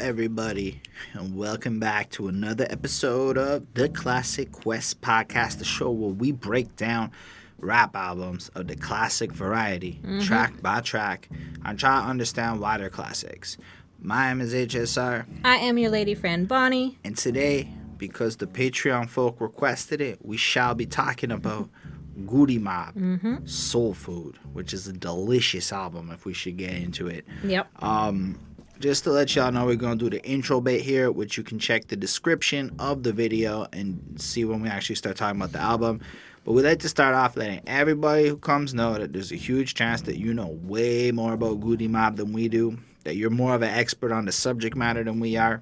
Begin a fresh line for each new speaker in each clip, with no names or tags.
everybody, and welcome back to another episode of the Classic Quest Podcast, the show where we break down rap albums of the classic variety, track by track, and try to understand why they're classics. My name is HSR.
I am your lady friend, Bonnie.
And today, because the Patreon folk requested it, we shall be talking about Goodie Mob, Soul Food, which is a delicious album if we should get into it.
Yep.
Just to let y'all know, we're going to do the intro bit here, which you can check the description of the video and see when we actually start talking about the album. But we like to start off letting everybody who comes know that there's a huge chance that you know way more about Goodie Mob than we do, that you're more of an expert on the subject matter than we are.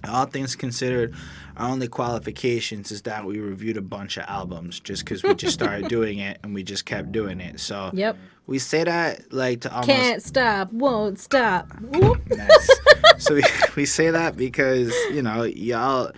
All things considered, our only qualifications is that we reviewed a bunch of albums just because we just started doing it and we just kept doing it. So we say that like to almost...
Can't stop, won't stop. Whoop.
Nice. So we say that because, you know, y'all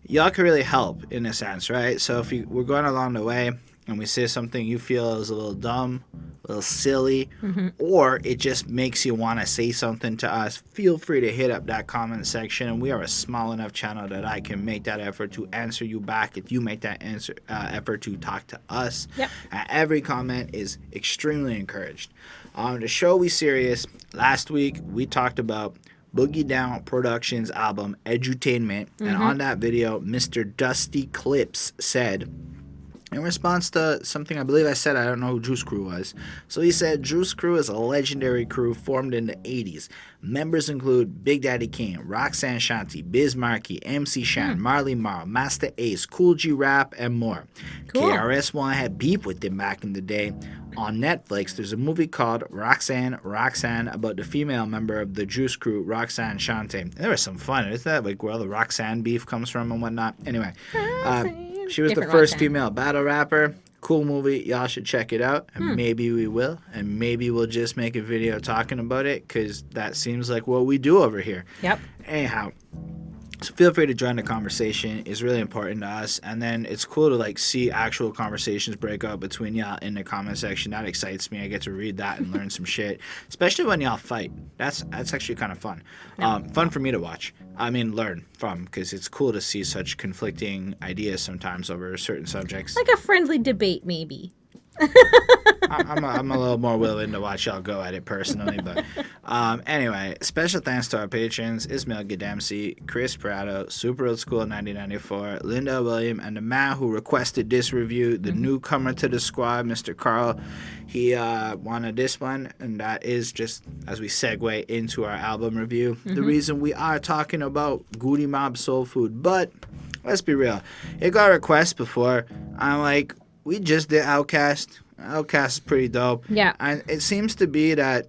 can really help in a sense, right? So if we're going along the way and we say something you feel is a little dumb, a little silly, or it just makes you want to say something to us, feel free to hit up that comment section. And we are a small enough channel that I can make that effort to answer you back if you make that effort to talk to us.
Yep.
Every comment is extremely encouraged. On the show We Serious, last week we talked about Boogie Down Productions' album Edutainment, and on that video, Mr. Dusty Clips said, in response to something I believe I said, I don't know who Juice Crew was. So he said, Juice Crew is a legendary crew formed in the 80s. Members include Big Daddy Kane, Roxanne Shanty, Biz Markie, MC Shan, Marley Marl, Master Ace, Cool G Rap, and more. Cool. KRS-One had beef with them back in the day. On Netflix, there's a movie called Roxanne about the female member of the Juice Crew, Roxanne Shanty. There was some fun. Isn't that like where the Roxanne beef comes from and whatnot? Anyway, she was the first female battle rapper. Cool movie. Y'all should check it out. And maybe we will. And maybe we'll just make a video talking about it because that seems like what we do over here.
Yep.
Anyhow, so feel free to join the conversation. It's really important to us. And then it's cool to like see actual conversations break out between y'all in the comment section. That excites me. I get to read that and learn some shit. Especially when y'all fight. That's actually kind of fun. Fun for me to watch. I mean, learn from, because it's cool to see such conflicting ideas sometimes over certain subjects.
Like a friendly debate, maybe.
I'm a little more willing to watch y'all go at it personally, but anyway, special thanks to our patrons: Ismail Gadamsi, Chris Prado, Super Old School 1994, Linda William, and the man who requested this review, the newcomer to the squad, Mr. Carl. He wanted this one, and that is just as we segue into our album review. The reason we are talking about Goodie Mob Soul Food, but let's be real, it got requests before. I'm like, we just did Outkast. Outkast is pretty dope.
Yeah.
And it seems to be that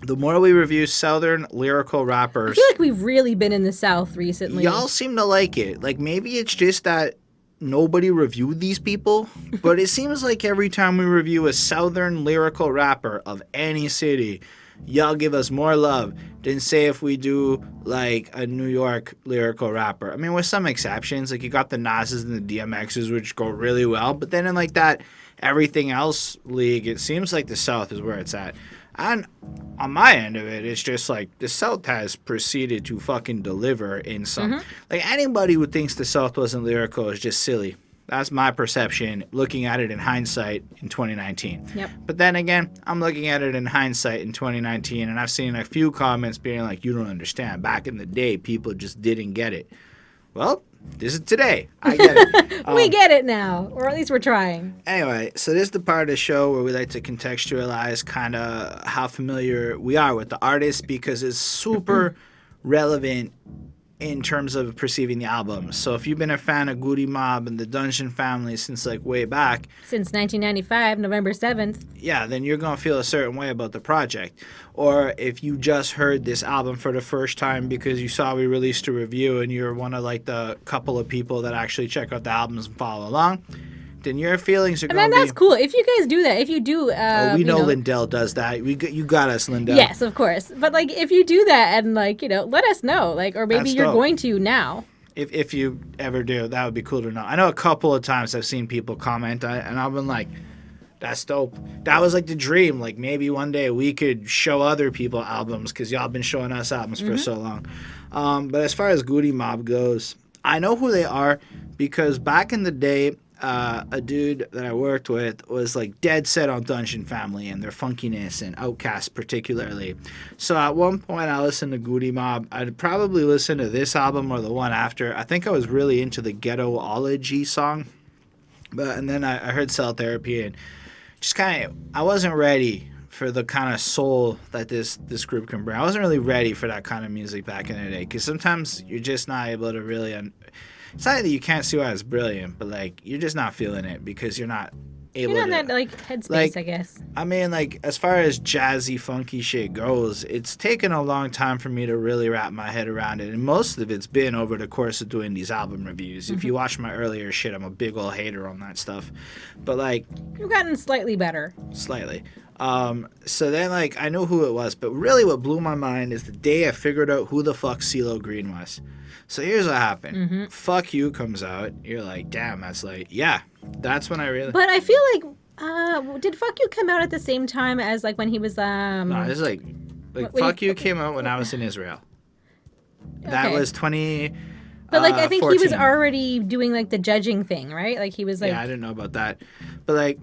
the more we review Southern lyrical rappers...
I feel like we've really been in the South recently.
Y'all seem to like it. Like, maybe it's just that nobody reviewed these people, but it seems like every time we review a Southern lyrical rapper of any city, y'all give us more love than, say, if we do, like, a New York lyrical rapper. I mean, with some exceptions. Like, you got the Nas's and the DMX's, which go really well. But then in, like, that everything else league, it seems like the South is where it's at. And on my end of it, it's just, like, the South has proceeded to fucking deliver in some... Like, anybody who thinks the South wasn't lyrical is just silly. That's my perception, looking at it in hindsight in 2019.
Yep.
But then again, I'm looking at it in hindsight in 2019, and I've seen a few comments being like, you don't understand. Back in the day, people just didn't get it. Well, this is today. I get it.
We get it now, or at least we're trying.
Anyway, so this is the part of the show where we like to contextualize kind of how familiar we are with the artist, because it's super relevant in terms of perceiving the album. So if you've been a fan of Goodie Mob and the Dungeon Family since like way back,
since 1995, November 7th,
yeah, then you're gonna feel a certain way about the project. Or if you just heard this album for the first time because you saw we released a review and you're one of like the couple of people that actually check out the albums and follow along, then your feelings are going to be...
And that's cool. If you guys do that, if you do...
we know Lindell does that. You got us, Lindell.
Yes, of course. But, like, if you do that and, like, you know, let us know. Like, or maybe
that's
you're
dope.
going to now.
If you ever do, that would be cool to know. I know a couple of times I've seen people comment on it, and I've been like, That's dope. That was like the dream. Like maybe one day we could show other people albums because y'all been showing us albums for so long. But as far as Goodie Mob goes, I know who they are because back in the day, a dude that I worked with was like dead set on Dungeon Family and their funkiness and Outkast particularly. So at one point I listened to Goodie Mob. I'd probably listen to this album or the one after. I think I was really into the Ghettoology song. And then I heard Cell Therapy and just kind of, I wasn't ready for the kind of soul that this group can bring. I wasn't really ready for that kind of music back in the day because sometimes you're just not able to really it's not that you can't see why it's brilliant, but like you're just not feeling it because you're not able
You're not
to
in that like headspace,
like,
I guess.
I mean, like as far as jazzy funky shit goes, it's taken a long time for me to really wrap my head around it, and most of it's been over the course of doing these album reviews. If you watch my earlier shit, I'm a big old hater on that stuff, but like
You've gotten slightly better.
slightly. So then like I knew who it was, but really what blew my mind is the day I figured out who the fuck Ceelo Green was. So here's what happened. Fuck You comes out. You're like, damn, that's like, yeah. That's when I really...
But I feel like, did Fuck You come out at the same time as like when he was,
No, it's like Fuck You came out when I was in Israel. That
Okay.
was 20...
But like I think
14.
he was already doing like the judging thing, right? Like he was like...
Yeah, I didn't know about that. But like,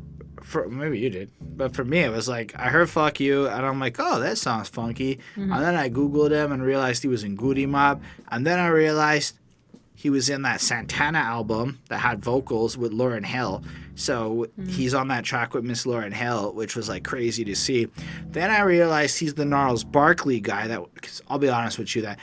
maybe you did. But for me, it was like, I heard Fuck You, and I'm like, oh, that sounds funky. And then I Googled him and realized he was in Goodie Mob. And then I realized he was in that Santana album that had vocals with Lauryn Hill. So he's on that track with Miss Lauryn Hill, which was like crazy to see. Then I realized he's the Gnarls Barkley guy that, cause I'll be honest with you, that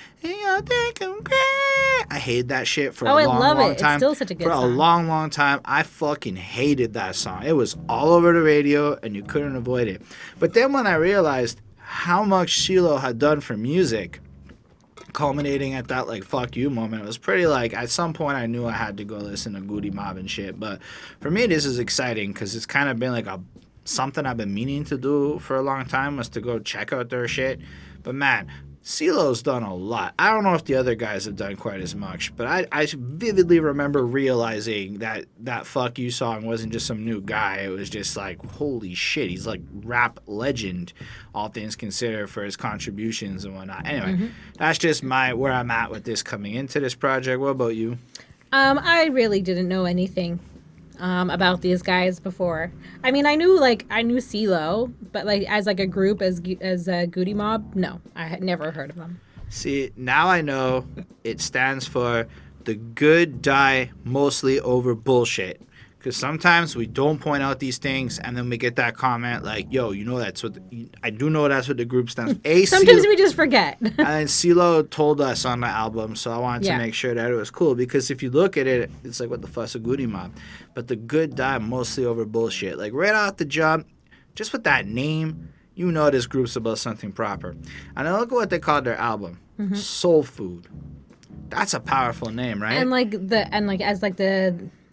I hated that shit for a long time.
It's still such a good
for
song.
a long time. I fucking hated that song. It was all over the radio and you couldn't avoid it. But then when I realized how much Ceelo had done for music, culminating at that like Fuck You moment, it was pretty like at some point I knew I had to go listen to Goodie Mob and shit. But for me this is exciting because it's kind of been like something I've been meaning to do for a long time, was to go check out their shit. But man, Ceelo's done a lot. I don't know if the other guys have done quite as much, but I vividly remember realizing that Fuck You song wasn't just some new guy. It was just like, holy shit, he's like rap legend, all things considered, for his contributions and whatnot. Anyway, that's just where I'm at with this coming into this project. What about you?
I really didn't know anything about these guys before. I mean, I knew Ceelo, but like as like a group as Goodie Mob, no, I had never heard of them.
See, now I know it stands for the good die mostly over bullshit. Because sometimes we don't point out these things, and then we get that comment like, yo, you know that's what... I do know that's what the group stands for.
Sometimes we just forget.
And Ceelo told us on the album, so I wanted to make sure that it was cool. Because if you look at it, it's like, what the fuck's a Goodie Mob? But the good die mostly over bullshit. Like, right off the jump, just with that name, you know this group's about something proper. And then look at what they called their album. Soul Food. That's a powerful name, right?
And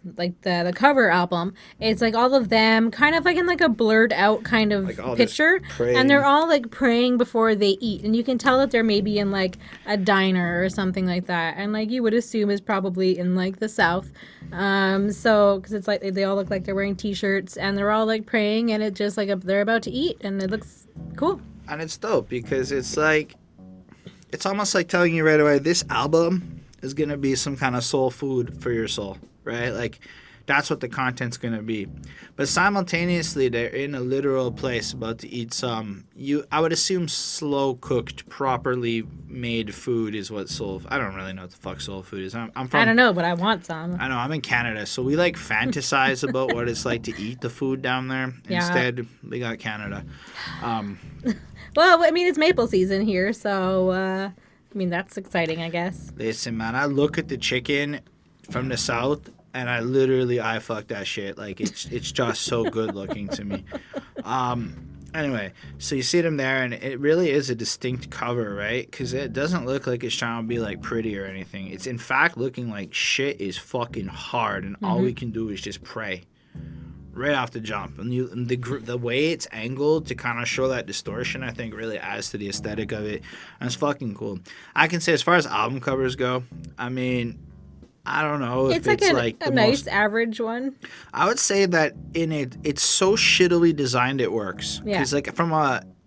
the cover album, it's like all of them kind of like in like a blurred out kind of
Like all
picture,
this praying.
and they're all like praying before they eat, and you can tell that they're maybe in like a diner or something like that, and like you would assume is probably in like the South, so because it's like they all look like they're wearing t-shirts and they're all like praying, and it just like they're about to eat, and it looks cool.
And it's dope because it's like, it's almost like telling you right away, this album is going to be some kind of soul food for your soul, right? Like, that's what the content's going to be. But simultaneously, they're in a literal place about to eat some, I would assume slow-cooked, properly made food is what I don't really know what the fuck soul food is. I'm from...
I don't know, but I want some.
I know, I'm in Canada, so we like fantasize about what it's like to eat the food down there.
Yeah.
Instead, we got Canada.
Well, I mean, it's maple season here, so, I mean, that's exciting, I guess.
Listen, man, I look at the chicken from the South, and I fuck that shit. Like, it's just so good looking to me. Anyway, so you see them there, and it really is a distinct cover, right? Because it doesn't look like it's trying to be, like, pretty or anything. It's, in fact, looking like shit is fucking hard, and all we can do is just pray. Right off the jump. And the way it's angled to kind of show that distortion, I think, really adds to the aesthetic of it. And it's fucking cool. I can say, as far as album covers go, I mean, I don't know if
It's like a
the
nice
most.
average one.
I would say that it's so shittily designed it works.
Yeah.
Because like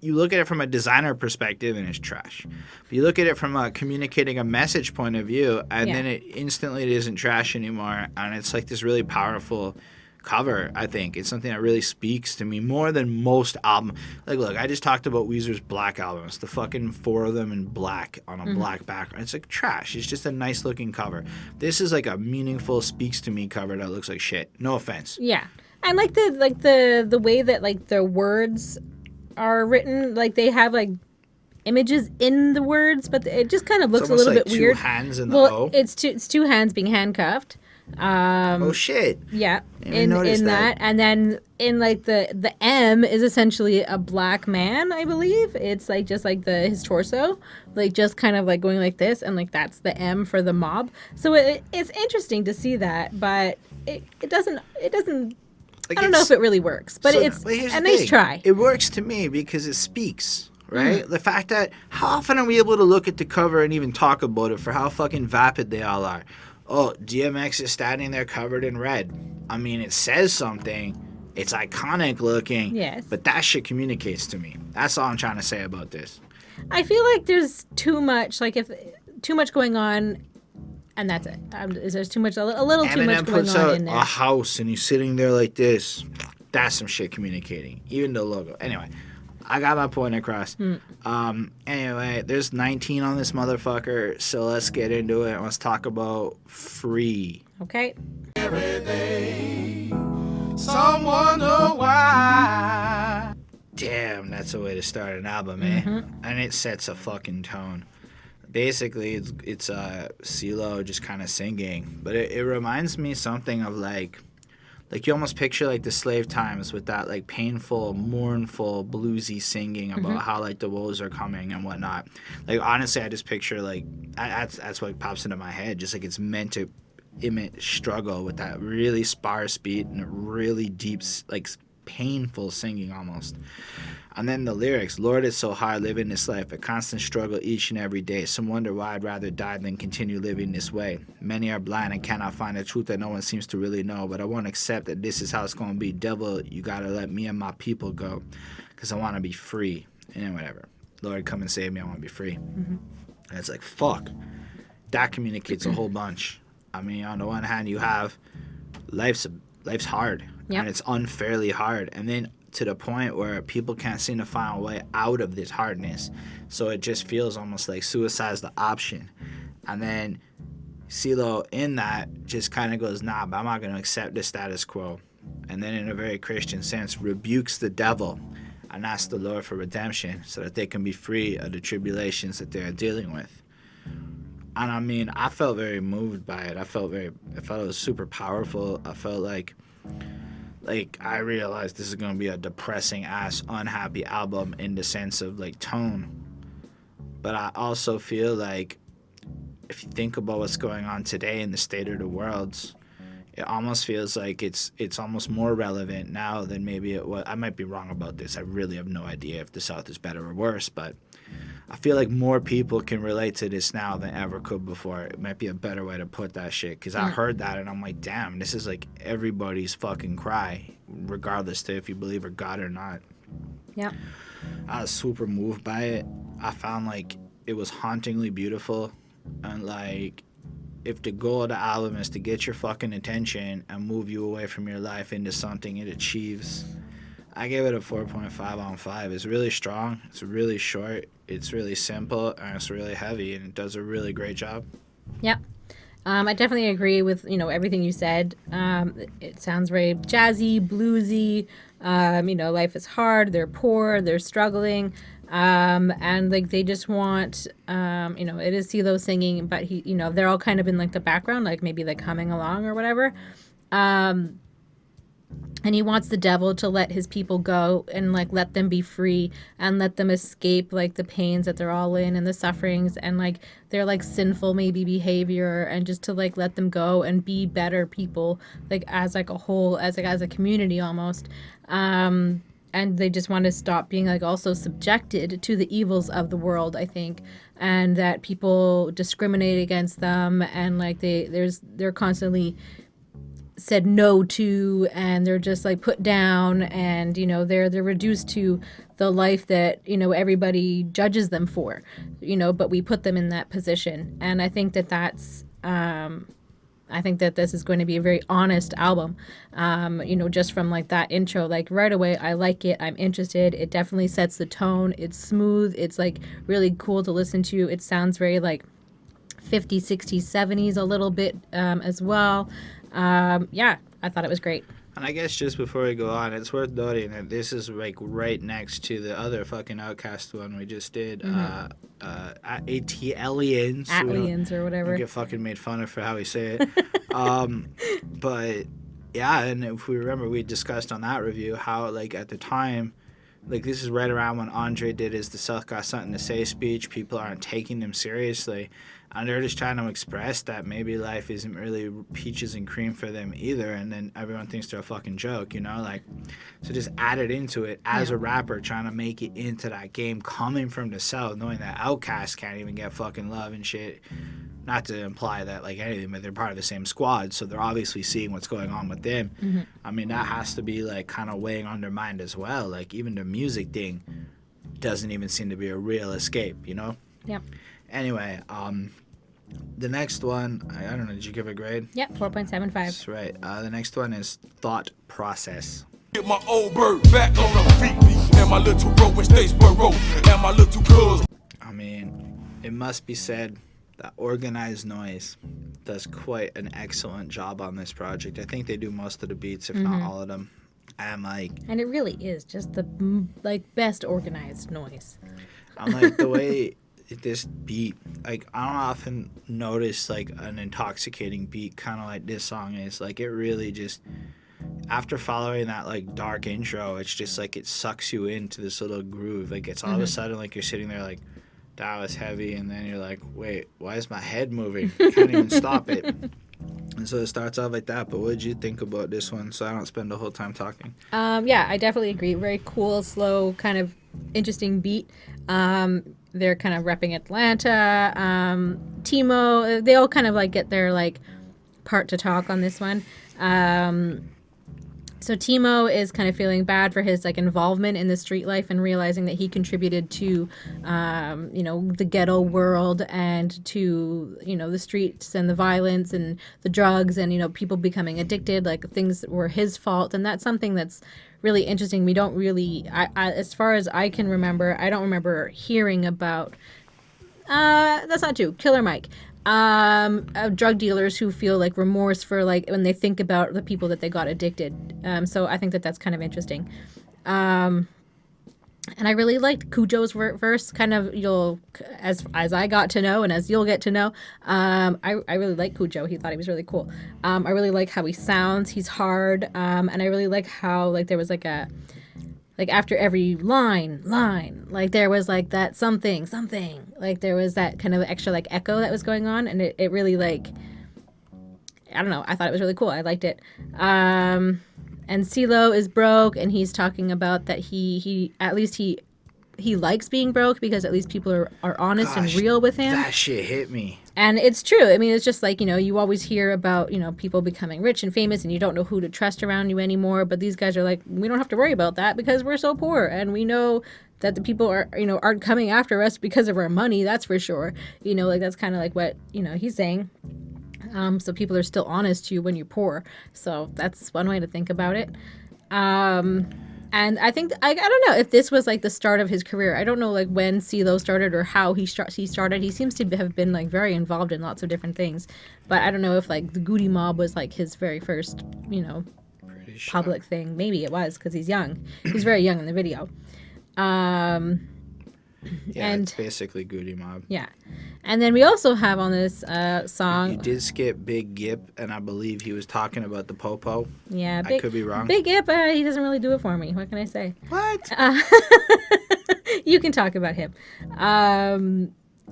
you look at it from a designer perspective and it's trash. But you look at it from a communicating a message point of view, and then it instantly isn't trash anymore, and it's like this really powerful cover. I think it's something that really speaks to me more than most album. Like, look, I just talked about Weezer's Black albums, the fucking 4 of them in black on a black background. It's like trash. It's just a nice looking cover. This is like a meaningful, speaks to me cover that looks like shit. No offense.
Yeah, and like the way that like the words are written, like they have like images in the words, but it just kind of looks a little
like
bit weird.
Two hands in the
Well,
O.
it's two hands being handcuffed.
Oh shit!
Yeah,
Didn't notice
in that, and then in like the M is essentially a black man, I believe. It's like just like his torso, like just kind of like going like this, and like that's the M for the mob. So it's interesting to see that, but it doesn't.
Like,
I don't know if it really works, but it's
here's
a
the
nice
thing.
try.
It works to me because it speaks, right? The fact that how often are we able to look at the cover and even talk about it for how fucking vapid they all are? Oh, DMX is standing there covered in red. I mean, it says something. It's iconic looking.
Yes.
But that shit communicates to me. That's all I'm trying to say about this.
I feel like there's too much, like if too much going on, and that's it. There's too much, a little too much
Eminem
going
puts
on
out
in there.
a house and he's sitting there like this. That's some shit communicating. Even the logo. Anyway, I got my point across. Anyway, there's 19 on this motherfucker, so let's get into it. Let's talk about Free.
Okay.
Someone know why. Damn, that's a way to start an album, eh? And it sets a fucking tone. Basically, it's Ceelo just kind of singing, but it reminds me something of like you almost picture like the slave times with that like painful, mournful, bluesy singing about how like the woes are coming and whatnot. Like honestly, I just picture like that's what pops into my head. Just like it's meant to image struggle with that really sparse beat and a really deep, like painful singing almost. And then the lyrics, Lord, it's so hard living this life, a constant struggle each and every day. Some wonder why I'd rather die than continue living this way. Many are blind and cannot find the truth that no one seems to really know, but I won't accept that this is how it's going to be. Devil, you got to let me and my people go because I want to be free. And then whatever. Lord, come and save me. I want to be free. And it's like, fuck. That communicates a whole bunch. I mean, on the one hand, you have life's hard.
Yep.
And it's unfairly hard. And then to the point where people can't seem to find a way out of this hardness. So it just feels almost like suicide's the option. And then Ceelo in that just kind of goes, nah, but I'm not going to accept the status quo. And then in a very Christian sense, rebukes the devil and asks the Lord for redemption so that they can be free of the tribulations that they're dealing with. And I mean, I felt very moved by it. I felt it was super powerful. I felt like I realized this is going to be a depressing ass unhappy album in the sense of like tone. But I also feel like if you think about what's going on today in the state of the world, it almost feels like it's almost more relevant now than maybe it was. I might be wrong about this. I really have no idea if the South is better or worse, but I feel like more people can relate to this now than ever could before. It might be a better way to put that shit. Because I heard that and I'm like, damn, this is like everybody's fucking cry, regardless to if you believe in God or not.
Yeah.
I was super moved by it. I found like it was hauntingly beautiful. And like, if the goal of the album is to get your fucking attention and move you away from your life into something it achieves, I gave it a 4.5 on 5. It's really strong. It's really short. It's really simple. And it's really heavy. And it does a really great job.
Yep. I definitely agree with, everything you said. It sounds very jazzy, bluesy. Life is hard. They're poor. They're struggling. And like they just want, it is Ceelo singing, but he, they're all kind of in like the background, like maybe like humming along or whatever. And he wants the devil to let his people go and like let them be free and let them escape like the pains that they're all in and the sufferings and like their like sinful maybe behavior, and just to like let them go and be better people, like as like a whole, as a community almost. and they just want to stop being like also subjected to the evils of the world, I think, and that people discriminate against them, and like they're constantly said no to, and they're just like put down, and they're reduced to the life that everybody judges them for, but we put them in that position. And I think that's I think that this is going to be a very honest album. Just from like that intro, like right away, I like it. I'm interested. It definitely sets the tone. It's smooth. It's like really cool to listen to. It sounds very like 50s, 60s, 70s a little bit as well. Yeah, I thought it was great.
And I guess just before we go on, it's worth noting that this is like right next to the other fucking Outcast one we just did. Aliens.
Aliens or whatever.
We get fucking made fun of for how we say it. But yeah, and if we remember, we discussed on that review how like at the time, like this is right around when André did his "The South Got Something to Say" speech. People aren't taking him seriously. And they're just trying to express that maybe life isn't really peaches and cream for them either, and then everyone thinks they're a fucking joke, like, so just add it into it as a rapper trying to make it into that game, coming from the South, knowing that Outkast can't even get fucking love and shit. Not to imply that like anything, but they're part of the same squad, so they're obviously seeing what's going on with them. I mean, that has to be like kind of weighing on their mind as well. Like even the music thing doesn't even seem to be a real escape,
Yep.
Anyway, the next one, I don't know, did you give a grade?
Yep, 4.75.
That's right. The next one is Thought Process.
Get my old bird back on the feet, and my little bro in Statesboro, and my little cuz.
I mean, it must be said that Organized Noise does quite an excellent job on this project. I think they do most of the beats, if not all of them. And
it really is just the like best organized noise.
I'm like the way this beat, like I don't often notice like an intoxicating beat kind of like this song is. Like it really just, after following that like dark intro, it's just like it sucks you into this little groove. Like it's all of a sudden like you're sitting there like, that was heavy, and then you're like, wait, why is my head moving? I can't even stop it. And so it starts off like that. But what did you think about this one, so I don't spend the whole time talking?
Yeah, I definitely agree. Very cool, slow, kind of interesting beat. They're kind of repping Atlanta. Timo, they all kind of like get their like part to talk on this one. So Timo is kind of feeling bad for his like involvement in the street life and realizing that he contributed to, the ghetto world and to, the streets and the violence and the drugs and, people becoming addicted, like things that were his fault. And that's something that's really interesting. We don't really, as far as I can remember, I don't remember hearing about, that's not true, Killer Mike. Drug dealers who feel like remorse for like when they think about the people that they got addicted. So I think that that's kind of interesting. And I really liked Cujo's verse. Kind of as I got to know and as you'll get to know. I really like Cujo. He thought he was really cool. I really like how he sounds. He's hard. And I really like how like there was like a. Like after every line, like there was like that something, like there was that kind of extra like echo that was going on, and it really like, I don't know, I thought it was really cool. I liked it. And Ceelo is broke, and he's talking about that he at least he likes being broke because at least people are honest and real with him.
That shit hit me.
And it's true. I mean, it's just like, you always hear about, people becoming rich and famous and you don't know who to trust around you anymore. But these guys are like, we don't have to worry about that because we're so poor. And we know that the people aren't coming after us because of our money. That's for sure. Like that's kind of like what, he's saying. So people are still honest to you when you're poor. So that's one way to think about it. And I think, I don't know if this was like the start of his career. I don't know like when Ceelo started or how he started. He seems to have been like very involved in lots of different things. But I don't know if like the Goodie Mob was like his very first, public thing. Maybe it was because he's young. He's very young in the video.
Yeah, it's basically Goodie Mob.
Yeah. And then we also have on this song...
You did skip Big Gip, and I believe he was talking about the Popo.
Yeah.
I could be wrong.
Big Gip, he doesn't really do it for me. What can I say?
What?
You can talk about him.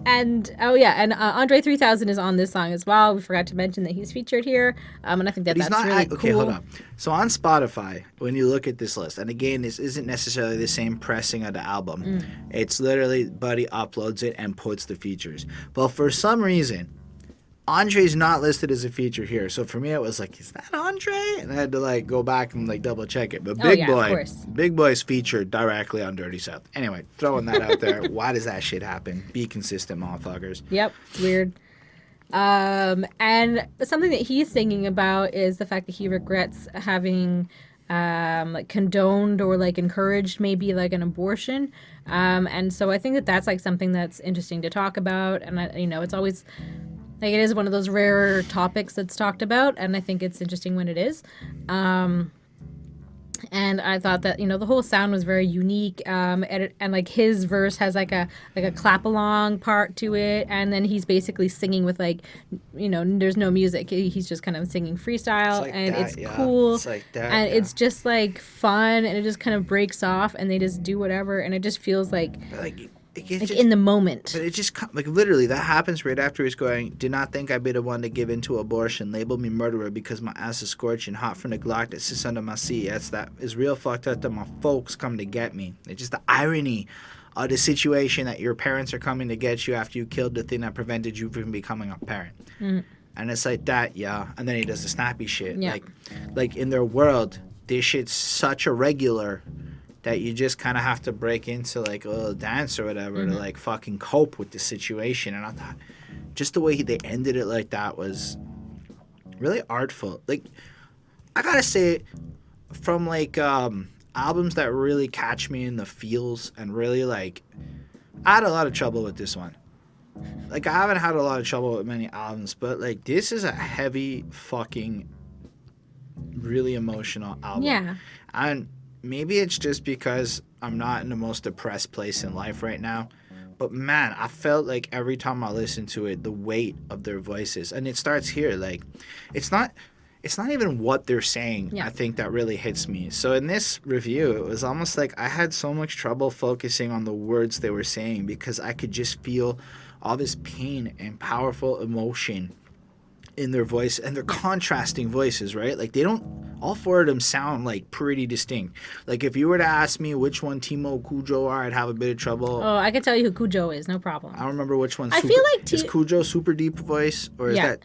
Andre 3000 is on this song as well. We forgot to mention that he's featured here, and I think
But he's
that's
not
really cool.
okay. Hold up. So on Spotify, when you look at this list, and again, this isn't necessarily the same pressing of the album. It's literally Buddy uploads it and puts the features. But for some reason, Andre's not listed as a feature here. So for me, it was like, is that Andre? And I had to like go back and like double check it. But Big Boy's featured directly on Dirty South. Anyway, throwing that out there. Why does that shit happen? Be consistent, motherfuckers.
Yep, it's weird. And something that he's singing about is the fact that he regrets having like condoned or like encouraged maybe like an abortion. And so I think that that's like something that's interesting to talk about. And it's always like it is one of those rare topics that's talked about, and I think it's interesting when it is. And I thought that the whole sound was very unique, and like his verse has like a clap along part to it, and then he's basically singing with like there's no music. He's just kind of singing freestyle,
like
and
that,
it's cool.
It's like that,
and it's just like fun, and it just kind of breaks off, and they just do whatever, and it just feels like in the moment.
But it just, like, literally, that happens right after he's going, did not think I'd be the one to give into abortion. Label me murderer because my ass is scorching, hot for neglect that sits under my seat. That is real fucked up that my folks come to get me. It's just the irony of the situation that your parents are coming to get you after you killed the thing that prevented you from becoming a parent. And it's like that, yeah. And then he does the snappy shit.
Yeah.
Like in their world, this shit's such a regular that you just kind of have to break into like a little dance or whatever to like fucking cope with the situation. And I thought just the way they ended it like that was really artful. Like, I gotta say, from like albums that really catch me in the feels and really like, I had a lot of trouble with this one. Like, I haven't had a lot of trouble with many albums, but like this is a heavy fucking really emotional album.
Yeah.
And maybe it's just because I'm not in the most depressed place in life right now. But man, I felt like every time I listened to it, the weight of their voices. And it starts here. Like, it's not even what they're saying, I think, that really hits me. So in this review, it was almost like I had so much trouble focusing on the words they were saying because I could just feel all this pain and powerful emotion in their voice, and their contrasting voices, right? Like, they don't, all four of them sound like pretty distinct. Like, if you were to ask me which one Timo Cujo are, I'd have a bit of trouble.
Oh, I can tell you who Cujo is, no problem.
I don't remember which one.
I feel like
is Cujo super deep voice, or is that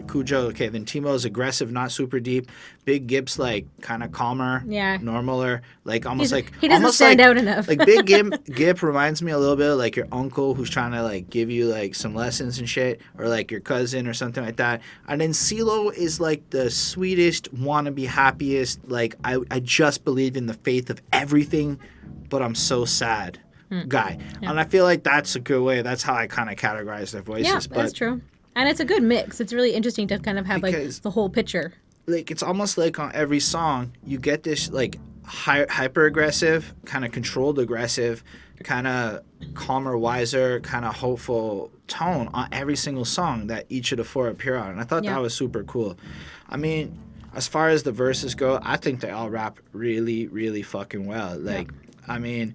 Cujo? Okay, then Timo's aggressive, not super deep. Big Gip's like kind of calmer, normaler, like almost like
he doesn't stand out enough.
Like Big Gip reminds me a little bit of like your uncle who's trying to like give you like some lessons and shit, or like your cousin or something like that. And then Ceelo is like the sweetest, wannabe happiest. Like I just believe in the faith of everything, but I'm so sad guy. And I feel like that's a good way. That's how I kind of categorize their voices.
Yeah, that's true. And it's a good mix. It's really interesting to kind of have like the whole picture.
Like, it's almost like on every song you get this like hyper aggressive, kind of controlled aggressive, kind of calmer, wiser, kind of hopeful tone on every single song that each of the four appear on. And I thought that was super cool. I mean, as far as the verses go, I think they all rap really, really fucking well. Like, I mean,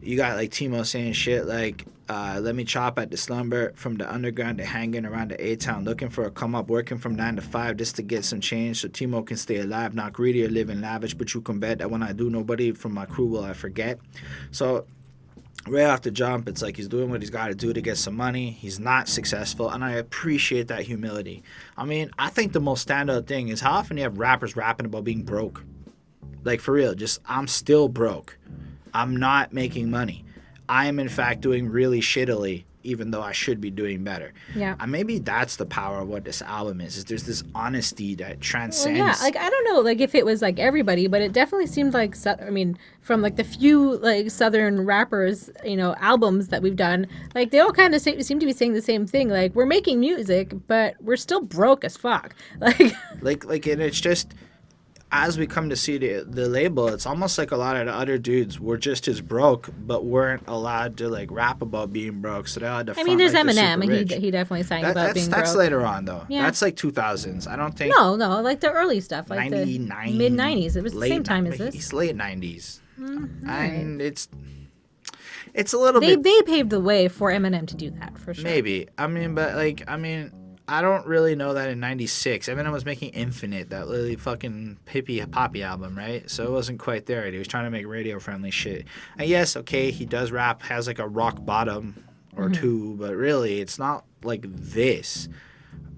you got like Timo saying shit like, let me chop at the slumber from the underground to hanging around the A-town, looking for a come up, working from 9 to 5 just to get some change so Timo can stay alive, not greedy or living lavish, but you can bet that when I do, nobody from my crew will I forget. So right off the jump, it's like he's doing what he's got to do to get some money. He's not successful, and I appreciate that humility. I mean, I think the most standout thing is how often you have rappers rapping about being broke. Like, for real, just, I'm still broke. I'm not making money. I am, in fact, doing really shittily, even though I should be doing better.
Yeah.
And maybe that's the power of what this album is there's this honesty that transcends.
Well, yeah, like, I don't know, like, if it was, like, everybody, but it definitely seemed like, I mean, from, like, the few, like, Southern rappers, you know, albums that we've done, like, they all kind of seem to be saying the same thing. Like, we're making music, but we're still broke as fuck. Like,
and it's just, as we come to see the label, it's almost like a lot of the other dudes were just as broke, but weren't allowed to like rap about being broke. So they had to.
I mean, there's Eminem, and he definitely sang about being broke.
That's later on though. Yeah. That's like 2000s. I don't think.
No, like the early stuff, like
99,
the mid 90s. It was the same time as this.
It's late 90s, and It's a little
They
bit.
paved the way for Eminem to do that for sure.
Maybe. I mean, but like, I don't really know that in '96. Eminem was making Infinite, that really fucking hippie poppy album, right? So it wasn't quite there. He was trying to make radio friendly shit. And yes, okay, he does rap, has like a rock bottom or two, but really, it's not like this.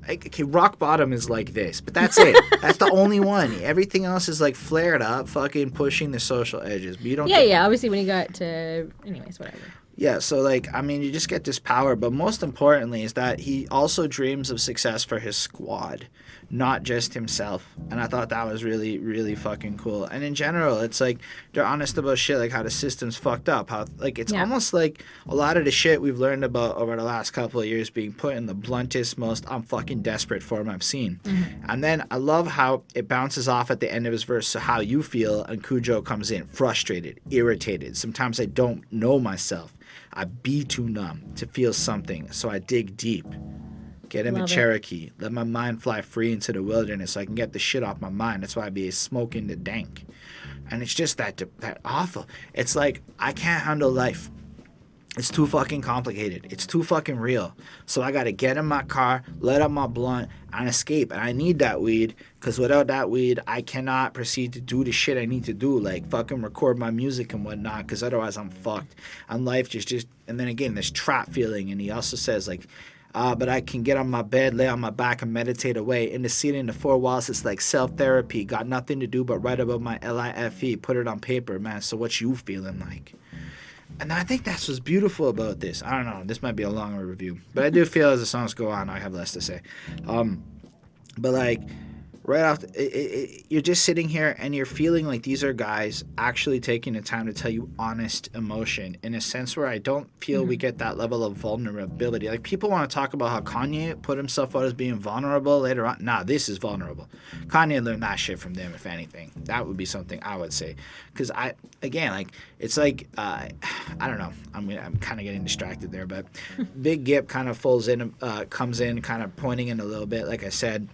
Like, okay, rock bottom is like this, but that's it. That's the only one. Everything else is like flared up, fucking pushing the social edges. But you don't.
Yeah. Obviously, when he got to, anyways, whatever.
Yeah, so like, I mean, you just get this power, but most importantly is that he also dreams of success for his squad, not just himself. And I thought that was really, really fucking cool. And in general, it's like they're honest about shit, like how the system's fucked up, how like it's almost like a lot of the shit we've learned about over the last couple of years being put in the bluntest, most I'm fucking desperate form I've seen. And then I love how it bounces off at the end of his verse, so how you feel, and Cujo comes in frustrated, irritated. Sometimes I don't know myself. I be too numb to feel something, so I dig deep. Get him a Cherokee. Let my mind fly free into the wilderness so I can get the shit off my mind. That's why I be smoking the dank. And it's just that awful. It's like, I can't handle life. It's too fucking complicated. It's too fucking real. So I gotta get in my car, let up my blunt, and escape. And I need that weed, because without that weed, I cannot proceed to do the shit I need to do, like fucking record my music and whatnot, because otherwise I'm fucked. And life just, and then again, this trap feeling. And he also says, like, but I can get on my bed, lay on my back, and meditate away. In the seat in the four walls, it's like self-therapy. Got nothing to do but write about my LIFE, put it on paper, man. So what you feeling like? And I think that's what's beautiful about this. I don't know. This might be a longer review. But I do feel as the songs go on, I have less to say. But like, right off, you're just sitting here and you're feeling like these are guys actually taking the time to tell you honest emotion in a sense where I don't feel we get that level of vulnerability. Like, people want to talk about how Kanye put himself out as being vulnerable later on. Nah, this is vulnerable. Kanye learned that shit from them, if anything. That would be something I would say. Because it's like, I don't know. I'm kind of getting distracted there, but Big Gip kind of comes in, kind of pointing in a little bit, like I said.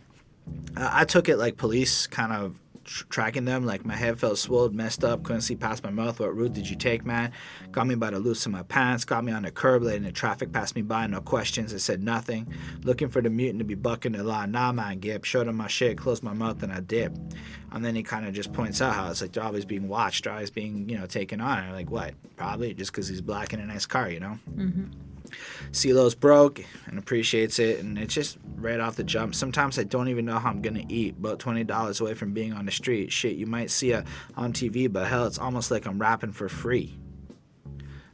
I took it like police kind of tracking them. Like, my head felt swollen, messed up, couldn't see past my mouth. What route did you take, man? Got me by the loose of my pants, got me on the curb, letting the traffic pass me by, no questions, it said nothing. Looking for the mutant to be bucking the law. Nah, man, Gip. Showed him my shit, closed my mouth, and I dipped. And then he kind of just points out how it's like they're always being watched, they're always being, taken on. And I'm like, what? Probably just because he's black in a nice car, Ceelo's broke and appreciates it, and it's just right off the jump. Sometimes I don't even know how I'm gonna eat. About $20 away from being on the street. Shit, you might see it on TV, but hell, it's almost like I'm rapping for free.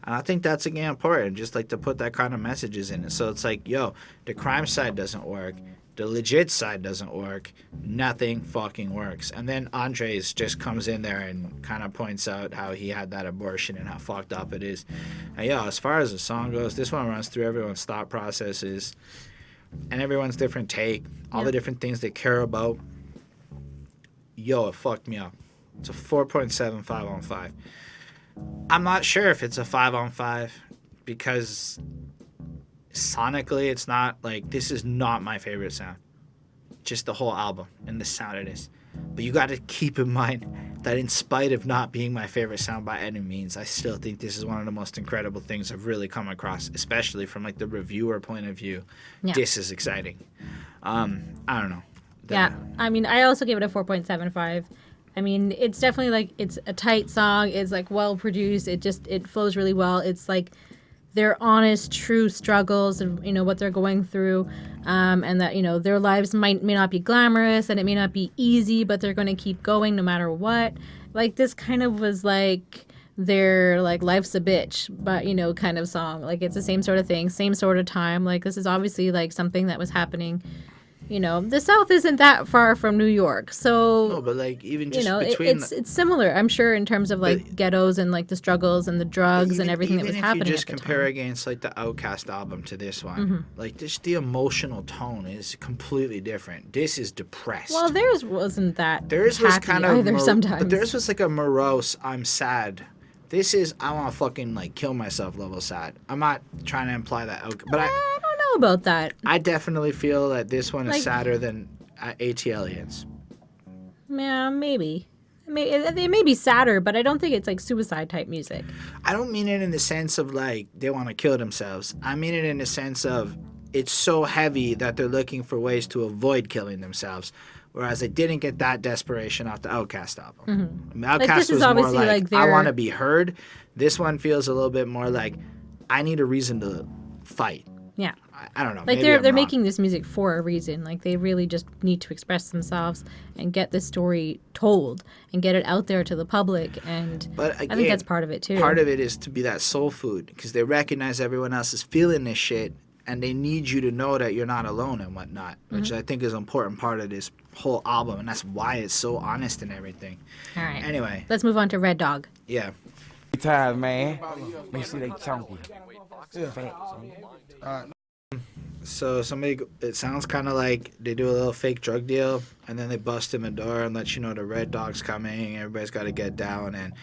And I think that's again important, just like to put that kind of messages in it. So it's like, yo, the crime side doesn't work. The legit side doesn't work. Nothing fucking works. And then André just comes in there and kind of points out how he had that abortion and how fucked up it is. And yeah, as far as the song goes, this one runs through everyone's thought processes and everyone's different take, all the different things they care about. Yo, it fucked me up. It's a 4.75 on 5. I'm not sure if it's a 5 on 5 because sonically it's not like, this is not my favorite sound. Just the whole album and the sound it is. But you got to keep in mind that in spite of not being my favorite sound by any means, I still think this is one of the most incredible things I've really come across, especially from like the reviewer point of view. Yeah. This is exciting. I don't know.
I mean, I also gave it a 4.75. I mean, it's definitely like, it's a tight song. It's like well produced. It flows really well. It's like their honest, true struggles and, what they're going through. And that, their lives may not be glamorous and it may not be easy, but they're going to keep going no matter what. Like, this kind of was like their, like, life's a bitch, but, kind of song. Like, it's the same sort of thing, same sort of time. Like, this is obviously like something that was happening. The South isn't that far from New York, so
no, but like even just
it's similar, I'm sure, in terms of like ghettos and like the struggles and the drugs and everything that was happening. Even if you just compare against like the Outkast album to this one, like just the emotional tone is completely different. This is depressed. Well, theirs wasn't that.
Theirs was kind of
either sometimes, but
theirs was like a morose, I'm sad. This is I want to fucking like kill myself level sad. I'm not trying to imply that, but
I don't know about that.
I definitely feel that this one is sadder than AT Aliens.
Yeah, maybe. It may be sadder, but I don't think it's like suicide type music.
I don't mean it in the sense of like they want to kill themselves. I mean it in the sense of it's so heavy that they're looking for ways to avoid killing themselves. Whereas I didn't get that desperation off the Outkast album.
Mm-hmm.
Outkast was more like I
their...
want to be heard. This one feels a little bit more like I need a reason to fight.
Yeah.
I don't know.
Like they're making this music for a reason. Like they really just need to express themselves and get this story told and get it out there to the public. And
but again,
I think that's part of it too.
Part of it is to be that soul food because they recognize everyone else is feeling this shit and they need you to know that you're not alone and whatnot, which I think is an important part of this whole album. And that's why it's so honest and everything.
All right.
Anyway.
Let's move on to Red Dog.
Yeah.
Tired, man. Make sure they chunky.
So it sounds kind of like they do a little fake drug deal, and then they bust in the door and let you know the Red Dog's coming. Everybody's got to get down. And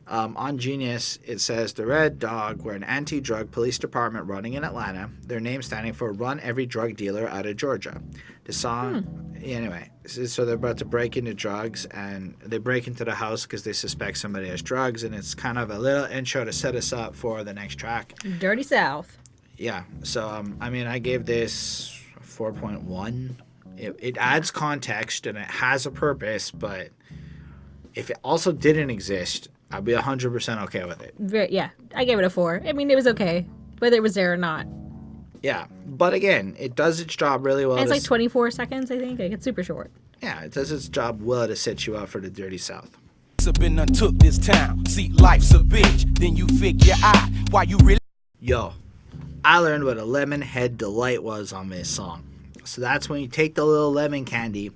on Genius, it says the Red Dog were an anti-drug police department running in Atlanta. Their name standing for Run Every Drug Dealer Out of Georgia. The song, anyway, so they're about to break into drugs, and they break into the house because they suspect somebody has drugs, and it's kind of a little intro to set us up for the next track.
Dirty South.
Yeah, so I mean, I gave this 4.1. It adds context and it has a purpose, but if it also didn't exist, I'd be 100% okay with it.
Yeah, I gave it a 4. I mean, it was okay, whether it was there or not.
Yeah, but again, it does its job really well.
And it's like 24 seconds, I think. Like, it's super short.
Yeah, it does its job well to set you up for the Dirty South.
Been untook this town. See, life's a bitch. Then you figure out why you really.
Yo, I learned what a lemon head delight was on this song. So that's when you take the little lemon candy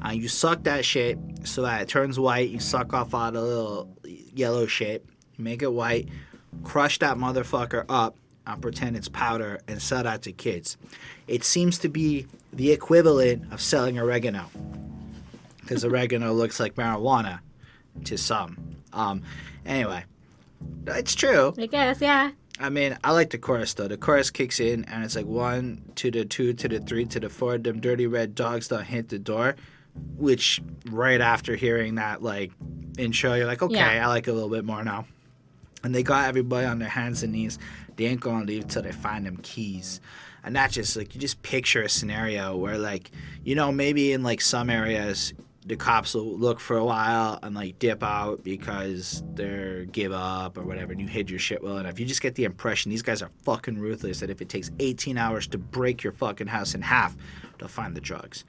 and you suck that shit so that it turns white. You suck off all the little yellow shit. You make it white. Crush that motherfucker up and pretend it's powder and sell that to kids. It seems to be the equivalent of selling oregano. Because oregano looks like marijuana to some. Anyway, it's true.
I guess, yeah.
I mean, I like the chorus, though. The chorus kicks in, and it's like 1 to the 2 to the 3 to the 4. Them dirty red dogs don't hit the door. Which, right after hearing that, like, intro, you're like, okay, yeah. I like it a little bit more now. And they got everybody on their hands and knees. They ain't gonna leave till they find them keys. And that's just, like, you just picture a scenario where, like, you know, maybe in, like, some areas, the cops will look for a while and like dip out because they're give up or whatever, and you hid your shit well enough. You just get the impression these guys are fucking ruthless, that if it takes 18 hours to break your fucking house in half, they'll find the drugs.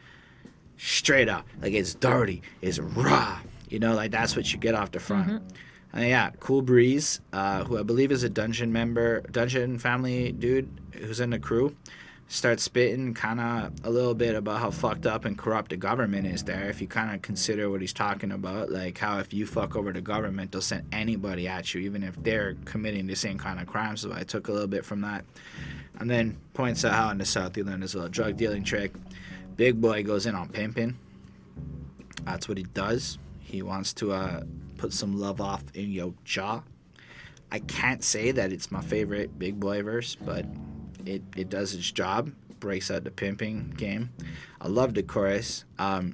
Straight up. Like, it's dirty. It's raw. You know, like, that's what you get off the front. Mm-hmm. And yeah, Cool Breeze, who I believe is a Dungeon family dude who's in the crew, starts spitting kind of a little bit about how fucked up and corrupt the government is there. If you kind of consider what he's talking about, like how if you fuck over the government, they'll send anybody at you, even if they're committing the same kind of crimes. So I took a little bit from that. And then points out how in the South he learned his little drug dealing trick. Big Boy goes in on pimping. That's what he does. He wants to put some love off in your jaw. I can't say that it's my favorite Big Boy verse, but it does its job, breaks out the pimping game. I love the chorus.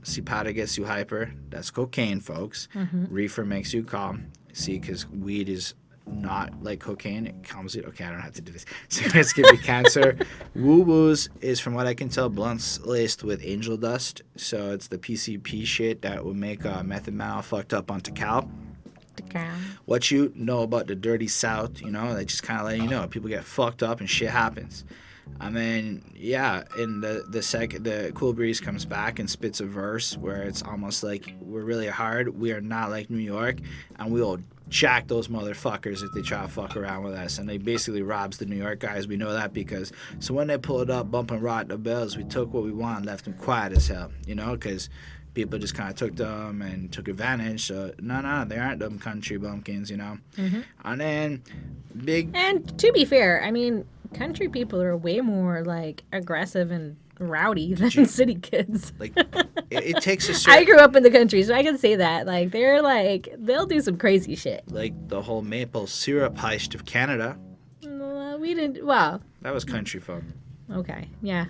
Si powder gets you hyper. That's cocaine, folks. Mm-hmm. Reefer makes you calm. See, because weed is not like cocaine. It calms you. Okay, I don't have to do this. Cigarettes give you cancer. Woo-woos is, from what I can tell, blunts laced with angel dust. So it's the PCP shit that would make method mal fucked up onto cal. What you know about the Dirty South, you know, they just kind of let you know. People get fucked up and shit happens. I mean, yeah, in the Cool Breeze comes back and spits a verse where it's almost like we're really hard. We are not like New York, and we will jack those motherfuckers if they try to fuck around with us. And they basically robs the New York guys. We know that because, so when they pulled up, bumping rock the bells, we took what we want and left them quiet as hell, you know, because people just kind of took them and took advantage. So, no, they aren't them country bumpkins, you know. Mm-hmm. And then,
And to be fair, I mean, country people are way more, like, aggressive and rowdy than city kids.
Like, it takes a certain...
I grew up in the country, so I can say that. Like, they'll do some crazy shit.
Like the whole maple syrup heist of Canada.
We didn't, well...
That was country folk.
Okay, yeah.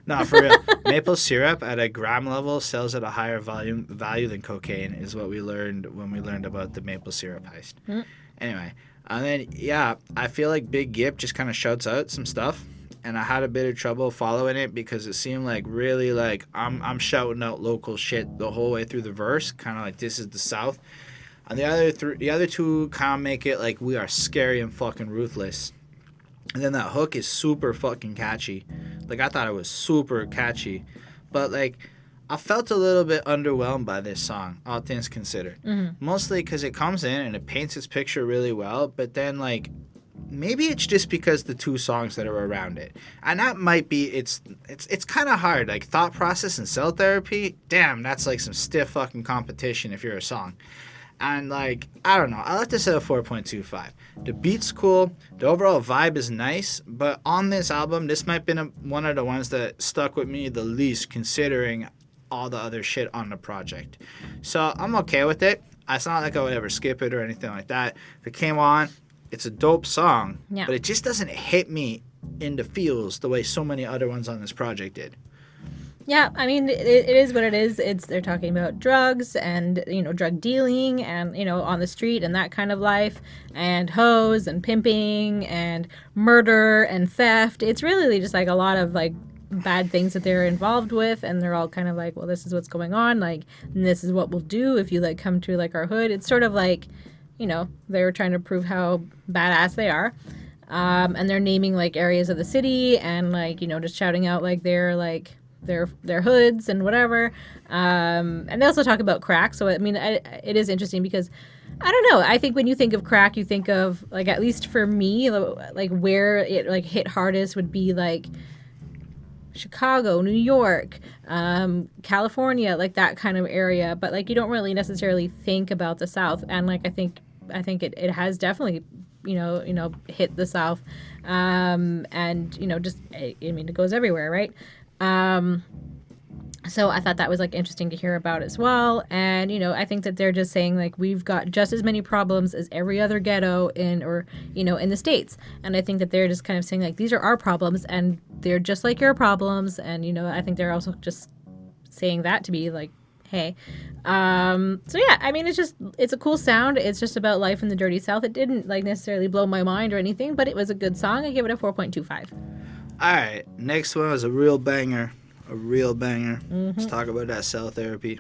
No, for real. Maple syrup at a gram level sells at a higher value than cocaine, is what we learned when we learned about the maple syrup heist. Anyway, and then, yeah, I feel like Big Gip just kind of shouts out some stuff, and I had a bit of trouble following it because it seemed like really like I'm shouting out local shit the whole way through the verse, kind of like this is the South. And the other two kind of make it like we are scary and fucking ruthless. And then that hook is super fucking catchy. Like, I thought it was super catchy. But, like, I felt a little bit underwhelmed by this song, all things considered. Mostly because it comes in and it paints its picture really well. But then, like, maybe it's just because the two songs that are around it. And that might be, it's kind of hard. Like, Thought Process and Cell Therapy, damn, that's like some stiff fucking competition if you're a song. And, like, I don't know. I like this at a 4.25. The beat's cool. The overall vibe is nice. But on this album, this might have been one of the ones that stuck with me the least, considering all the other shit on the project. So I'm okay with it. It's not like I would ever skip it or anything like that. If it came on, it's a dope song.
Yeah.
But it just doesn't hit me in the feels the way so many other ones on this project did.
Yeah, I mean, it is what it is. They're talking about drugs and, drug dealing and, on the street and that kind of life and hoes and pimping and murder and theft. It's really just like a lot of like bad things that they're involved with, and they're all kind of like, well, this is what's going on, like, and this is what we'll do if you like come to like our hood. It's sort of like, they're trying to prove how badass they are. And they're naming like areas of the city and like, just shouting out like their hoods and whatever, and they also talk about crack. So I mean, it is interesting because I don't know. I think when you think of crack, you think of like, at least for me, like where it like hit hardest would be like Chicago, New York, California, like that kind of area. But like you don't really necessarily think about the South, and like I think it has definitely hit the South, and just I mean it goes everywhere, right? So I thought that was like interesting to hear about as well. And, I think that they're just saying like, we've got just as many problems as every other ghetto in the States. And I think that they're just kind of saying like, these are our problems and they're just like your problems. And, I think they're also just saying that to be like, hey. So yeah, I mean, it's a cool sound. It's just about life in the dirty South. It didn't like necessarily blow my mind or anything, but it was a good song. I give it a 4.25.
All right, next one was a real banger. Let's talk about that cell therapy.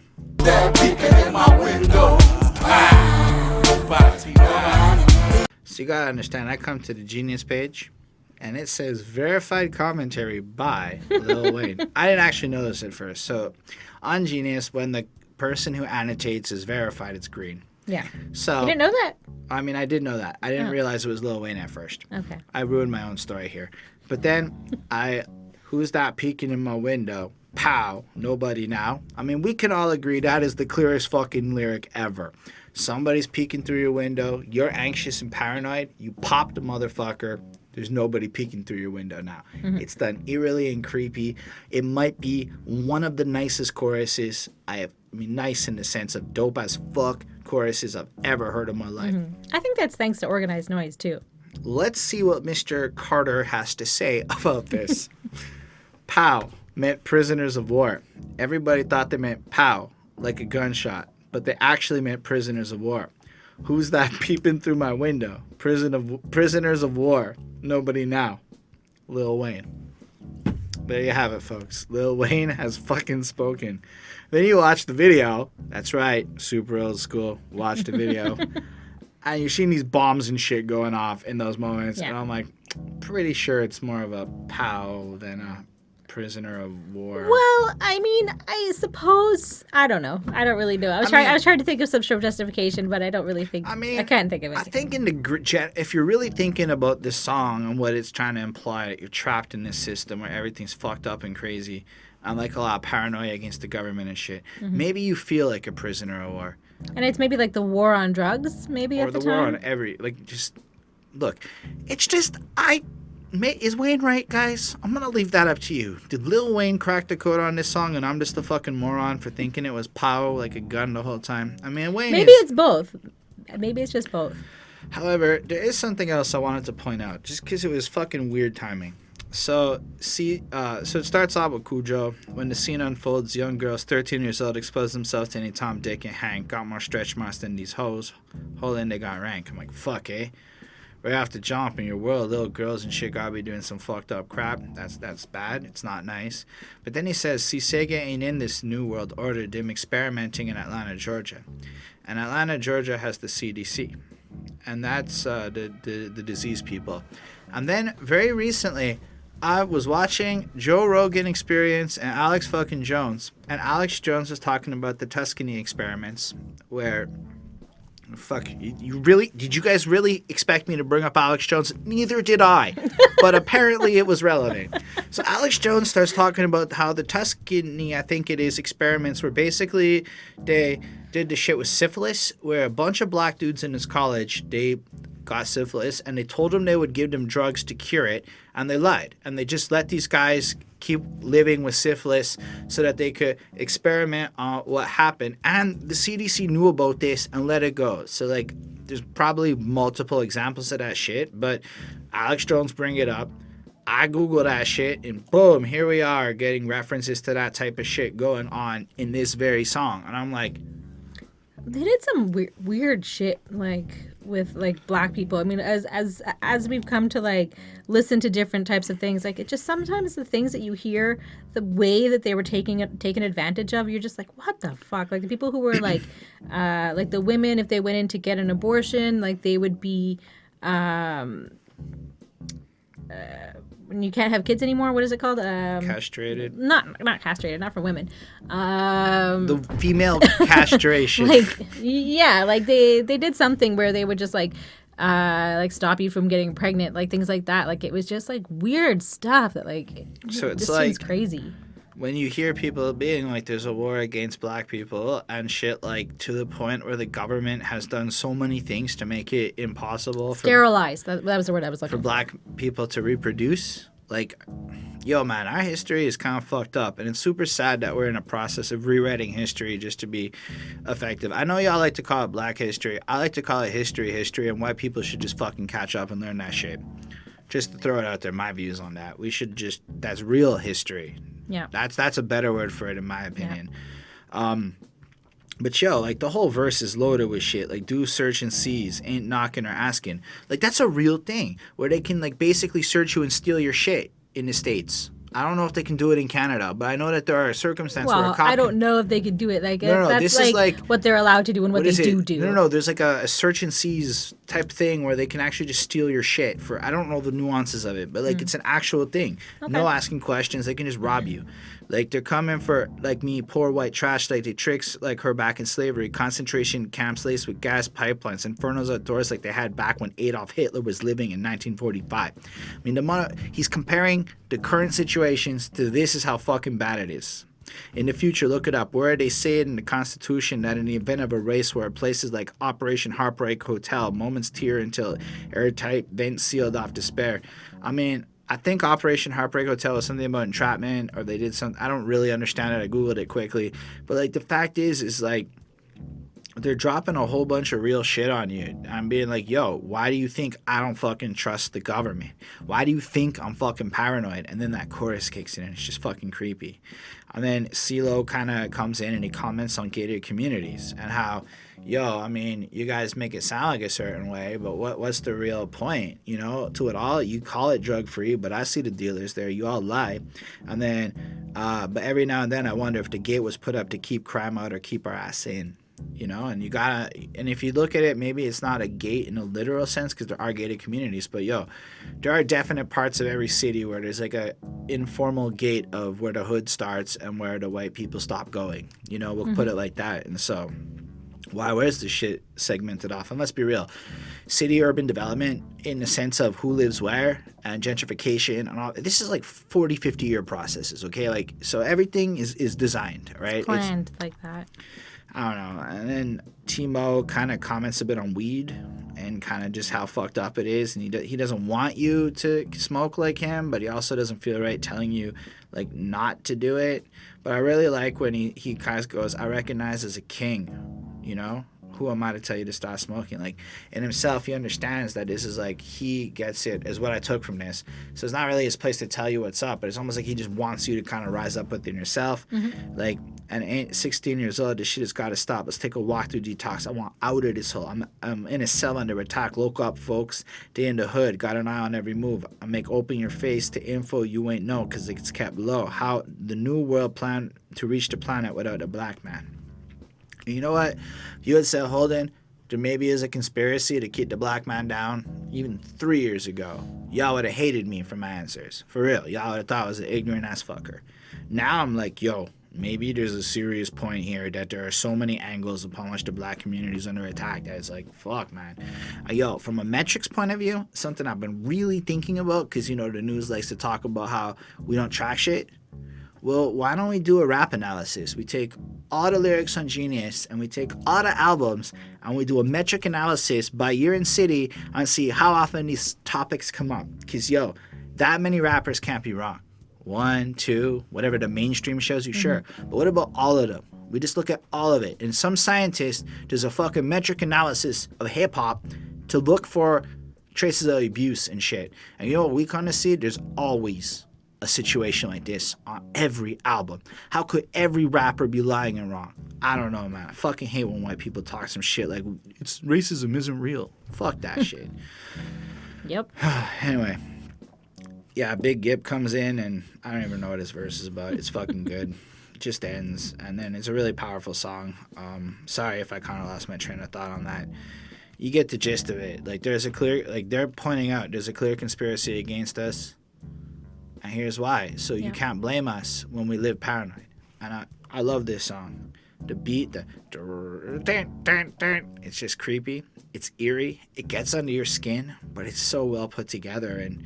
So you gotta understand, I come to the Genius page, and it says verified commentary by Lil Wayne. I didn't actually know this at first. So on Genius, when the person who annotates is verified, it's green.
Yeah.
So
you didn't know that?
I mean, I did know that. I didn't realize it was Lil Wayne at first.
Okay.
I ruined my own story here. But then who's that peeking in my window? Pow, nobody now. I mean, we can all agree that is the clearest fucking lyric ever. Somebody's peeking through your window. You're anxious and paranoid. You pop the motherfucker. There's nobody peeking through your window now. It's done eerily and creepy. It might be one of the nicest choruses nice in the sense of dope as fuck choruses I've ever heard in my life.
I think that's thanks to Organized Noise too.
Let's see what Mr. Carter has to say about this. Pow meant prisoners of war. Everybody thought they meant pow, like a gunshot, but they actually meant prisoners of war. Who's that peeping through my window? Prisoners of war. Nobody now. Lil Wayne. There you have it, folks. Lil Wayne has fucking spoken. Then you watch the video. That's right, super old school. Watch the video. And you're seeing these bombs and shit going off in those moments. Yeah. And I'm like, pretty sure it's more of a POW than a prisoner of war.
Well, I mean, I suppose, I don't know. I don't really know. I was trying to think of some sort of justification, but I don't really think, I can't think of it.
I think if you're really thinking about this song and what it's trying to imply, that you're trapped in this system where everything's fucked up and crazy, and like a lot of paranoia against the government and shit, maybe you feel like a prisoner of war.
And it's maybe like the war on drugs, maybe at the time?
Or the war on look, it's just, is Wayne right, guys? I'm going to leave that up to you. Did Lil Wayne crack the code on this song and I'm just a fucking moron for thinking it was pow like a gun the whole time? I mean,
Maybe it's both. Maybe it's just both.
However, there is something else I wanted to point out, just because it was fucking weird timing. So it starts off with Cujo. When the scene unfolds, young girls 13 years old expose themselves to any Tom, Dick, and Hank. Got more stretch marks than these hoes. Holden, they got rank. I'm like, fuck, eh? Right after jump in your world, little girls and shit gotta be doing some fucked up crap. That's bad. It's not nice. But then he says, see, Sega ain't in this new world order. Them experimenting in Atlanta, Georgia. And Atlanta, Georgia has the CDC. And that's the disease people. And then very recently, I was watching Joe Rogan Experience and Alex fucking Jones. And Alex Jones was talking about the Tuscany experiments where... Fuck, you really... Did you guys really expect me to bring up Alex Jones? Neither did I. But apparently it was relevant. So Alex Jones starts talking about how the Tuscany, I think it is, experiments where basically they did the shit with syphilis, where a bunch of black dudes in his college, they got syphilis, and they told them they would give them drugs to cure it, and they lied. And they just let these guys keep living with syphilis so that they could experiment on what happened. And the CDC knew about this and let it go. So, like, there's probably multiple examples of that shit, but Alex Jones bring it up. I Google that shit, and boom, here we are getting references to that type of shit going on in this very song. And I'm like...
They did some weird shit, like, with, like, black people. I mean, as we've come to, like, listen to different types of things, like, it just sometimes the things that you hear, the way that they were taken advantage of, you're just like, what the fuck? Like, the people who were, like the women, if they went in to get an abortion, like, they would be, when you can't have kids anymore, what is it called?
Castrated.
Not castrated, not for women.
The female castration.
Like, yeah, like they did something where they would just like stop you from getting pregnant, like things like that. Like, it was just like weird stuff that like.
So it's
this
like
seems crazy.
When you hear people being like, there's a war against black people and shit, like, to the point where the government has done so many things to make it impossible for
Sterilized. That was the word I was looking
for black people to reproduce. Like, yo, man, our history is kind of fucked up, and it's super sad that we're in a process of rewriting history just to be effective. I know y'all like to call it black history. I like to call it history, and white people should just fucking catch up and learn that shit. Just to throw it out there, my views on that. We should just, that's real history.
Yeah.
That's a better word for it, in my opinion. Yeah. But yo, like, the whole verse is loaded with shit. Like, do search and seize, ain't knocking or asking. Like, that's a real thing where they can, like, basically search you and steal your shit in the States. I don't know if they can do it in Canada, but I know that there are circumstances where a cop...
I don't know if they could do it. Like,
no,
that's
this is like
what they're allowed to do and what they do.
No, there's like a search and seize type thing where they can actually just steal your shit for... I don't know the nuances of it, but, like, it's an actual thing. Okay. No asking questions. They can just rob you. Like, they're coming for, like, me, poor white trash. Like, they tricks, like, her back in slavery. Concentration camps laced with gas pipelines. Infernos outdoors like they had back when Adolf Hitler was living in 1945. I mean, he's comparing the current situations to this is how fucking bad it is. In the future, look it up. Where they say it in the Constitution that in the event of a race war, places like Operation Heartbreak Hotel, moments tear until airtight, vents sealed off despair. I mean... I think Operation Heartbreak Hotel was something about entrapment, or they did something. I don't really understand it. I Googled it quickly. But, like, the fact is like, they're dropping a whole bunch of real shit on you. I'm being like, yo, why do you think I don't fucking trust the government? Why do you think I'm fucking paranoid? And then that chorus kicks in, and it's just fucking creepy. And then Ceelo kind of comes in and he comments on gated communities and how, yo, I mean, you guys make it sound like a certain way, but what's the real point? You know, to it all, you call it drug-free, but I see the dealers there. You all lie. And then, but every now and then I wonder if the gate was put up to keep crime out or keep our ass in. You know, and you gotta, and if you look at it, maybe it's not a gate in a literal sense because there are gated communities, but yo, there are definite parts of every city where there's like a informal gate of where the hood starts and where the white people stop going. You know, we'll put it like that. And so, where's this shit segmented off? And let's be real, city urban development in the sense of who lives where and gentrification and all, this is like 40, 50 year processes, okay? Like, so everything is designed, right?
It's planned like that.
I don't know. And then Timo kind of comments a bit on weed and kind of just how fucked up it is. And he doesn't want you to smoke like him, but he also doesn't feel right telling you, like, not to do it. But I really like when he kind of goes, I recognize as a king, you know? who am I to tell you to stop smoking? Like, in himself, he understands that this is like, he gets it, is what I took from this. So it's not really his place to tell you what's up, but it's almost like he just wants you to kind of rise up within yourself. Like, and 16 years old, this shit has got to stop. Let's take a walk through detox. I want out of this hole. I'm in a cell under attack. Look up, folks. They in the hood. Got an eye on every move. I make open your face to info you ain't know because it's kept low. How the new world plan to reach the planet without a black man. You know what? You had said, Holden, there maybe is a conspiracy to keep the black man down. Even 3 years ago, y'all would have hated me for my answers. For real. Y'all would have thought I was an ignorant ass fucker. Now I'm like, yo, maybe there's a serious point here that there are so many angles upon which the black community is under attack that it's like, fuck, man. Yo, from a metrics point of view, something I've been really thinking about, because, you know, the news likes to talk about how we don't track shit. Well, why don't we do a rap analysis? We take all the lyrics on Genius and we take all the albums and we do a metric analysis by year and city and see how often these topics come up. Because, yo, that many rappers can't be wrong. 1, 2, whatever the mainstream shows you, sure. But what about all of them? We just look at all of it. And some scientists does a fucking metric analysis of hip-hop to look for traces of abuse and shit. And you know what we kind of see? There's always a situation like this on every album. How could every rapper be lying and wrong? I don't know, man. I fucking hate when white people talk some shit like it's racism isn't real. Fuck that shit.
Yep.
Anyway, yeah, Big Gip comes in and I don't even know what his verse is about. It's fucking good. It just ends, and then it's a really powerful song. Sorry if I kind of lost my train of thought on that. You get the gist of it. Like, there's a clear, like, they're pointing out there's a clear conspiracy against us. And here's why. So you can't blame us when we live paranoid. And I love this song. The beat, it's just creepy. It's eerie. It gets under your skin, but it's so well put together. And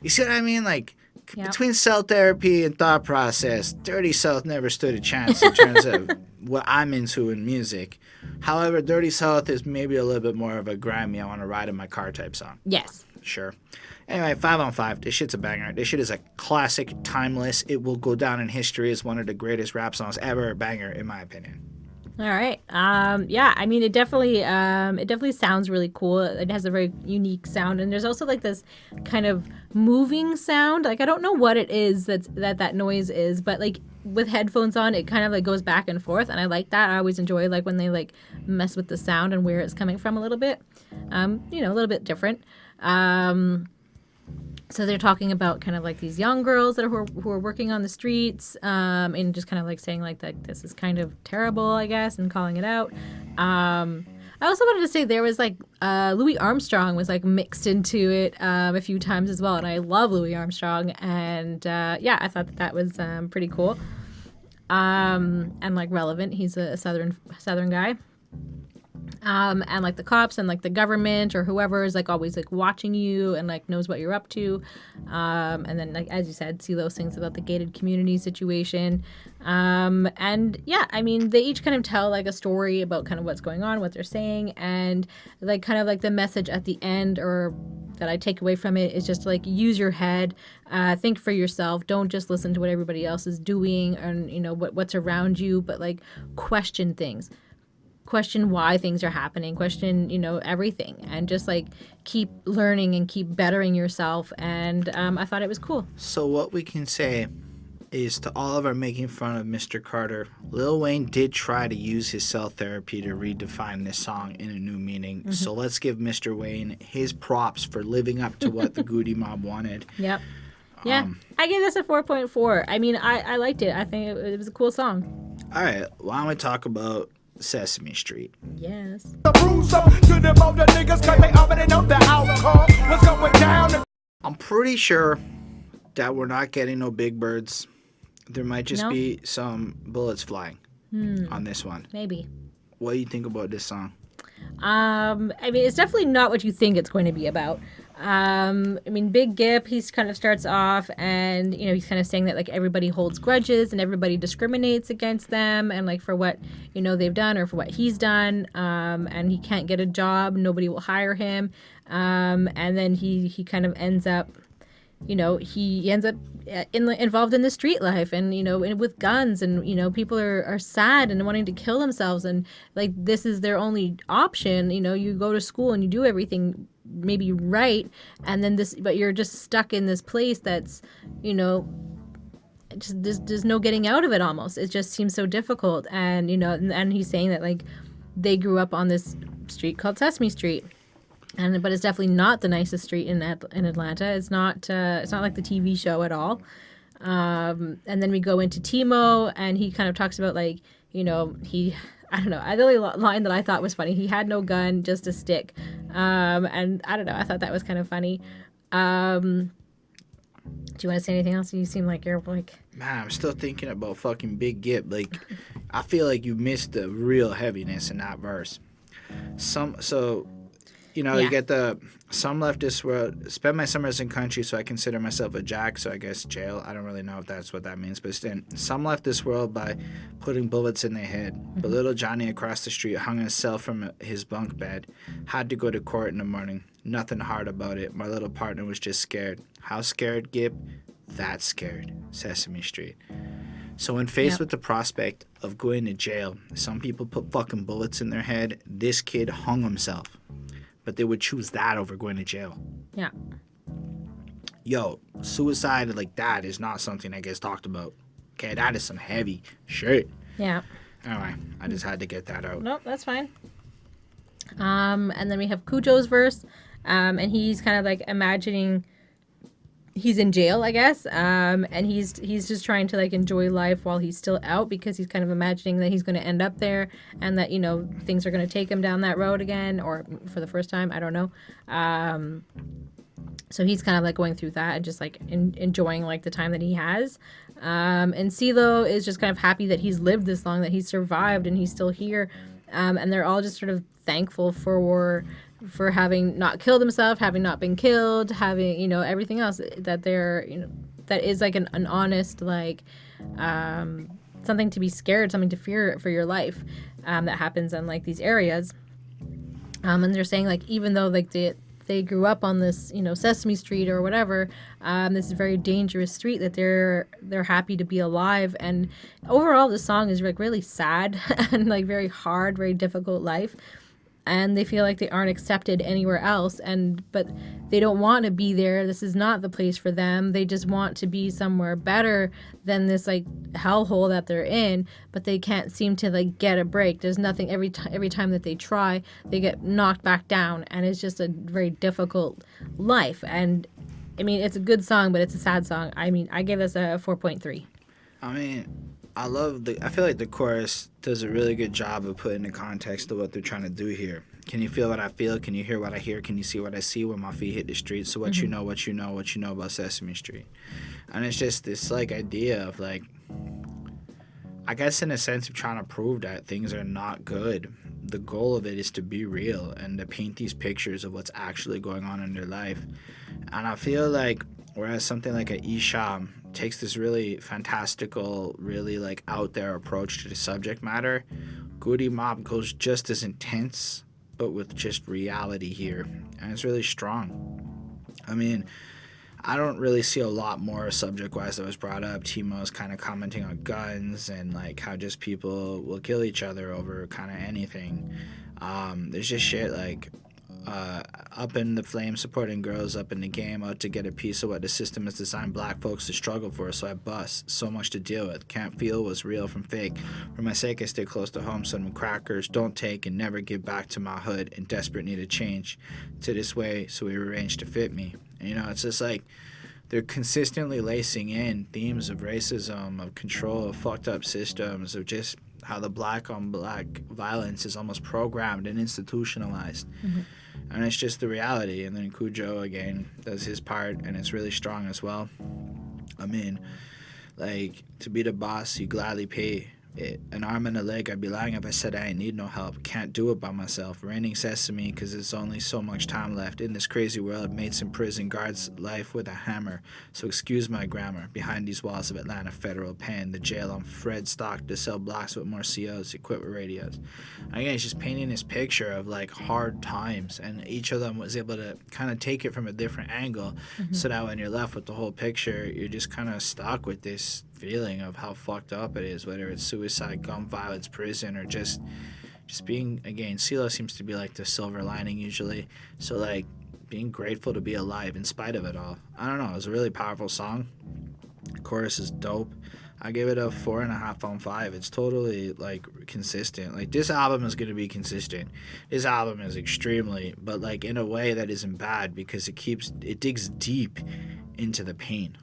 you see what I mean? Like, between cell therapy and thought process, Dirty South never stood a chance in terms of what I'm into in music. However, Dirty South is maybe a little bit more of a grimy, I want to ride in my car type song.
Yes.
Sure. Anyway, 5 on 5. This shit's a banger. This shit is a classic, timeless. It will go down in history as one of the greatest rap songs ever. A banger, in my opinion.
All right. Yeah, I mean, it definitely sounds really cool. It has a very unique sound, and there's also like this kind of moving sound. Like, I don't know what it is that noise is, but like with headphones on, it kind of like goes back and forth, and I like that. I always enjoy like when they like mess with the sound and where it's coming from a little bit. A little bit different. So they're talking about kind of like these young girls who are working on the streets, and just kind of like saying like that this is kind of terrible, I guess, and calling it out. I also wanted to say there was like Louis Armstrong was like mixed into it a few times as well, and I love Louis Armstrong, and I thought that was pretty cool, and like relevant. He's a southern guy. And like the cops and like the government or whoever is like always like watching you and like knows what you're up to. And then like, as you said, Ceelo sings about the gated community situation. And yeah, I mean, they each kind of tell like a story about kind of what's going on, what they're saying. And like kind of like the message at the end or that I take away from it is just like use your head, think for yourself. Don't just listen to what everybody else is doing and, you know, what's around you, but like question things. Question why things are happening, question, you know, everything, and just like keep learning and keep bettering yourself. And I thought it was cool.
So what we can say is, to all of our making fun of Mr. Carter, Lil Wayne did try to use his cell therapy to redefine this song in a new meaning. Mm-hmm. So let's give Mr. Wayne his props for living up to what the Goodie Mob wanted.
Yep. Yeah, I gave this a 4.4. I mean, I liked it. I think it was a cool song.
All right, why don't we talk about Sesame Street?
Yes.
I'm pretty sure that we're not getting no big birds. There might just be some bullets flying on this one.
Maybe.
What do you think about this song?
I mean, it's definitely not what you think it's going to be about. I mean, Big Gip, he's kind of starts off and, you know, he's kind of saying that like everybody holds grudges and everybody discriminates against them and like for what, you know, they've done or for what he's done. And he can't get a job. Nobody will hire him. And then he kind of ends up he ends up involved in the street life, and and with guns, and people are sad and wanting to kill themselves, and like this is their only option. You go to school and you do everything maybe right, and then but you're just stuck in this place that's just there's no getting out of it. Almost, it just seems so difficult. And and he's saying that like they grew up on this street called Sesame Street. But it's definitely not the nicest street in Atlanta. It's not like the TV show at all. And then we go into Timo, and he kind of talks about like, I don't know. The only line that I thought was funny, he had no gun, just a stick. And I don't know. I thought that was kind of funny. Do you want to say anything else? You seem like you're like...
Man, I'm still thinking about fucking Big Gip. Like, I feel like you missed the real heaviness in that verse. You get some left this world, spend my summers in country, so I consider myself a jack, so I guess jail. I don't really know if that's what that means, but still, some left this world by putting bullets in their head. But little Johnny across the street hung himself from his bunk bed, had to go to court in the morning. Nothing hard about it. My little partner was just scared. How scared, Gip? That scared. Sesame Street. So when faced with the prospect of going to jail, some people put fucking bullets in their head. This kid hung himself. But they would choose that over going to jail.
Yeah.
Yo, suicide like that is not something that gets talked about. Okay, that is some heavy shit.
Yeah.
Anyway, I just had to get that out.
Nope, that's fine. And then we have Cujo's verse, and he's kind of like imagining he's in jail, I guess, and he's just trying to like enjoy life while he's still out, because he's kind of imagining that he's going to end up there, and that things are going to take him down that road again, or for the first time, I don't know. So he's kind of like going through that and just like enjoying like the time that he has. And Ceelo is just kind of happy that he's lived this long, that he's survived and he's still here. And they're all just sort of thankful for having not killed himself, having not been killed, having, everything else that they're, that is like an honest, like, something to be scared, something to fear for your life, that happens in like these areas. And they're saying like, even though like they grew up on this, Sesame Street or whatever, this is a very dangerous street, that they're happy to be alive. And overall, the song is like really sad and like very hard, very difficult life. And they feel like they aren't accepted anywhere else, but they don't want to be there. This is not the place for them. They just want to be somewhere better than this like hellhole that they're in, but they can't seem to like get a break. There's nothing. Every time that they try, they get knocked back down, and it's just a very difficult life. And I mean, it's a good song, but it's a sad song. I mean, I give this a 4.3.
I mean, I feel like the chorus does a really good job of putting the context of what they're trying to do here. Can you feel what I feel? Can you hear what I hear? Can you see what I see when my feet hit the street? So what you know about Sesame Street. And it's just this like idea of like, I guess in a sense of trying to prove that things are not good. The goal of it is to be real and to paint these pictures of what's actually going on in their life. And I feel like whereas something like a Isham takes this really fantastical, really like out there approach to the subject matter, Goodie Mob goes just as intense, but with just reality here. And it's really strong. I mean, I don't really see a lot more subject-wise that was brought up. Timo's kind of commenting on guns and like how just people will kill each other over kind of anything. There's just shit like up in the flame, supporting girls up in the game, out to get a piece of what the system has designed black folks to struggle for, so I bust. So much to deal with. Can't feel what's real from fake. For my sake, I stay close to home, some crackers don't take and never give back to my hood, in desperate need of change to this way, so we arranged to fit me. And, it's just like they're consistently lacing in themes of racism, of control, of fucked up systems, of just how the black on black violence is almost programmed and institutionalized. Mm-hmm. And it's just the reality. And then Cujo, again, does his part, and it's really strong as well. I mean, like, to be the boss, you gladly pay An arm and a leg, I'd be lying if I said I ain't need no help. Can't do it by myself. Raining sesame, cause there's only so much time left. In this crazy world, mates in prison guards life with a hammer. So excuse my grammar. Behind these walls of Atlanta Federal Pen, the jail on Fred stocked to sell blocks with more COs, equipped with radios. Again, it's just painting this picture of like hard times, and each of them was able to kind of take it from a different angle, so that when you're left with the whole picture, you're just kind of stuck with this feeling of how fucked up it is, whether it's suicide, gun violence, prison, or just being, again, Ceelo seems to be like the silver lining usually, so like being grateful to be alive in spite of it all. I don't know, it was a really powerful song. The chorus is dope. I give it a 4.5 on 5. It's totally like consistent. Like this album is gonna be consistent. This album is extremely, but like in a way that isn't bad, because it digs deep into the pain.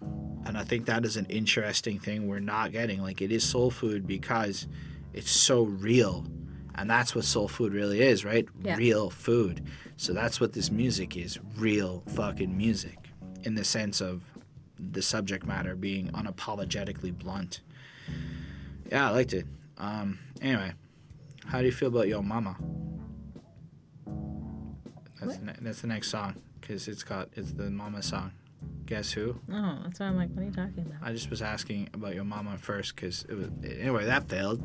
And I think that is an interesting thing we're not getting. Like, it is soul food because it's so real. And that's what soul food really is, right?
Yeah.
Real food. So that's what this music is. Real fucking music. In the sense of the subject matter being unapologetically blunt. Yeah, I liked it. Anyway, how do you feel about Yo Mama? That's the next song. Because it's the Mama song. Guess who?
Oh, that's why I'm like, what are you talking about?
I just was asking about Your Mama first, because it was... Anyway, that failed.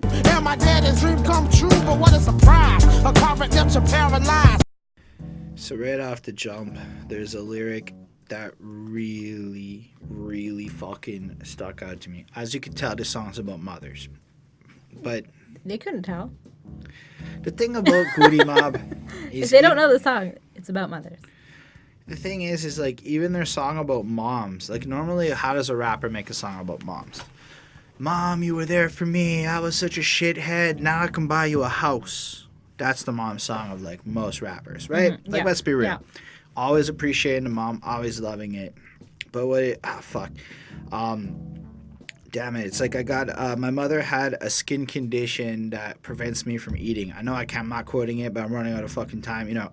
And my daddy's dream come true, but what a surprise. A car redemption paralyzed.
So right off the jump, there's a lyric that really, really fucking stuck out to me. As you can tell, this song's about mothers. But...
They couldn't tell.
The thing about Goodie Mob is...
If they don't know the song, it's about mothers.
The thing is like, even their song about moms, like normally how does a rapper make a song about moms? Mom, you were there for me. I was such a shithead. Now I can buy you a house. That's the mom song of like most rappers, right?
Mm-hmm.
Like,
Yeah.
let's be real.
Yeah.
Always appreciating the mom, always loving it. But damn it, it's like I got, my mother had a skin condition that prevents me from eating. I know I'm not quoting it, but I'm running out of fucking time, you know.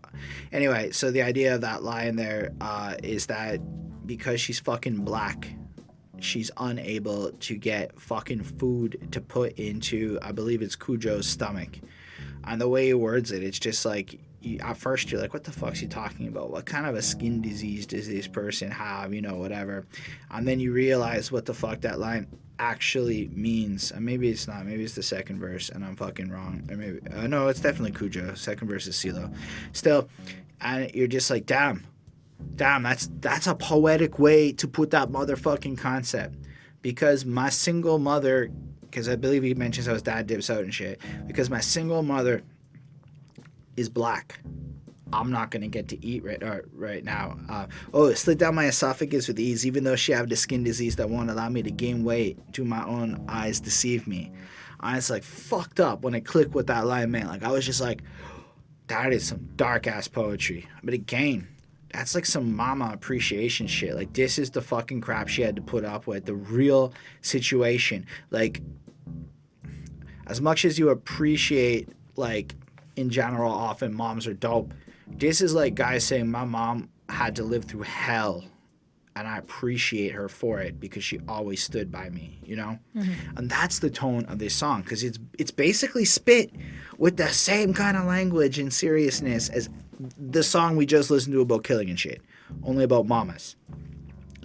Anyway, so the idea of that line there is that because she's fucking black, she's unable to get fucking food to put into, I believe it's Cujo's stomach. And the way he words it, it's just like, at first you're like, what the fuck's he talking about? What kind of a skin disease does this person have? You know, whatever. And then you realize what the fuck that line actually means. And maybe it's not. Maybe it's the second verse and I'm fucking wrong. Or maybe, no, it's definitely Cujo. Second verse is Ceelo. Still, and you're just like, damn, that's a poetic way to put that motherfucking concept. Because my single mother, because I believe he mentions how his dad dips out and shit, because my single mother is black, I'm not gonna get to eat right now. It slid down my esophagus with ease, even though she have the skin disease that won't allow me to gain weight. Do my own eyes deceive me? And it's like fucked up when it clicked what that line meant. Like I was just like, that is some dark ass poetry. But again, that's like some mama appreciation shit. Like this is the fucking crap she had to put up with. The real situation. Like as much as you appreciate, like in general, often moms are dope. This is like guys saying my mom had to live through hell and I appreciate her for it because she always stood by me, you know? Mm-hmm. And that's the tone of this song, because it's basically spit with the same kind of language and seriousness as the song we just listened to about killing and shit, only about mamas.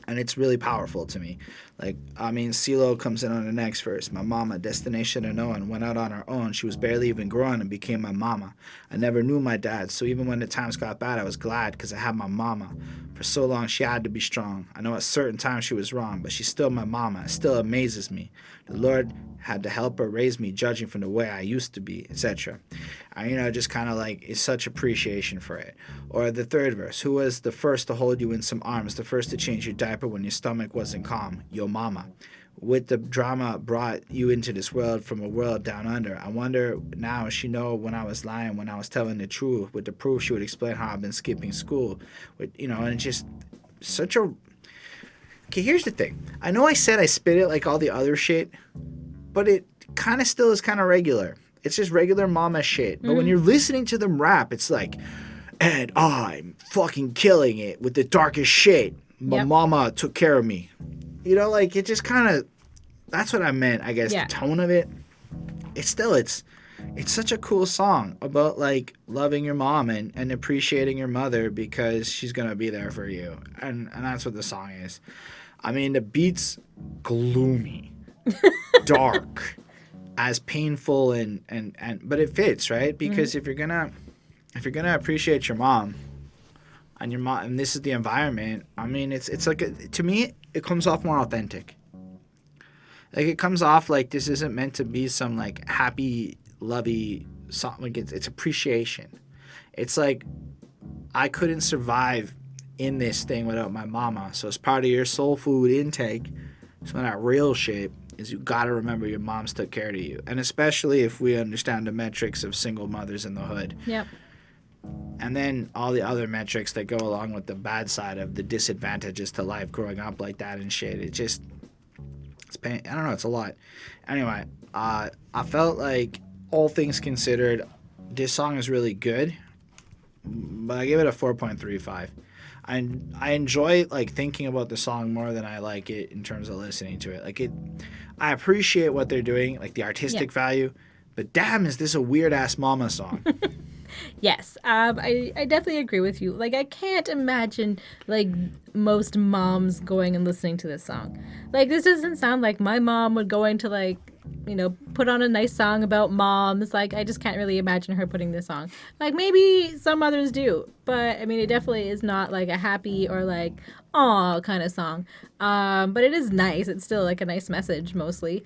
And it's really powerful to me. Like, I mean, Ceelo comes in on the next verse. My mama, destination unknown, went out on her own. She was barely even growing and became my mama. I never knew my dad, so even when the times got bad, I was glad because I had my mama. For so long, she had to be strong. I know at certain times she was wrong, but she's still my mama. It still amazes me. The Lord had to help her raise me, judging from the way I used to be, etc. And, you know, just kind of like, it's such appreciation for it. Or the third verse, who was the first to hold you in some arms, the first to change your diaper when your stomach wasn't calm? Your mama. With the drama brought you into this world from a world down under. I wonder now she know when I was lying, when I was telling the truth. With the proof, she would explain how I've been skipping school. With, you know, and it's just such a... Okay, here's the thing. I know I said I spit it like all the other shit, but it kind of still is kind of regular. It's just regular mama shit. But when you're listening to them rap, it's like, and I'm fucking killing it with the darkest shit. My mama took care of me. You know, like, it just kind of that's what I meant, I guess.
Yeah.
The tone of it, it's such a cool song about like loving your mom and appreciating your mother because she's gonna be there for you, and that's what the song is. I mean, the beat's gloomy, dark, as painful and but it fits, right? Because if you're gonna appreciate your mom, and this is the environment, I mean, it's like to me it comes off more authentic. Like it comes off like this isn't meant to be some like happy, lovey song. Like it's appreciation. It's like I couldn't survive in this thing without my mama. So as part of your soul food intake, so in that real shape, is you got to remember your moms took care of you, and especially if we understand the metrics of single mothers in the hood.
Yep.
And then all the other metrics that go along with the bad side of the disadvantages to life growing up like that and shit. It's pain. I don't know. It's a lot. Anyway, I felt like all things considered, this song is really good, but I give it a 4.35. I enjoy like thinking about the song more than I like it in terms of listening to it. Like I appreciate what they're doing, like the artistic value, but damn, is this a weird ass mama song?
Yes, I definitely agree with you. Like, I can't imagine, like, most moms going and listening to this song. Like, this doesn't sound like my mom would go into, like, you know, put on a nice song about moms. Like, I just can't really imagine her putting this song. Like, maybe some mothers do, but, I mean, it definitely is not, like, a happy or, like, aw kind of song. But it is nice. It's still, like, a nice message, mostly.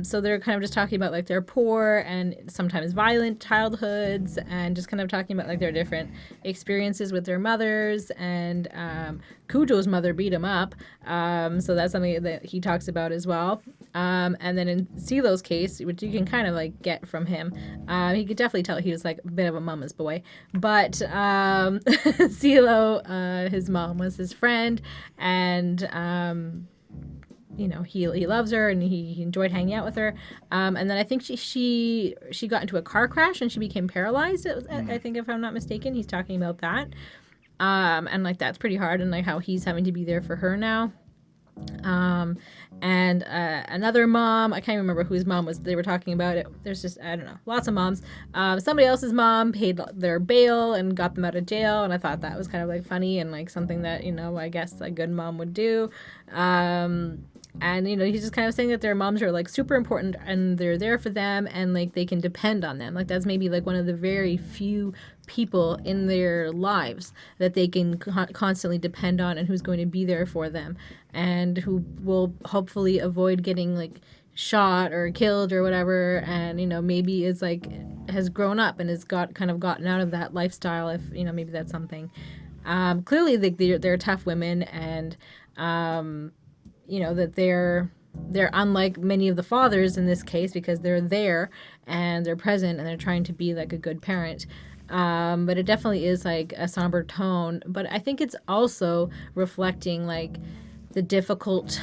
So they're kind of just talking about like their poor and sometimes violent childhoods, and just kind of talking about like their different experiences with their mothers. And Cujo's mother beat him up, so that's something that he talks about as well. And then in Ceelo's case, which you can kind of like get from him, he could definitely tell he was like a bit of a mama's boy. But Ceelo, his mom was his friend, and you know, he loves her and he enjoyed hanging out with her. And then I think she got into a car crash and she became paralyzed. I think, if I'm not mistaken, he's talking about that. And like that's pretty hard, and like how he's having to be there for her now. And another mom, I can't remember whose mom was they were talking about it. There's just, I don't know, lots of moms. Somebody else's mom paid their bail and got them out of jail, and I thought that was kind of like funny and like something that, you know, I guess a good mom would do. And, you know, he's just kind of saying that their moms are, like, super important and they're there for them and, like, they can depend on them. Like, that's maybe, like, one of the very few people in their lives that they can constantly depend on and who's going to be there for them and who will hopefully avoid getting, like, shot or killed or whatever, and, you know, maybe is, like, has grown up and has gotten out of that lifestyle, if, you know, maybe that's something. Clearly, they're tough women, and, you know, that they're unlike many of the fathers in this case because they're there and they're present and they're trying to be like a good parent. But it definitely is like a somber tone. But I think it's also reflecting like the difficult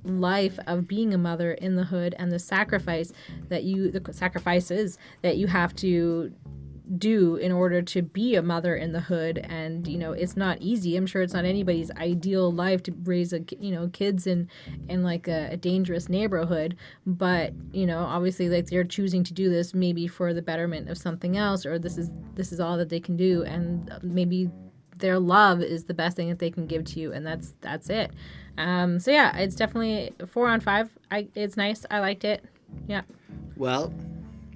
life of being a mother in the hood and the sacrifices that you have to do in order to be a mother in the hood. And, you know, it's not easy. I'm sure it's not anybody's ideal life to raise kids in like a dangerous neighborhood, but, you know, obviously like they're choosing to do this maybe for the betterment of something else, or this is all that they can do, and maybe their love is the best thing that they can give to you, and that's it. So yeah, it's definitely 4 on 5. It's nice. I liked it. Yeah.
Well,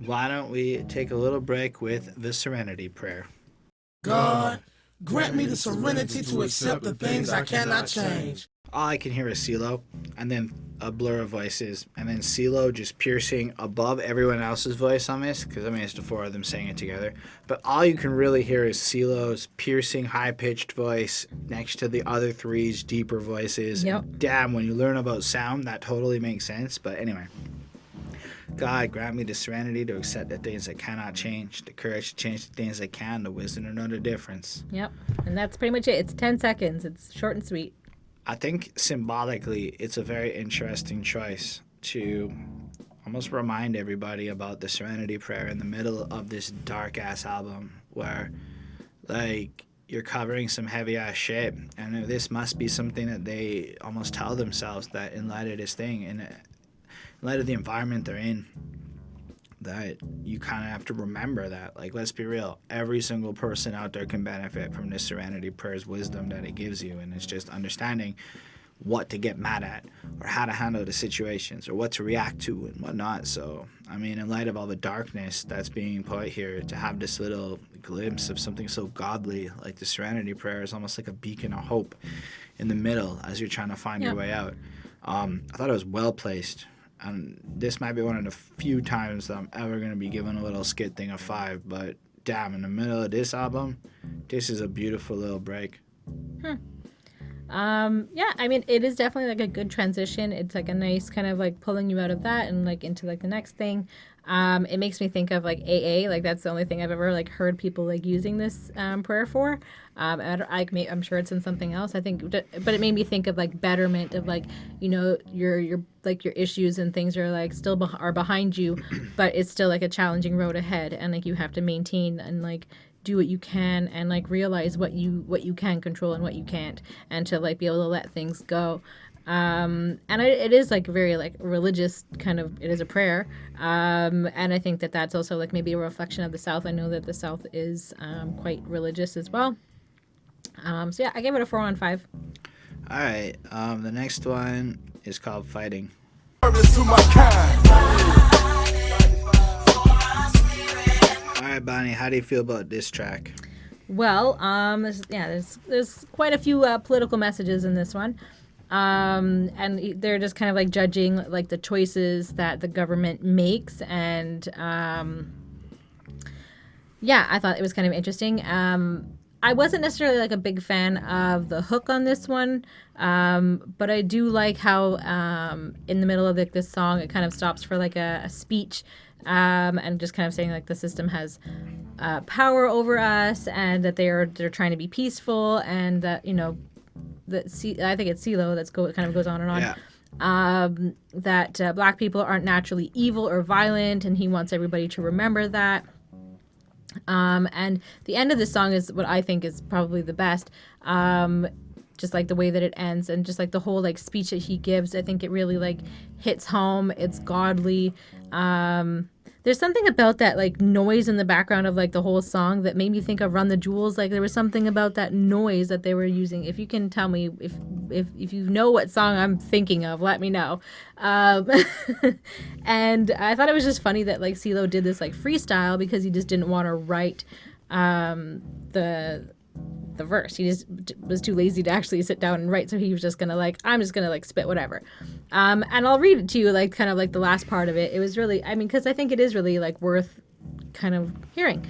why don't we take a little break with the Serenity Prayer?
God, grant me the serenity to accept the things I cannot change.
All I can hear is Ceelo, and then a blur of voices, and then Ceelo just piercing above everyone else's voice on this, because I mean it's the four of them saying it together. But all you can really hear is Ceelo's piercing, high-pitched voice next to the other three's deeper voices.
Yep.
And damn, when you learn about sound, that totally makes sense. But anyway. God, grant me the serenity to accept the things that cannot change, the courage to change the things that can, the wisdom to know the difference.
Yep. And that's pretty much it. It's 10 seconds. It's short and sweet.
I think symbolically it's a very interesting choice to almost remind everybody about the Serenity Prayer in the middle of this dark-ass album where, like, you're covering some heavy-ass shit. And this must be something that they almost tell themselves that in light of this thing. And in light of the environment they're in, that you kind of have to remember that, like, let's be real, every single person out there can benefit from this Serenity Prayer's wisdom that it gives you, and it's just understanding what to get mad at or how to handle the situations or what to react to and whatnot. So, I mean, in light of all the darkness that's being put here, to have this little glimpse of something so godly like the Serenity Prayer is almost like a beacon of hope in the middle as you're trying to find your way out. I thought it was well placed. And this might be one of the few times that I'm ever going to be given a little skit thing a 5, but damn, in the middle of this album, this is a beautiful little break.
Yeah, I mean, it is definitely like a good transition. It's like a nice kind of like pulling you out of that and like into like the next thing. It makes me think of like AA. Like that's the only thing I've ever like heard people like using this prayer for. I'm sure it's in something else. I think, but it made me think of like betterment of like, you know, your like your issues and things are like still are behind you, but it's still like a challenging road ahead, and like you have to maintain and like do what you can and like realize what you can control and what you can't, and to like be able to let things go. And it is like very like religious kind of, it is a prayer. And I think that that's also like maybe a reflection of the South. I know that the South is quite religious as well. So yeah, I gave it a 4 on 5.
All right, the next one is called Fighting.
To my kind.
All right, Bonnie, how do you feel about this track?
Well, there's quite a few political messages in this one. And they're just kind of like judging like the choices that the government makes, and yeah, I thought it was kind of interesting. I wasn't necessarily like a big fan of the hook on this one, but I do like how in the middle of like this song it kind of stops for like a speech, and just kind of saying like the system has power over us, and that they're trying to be peaceful, and that, you know, I think it's Ceelo kind of goes on and on.
Yeah.
That black people aren't naturally evil or violent, and he wants everybody to remember that. And the end of this song is what I think is probably the best. Just like the way that it ends, and just like the whole like speech that he gives, I think it really like hits home. It's godly. There's something about that like noise in the background of like the whole song that made me think of Run the Jewels. Like there was something about that noise that they were using. If you can tell me if you know what song I'm thinking of, let me know. And I thought it was just funny that like Ceelo did this like freestyle because he just didn't want to write the verse. He just was too lazy to actually sit down and write, so he was just gonna like, I'm just gonna like spit whatever. And I'll read it to you, like kind of like the last part of it. It was really, I mean, because I think it is really like worth kind of hearing.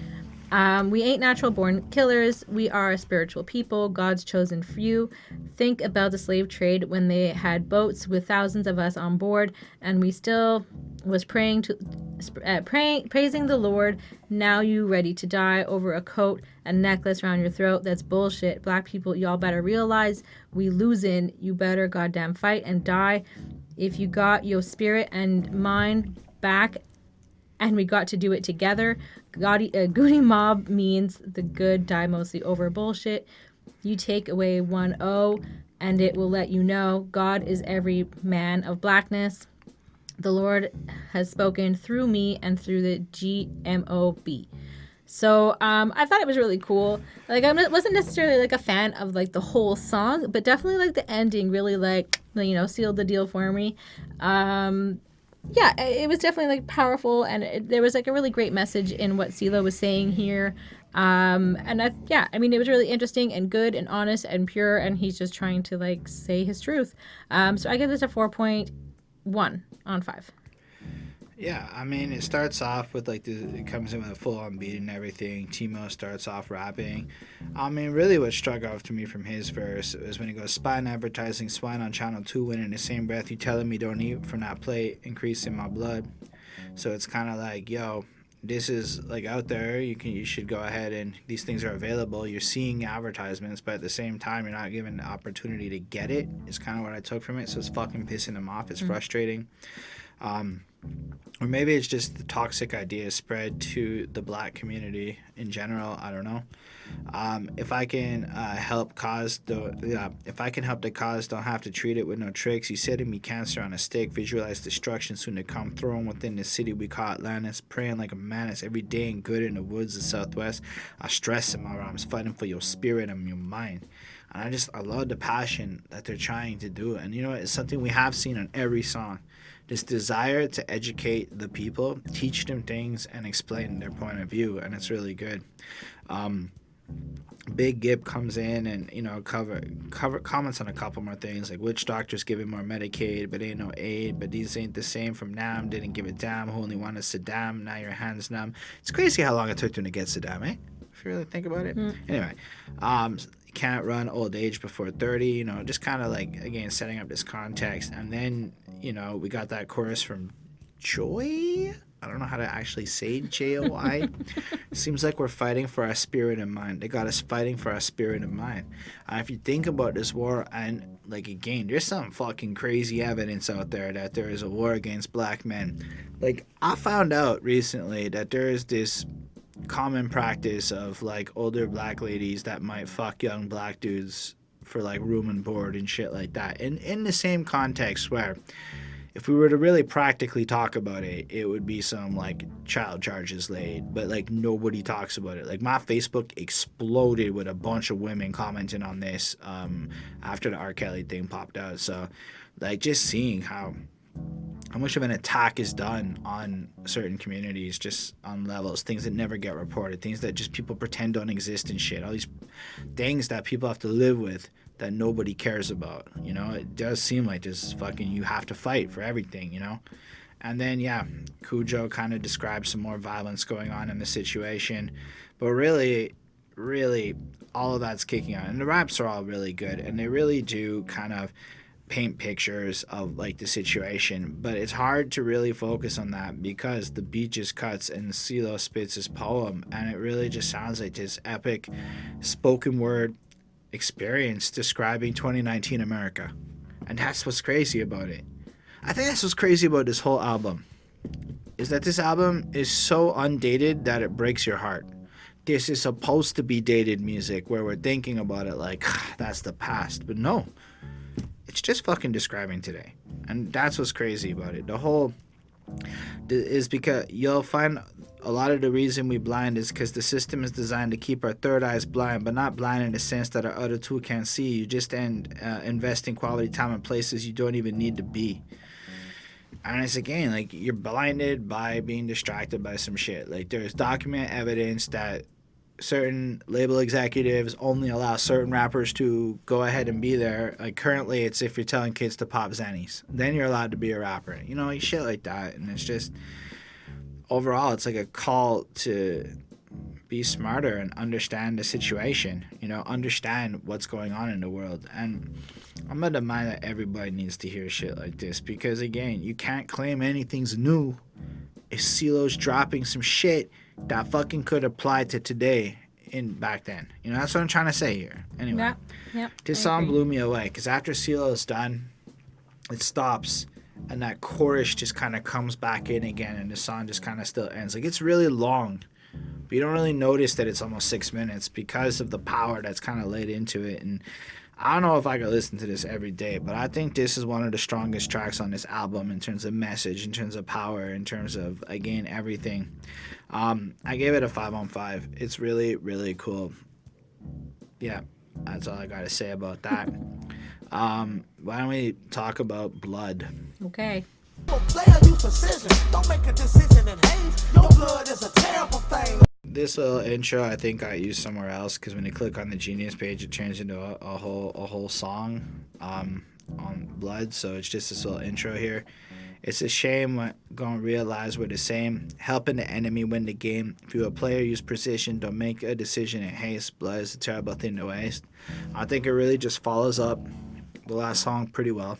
We ain't natural born killers. We are a spiritual people, God's chosen few. Think about the slave trade when they had boats with thousands of us on board, and we still was praising the Lord. Now you ready to die over a coat, a necklace around your throat? That's bullshit. Black people, y'all better realize we losing. You better goddamn fight and die. If you got your spirit and mind back, and we got to do it together. Goodie Mob means the good die mostly over bullshit. You take away 1-0 and it will let you know God is every man of blackness. The Lord has spoken through me and through the GMOB. So I thought it was really cool. Like I wasn't necessarily like a fan of like the whole song, but definitely like the ending really like, you know, sealed the deal for me. Yeah, it was definitely like powerful, and there was like a really great message in what Ceelo was saying here. And I mean, it was really interesting and good and honest and pure, and he's just trying to like say his truth. So I give this a 4.1 on 5.
Yeah, I mean, it starts off with like it comes in with a full-on beat and everything. Timo starts off rapping. I mean, really what struck off to me from his verse is when he goes, "Spine advertising, swine on channel 2, when in the same breath you telling me don't eat from that plate, increasing my blood." So it's kind of like, yo, this is like out there. You should go ahead, and these things are available. You're seeing advertisements, but at the same time, you're not given the opportunity to get it. It's kind of what I took from it. So it's fucking pissing him off. It's frustrating. or maybe it's just the toxic ideas spread to the black community in general. I don't know. If I can help if I can help the cause, don't have to treat it with no tricks. You said to me, cancer on a stick, visualize destruction soon to come, thrown within the city we call Atlantis, praying like a menace every day and good in the woods of Southwest. I stress in my arms, fighting for your spirit and your mind. And I love the passion that they're trying to do. And you know, it's something we have seen on every song. This desire to educate the people, teach them things, and explain their point of view, and it's really good. Big Gip comes in and, you know, cover comments on a couple more things, like Witchdoctor's giving more Medicaid, but ain't no aid, but these ain't the same from Nam, didn't give a damn, who only wanted Saddam, now your hands numb. It's crazy how long it took them to get Saddam, eh? If you really think about it. Anyway, can't run old age before 30, you know, just kind of like, again, setting up this context. And then, you know, we got that chorus from Joy. I don't know how to actually say Joy. Seems like we're fighting for our spirit and mind. They got us fighting for our spirit and mind. If you think about this war, and like, again, there's some fucking crazy evidence out there that there is a war against black men. Like, I found out recently that there is this common practice of like older black ladies that might fuck young black dudes for like room and board and shit like that. And in the same context where, if we were to really practically talk about it, it would be some like child charges laid, but like nobody talks about it. Like, my Facebook exploded with a bunch of women commenting on this after the R. Kelly thing popped out. So like, just seeing how much of an attack is done on certain communities, just on levels, things that never get reported, things that just people pretend don't exist and shit, all these things that people have to live with that nobody cares about, you know. It does seem like this fucking, you have to fight for everything, you know. And then, yeah, Cujo kind of describes some more violence going on in the situation, but really all of that's kicking on, and the raps are all really good, and they really do kind of paint pictures of like the situation, but it's hard to really focus on that because the beat just cuts and Ceelo spits his poem, and it really just sounds like this epic spoken word experience describing 2019 America. And that's what's crazy about it. I think that's what's crazy about this whole album, is that this album is so undated that it breaks your heart. This is supposed to be dated music where we're thinking about it like, that's the past, but no, it's just fucking describing today. And that's what's crazy about it. The whole is because you'll find a lot of the reason we blind is because the system is designed to keep our third eyes blind, but not blind in the sense that our other two can't see. You just invest in quality time in places you don't even need to be. And it's, again, like, you're blinded by being distracted by some shit. Like, there's document evidence that certain label executives only allow certain rappers to go ahead and be there. Like, currently, it's if you're telling kids to pop Xannies, then you're allowed to be a rapper. You know, shit like that. And it's just, overall, it's like a call to be smarter and understand the situation. You know, understand what's going on in the world. And I'm of the mind that everybody needs to hear shit like this, because, again, you can't claim anything's new if Ceelo's dropping some shit that fucking could apply to today in back then. You know, that's what I'm trying to say here. Anyway, this song blew me away, because after Ceelo's done, it stops, and that chorus just kind of comes back in again, and the song just kind of still ends. Like, it's really long, but you don't really notice that it's almost 6 minutes because of the power that's kind of laid into it. And I don't know if I could listen to this every day, but I think this is one of the strongest tracks on this album in terms of message, in terms of power, in terms of, again, everything. I gave it a 5 on 5. It's really, really cool. Yeah, that's all I got to say about that. Why don't we talk about Blood?
Okay.
Don't make a decision in haste. Your blood is a terrible thing.
This little intro I think I used somewhere else, because when you click on the Genius page, it turns into a whole song on Blood. So it's just this little intro here. It's a shame when gonna realize we're the same. Helping the enemy win the game. If you're a player, use precision. Don't make a decision in haste. Blood is a terrible thing to waste. I think it really just follows up the last song pretty well.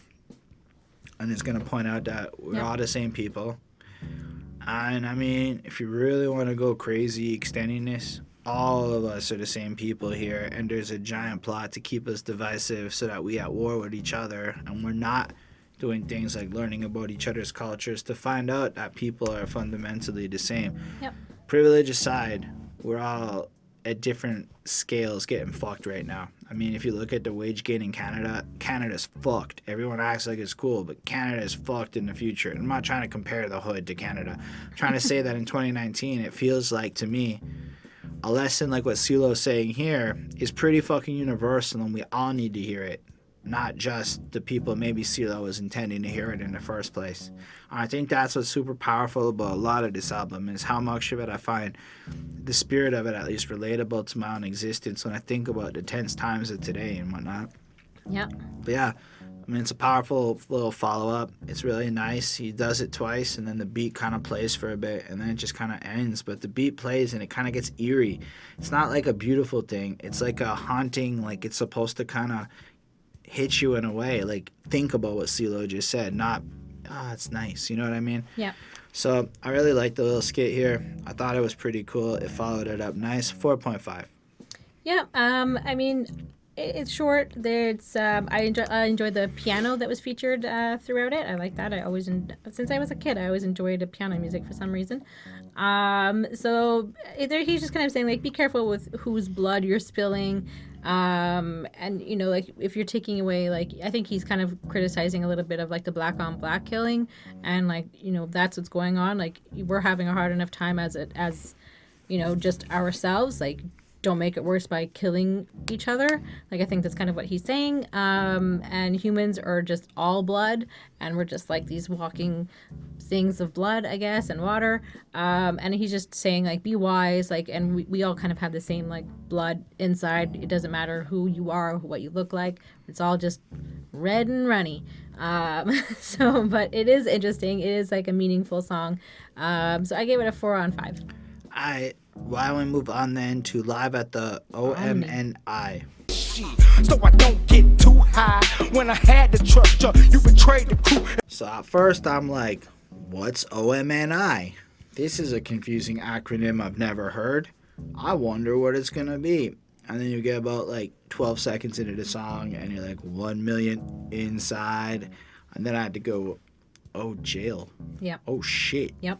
And it's gonna point out that we're all the same people. And I mean, if you really want to go crazy extending this, all of us are the same people here, and there's a giant plot to keep us divisive so that we at war with each other, and we're not doing things like learning about each other's cultures to find out that people are fundamentally the same.
Yep.
Privilege aside, we're all at different scales getting fucked right now. I mean, if you look at the wage gain in Canada, Canada's fucked. Everyone acts like it's cool, but Canada is fucked in the future. And I'm not trying to compare the hood to Canada. I'm trying to say that in 2019, it feels like, to me, a lesson like what Ceelo's saying here is pretty fucking universal, and we all need to hear it. Not just the people maybe Ceelo was intending to hear it in the first place. I think that's what's super powerful about a lot of this album, is how much of it I find the spirit of it at least relatable to my own existence when I think about the tense times of today and whatnot.
Yeah.
But yeah, I mean, it's a powerful little follow-up. It's really nice. He does it twice, and then the beat kind of plays for a bit, and then it just kind of ends. But the beat plays, and it kind of gets eerie. It's not like a beautiful thing. It's like a haunting, like it's supposed to kind of hit you in a way. Like, think about what Ceelo just said, not, it's nice. You know what I mean?
Yeah.
So I really liked the little skit here. I thought it was pretty cool. It followed it up nice. 4.5.
Yeah. I mean, it's short. There's I enjoyed the piano that was featured throughout it. I like that. I always, since I was a kid, I always enjoyed piano music for some reason. So he's just kind of saying, like, be careful with whose blood you're spilling. And you know, like, if you're taking away, like, I think he's kind of criticizing a little bit of like the black on black killing, and like, you know, that's what's going on. Like, we're having a hard enough time as you know, just ourselves. Like, don't make it worse by killing each other. Like, I think that's kind of what he's saying. And humans are just all blood, and we're just like these walking things of blood, I guess, and water. And he's just saying, like, be wise, like, and we all kind of have the same, like, blood inside. It doesn't matter who you are, what you look like. It's all just red and runny. So, but it is interesting. It is like a meaningful song. So I gave it a 4 on 5.
Why don't we move on then to Live at the O.M.N.I.
So I don't get too high. When I had to trust you, you betrayed the crew.
So at first I'm like, what's O.M.N.I? This is a confusing acronym I've never heard. I wonder what it's gonna be. And then you get about like 12 seconds into the song and you're like, 1 million inside. And then I had to go, oh, jail.
Yep.
Oh, shit.
Yep.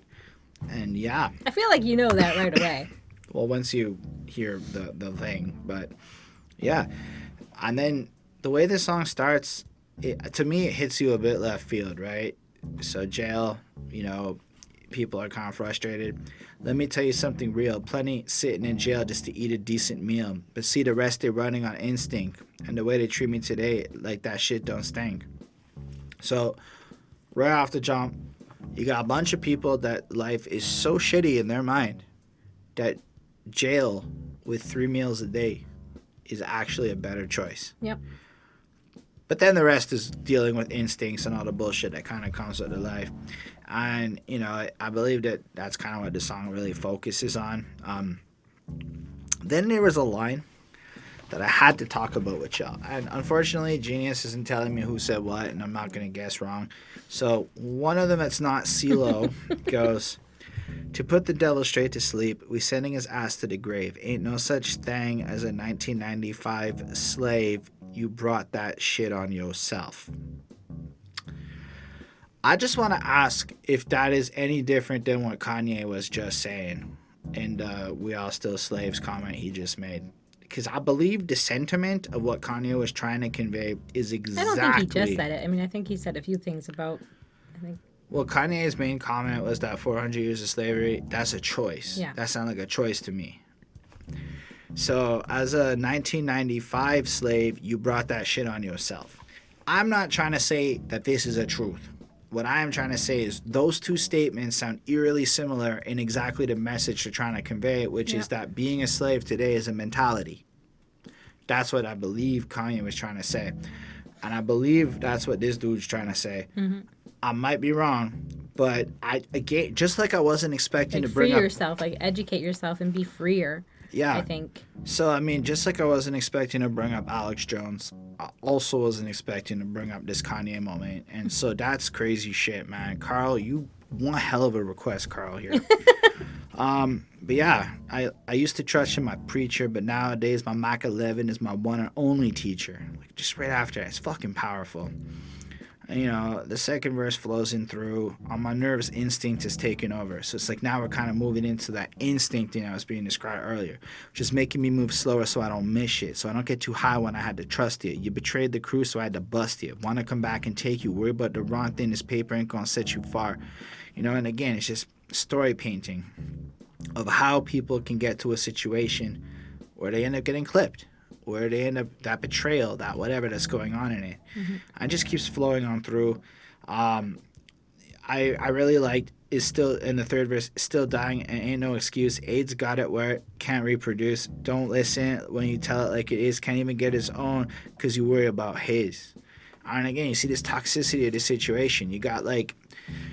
And yeah.
I feel like you know that right away.
Well, once you hear the thing. But yeah. And then the way this song starts, to me, it hits you a bit left field, right? So jail, you know, people are kind of frustrated. Let me tell you something real. Plenty sitting in jail just to eat a decent meal. But see, the rest they're running on instinct. And the way they treat me today, like that shit don't stink. So right off the jump, you got a bunch of people that life is so shitty in their mind that jail with 3 meals a day is actually a better choice.
Yep.
But then the rest is dealing with instincts and all the bullshit that kind of comes with their life. And, you know, I believe that that's kind of what the song really focuses on. Then there was a line that I had to talk about with y'all. And unfortunately, Genius isn't telling me who said what, and I'm not going to guess wrong. So one of them that's not Ceelo goes, to put the devil straight to sleep, we sending his ass to the grave. Ain't no such thing as a 1995 slave. You brought that shit on yourself. I just want to ask if that is any different than what Kanye was just saying in the "we all still slaves" comment he just made. Because I believe the sentiment of what Kanye was trying to convey is exactly...
I don't think he just said it. I mean, I think he said a few things about...
Well, Kanye's main comment was that 400 years of slavery, that's a choice.
Yeah.
That sounded like a choice to me. So as a 1995 slave, you brought that shit on yourself. I'm not trying to say that this is a truth. What I am trying to say is those two statements sound eerily similar in exactly the message they're trying to convey, which is that being a slave today is a mentality. That's what I believe Kanye was trying to say. And I believe that's what this dude's trying to say. Mm-hmm. I might be wrong, but again, just like I wasn't expecting to bring
free yourself, like educate yourself and be freer.
Yeah.
I think.
So, I mean, just like I wasn't expecting to bring up Alex Jones, I also wasn't expecting to bring up this Kanye moment. And so that's crazy shit, man. Carl, you one hell of a request, Carl, here. But yeah, I used to trust in my preacher, but nowadays my Mach 11 is my one and only teacher. Like, just right after that, it's fucking powerful. You know, the second verse flows in through. My nervous instinct is taking over. So it's like now we're kind of moving into that instinct, you know, was being described earlier, which is making me move slower so I don't miss shit. So I don't get too high when I had to trust you. You betrayed the crew, so I had to bust you. Want to come back and take you. Worry about the wrong thing. This paper ain't gonna set you far. You know, and again, it's just story painting of how people can get to a situation where they end up getting clipped, where they end up, that betrayal, that whatever that's going on in it. It just keeps flowing on through. I really liked is still in the third verse, still dying and ain't no excuse. AIDS got it where it can't reproduce. Don't listen when you tell it like it is. Can't even get his own because you worry about his. And again, you see this toxicity of the situation. You got like,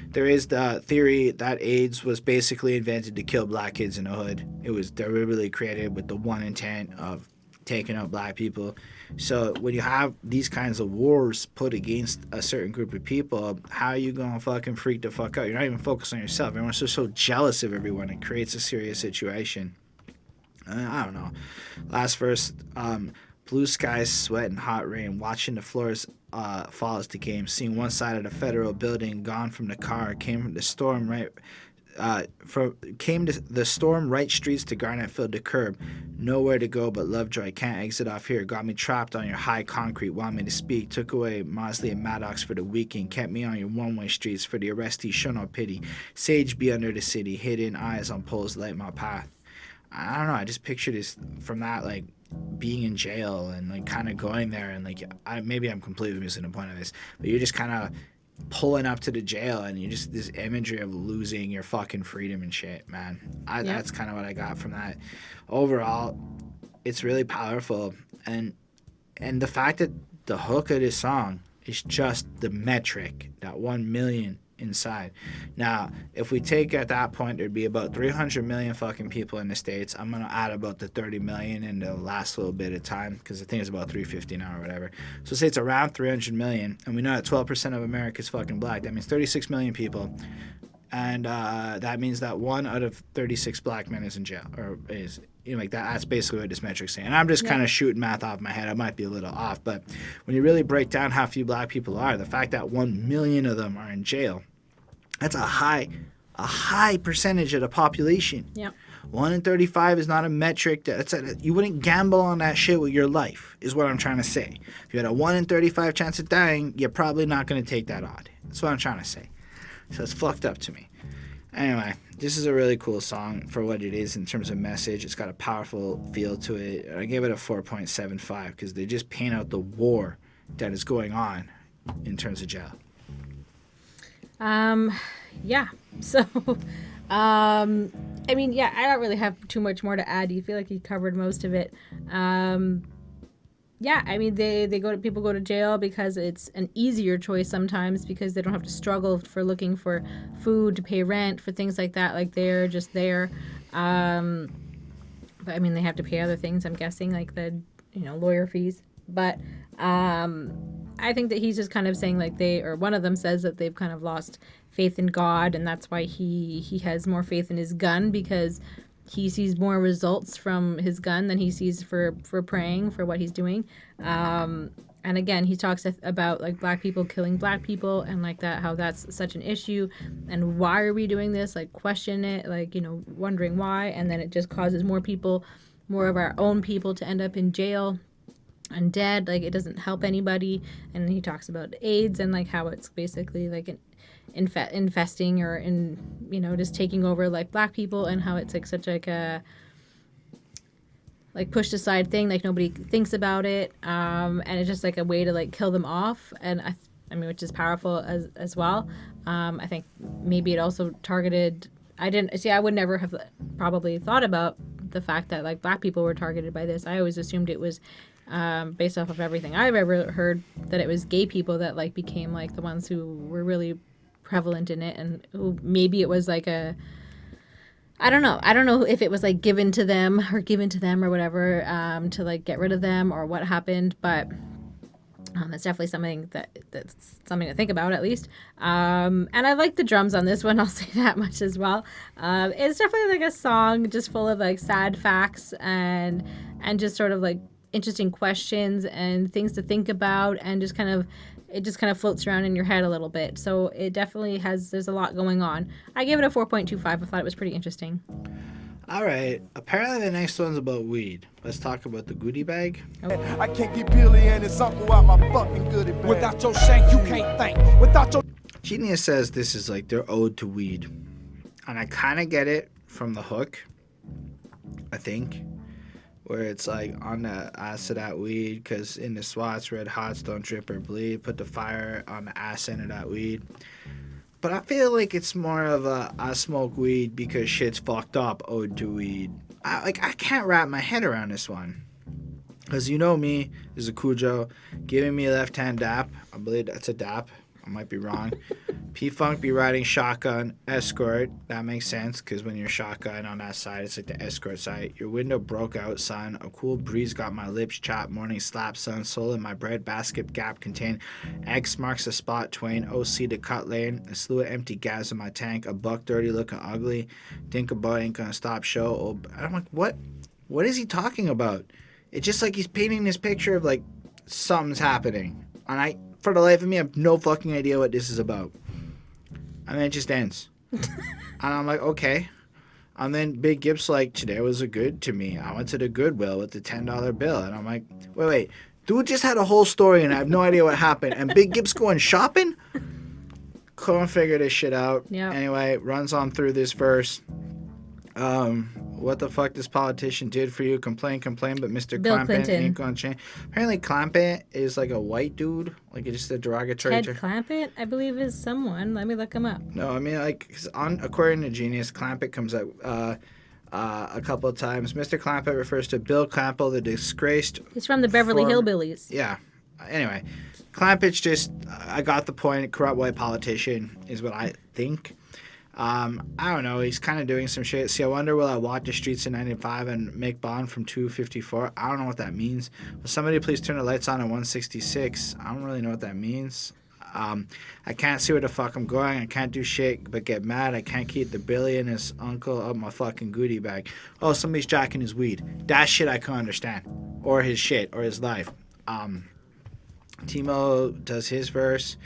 there is the theory that AIDS was basically invented to kill black kids in the hood. It was deliberately created with the one intent of taking out black people. So when you have these kinds of wars put against a certain group of people, how are you gonna fucking freak the fuck out? You're not even focused on yourself. Everyone's just so jealous of everyone. It creates a serious situation. I don't know. Last verse, blue skies, sweat, and hot rain. Watching the floors fall as the game. Seeing one side of the federal building gone from the car. Came from the storm right. Came to the storm right streets to Garnet filled the curb. Nowhere to go but Lovejoy. Can't exit off here. Got me trapped on your high concrete. Want me to speak. Took away Mosley and Maddox for the weekend. Kept me on your one-way streets for the arrestees. Show no pity. Sage be under the city. Hidden eyes on poles light my path. I don't know. I just picture this from that, like, being in jail and like kind of going there and like maybe I'm completely missing the point of this, but you're just kind of pulling up to the jail and you just this imagery of losing your fucking freedom and shit, man. That's kind of what I got from that. Overall, it's really powerful, and the fact that the hook of this song is just the metric, that 1 million inside. Now, if we take at that point, there'd be about 300 million fucking people in the States. I'm going to add about the 30 million in the last little bit of time because I think it's about 350 now or whatever. So say it's around 300 million, and we know that 12% of America is fucking black. That means 36 million people. And that means that 1 out of 36 black men is in jail, or is, you know, like that. That's basically what this metric's saying. And I'm just kind of shooting math off my head. I might be a little off, but when you really break down how few black people are, the fact that 1 million of them are in jail, that's a high percentage of the population.
Yeah.
1 in 35 is not a metric. You wouldn't gamble on that shit with your life, is what I'm trying to say. If you had a 1 in 35 chance of dying, you're probably not going to take that odd. That's what I'm trying to say. So it's fucked up to me. Anyway, this is a really cool song for what it is in terms of message. It's got a powerful feel to it. I gave it a 4.75 because they just paint out the war that is going on in terms of jail.
Yeah. So, I mean, yeah, I don't really have too much more to add. You feel like you covered most of it. Yeah, I mean, people go to jail because it's an easier choice sometimes because they don't have to struggle for looking for food, to pay rent, for things like that. Like they're just there. But I mean, they have to pay other things, I'm guessing, like the, lawyer fees. But, I think that he's just kind of saying like one of them says that they've kind of lost faith in God, and that's why he has more faith in his gun because he sees more results from his gun than he sees for praying for what he's doing. And again, he talks about like black people killing black people and like that, how that's such an issue and why are we doing this? Like question it, like, wondering why. And then it just causes more of our own people to end up in jail and dead. Like it doesn't help anybody. And he talks about AIDS and like how it's basically like infesting or just taking over like black people, and how it's like such like a like pushed aside thing, like nobody thinks about it, and it's just like a way to like kill them off. And I mean, which is powerful as well. I think maybe it also targeted. I would never have probably thought about the fact that like black people were targeted by this. I always assumed it was based off of everything I've ever heard, that it was gay people that like became like the ones who were really prevalent in it, and who maybe it was like I don't know if it was like given to them or whatever, to like get rid of them or what happened, but it's definitely something that's something to think about at least. And I like the drums on this one, I'll say that much as well. It's definitely like a song just full of like sad facts and just sort of like interesting questions and things to think about, and just kind of it just kind of floats around in your head a little bit. So it definitely there's a lot going on. I gave it a 4.25. I thought it was pretty interesting.
All right. Apparently the next one's about weed. Let's talk about the Goodie Bag.
I can't get Billy and his uncle out my fucking goodie bag. Without your shank, you can't think. Without your...
Genius says this is like their ode to weed. And I kind of get it from the hook, I think, where it's like on the ass of that weed, because in the swats, red hots don't drip or bleed. Put the fire on the ass end of that weed. But I feel like it's more of a I smoke weed because shit's fucked up ode to weed. I can't wrap my head around this one. Because you know me, is a Cujo, giving me a left-hand dap. I believe that's a dap. I might be wrong. P-Funk be riding shotgun, escort. That makes sense, because when you're shotgun on that side, it's like the escort side. Your window broke out, son. A cool breeze got my lips chapped. Morning slap, son. Soul in my bread basket gap contained. X marks the spot, twain. OC to cut lane. A slew of empty gas in my tank. A buck dirty looking ugly. Think about ain't gonna stop show. Oh, I'm like, what? What is he talking about? It's just like he's painting this picture of like something's happening. And for the life of me, I have no fucking idea what this is about. And then it just ends. And I'm like, okay. And then Big Gip's like, today was a good to me. I went to the Goodwill with the $10 bill. And I'm like, wait. Dude just had a whole story and I have no idea what happened. And Big Gip's going shopping? Couldn't figure this shit out.
Yeah.
Anyway, runs on through this verse. What the fuck this politician did for you? Complain, but Mr.
Bill
Clampett
Clinton.
ain't gonna change. Apparently Clampett is like a white dude. Like it's just a derogatory
Ted Clampett, I believe, is someone. Let me look him up.
No, I mean, like, 'cause according to Genius, Clampett comes out a couple of times. Mr. Clampett refers to Bill Clampett, the disgraced...
He's from the Beverly Hillbillies.
Yeah. Anyway, Clampett's just, I got the point, corrupt white politician is what I think. I don't know, he's kind of doing some shit. See, I wonder, will I walk the streets in 95 and make bond from 254? I don't know what that means. Will somebody please turn the lights on at 166? I don't really know what that means. I can't see where the fuck I'm going. I can't do shit but get mad. I can't keep the Billy and his uncle up my fucking goodie bag. Oh, somebody's jacking his weed. That shit I can understand. Or his shit, or his life. Timo does his verse.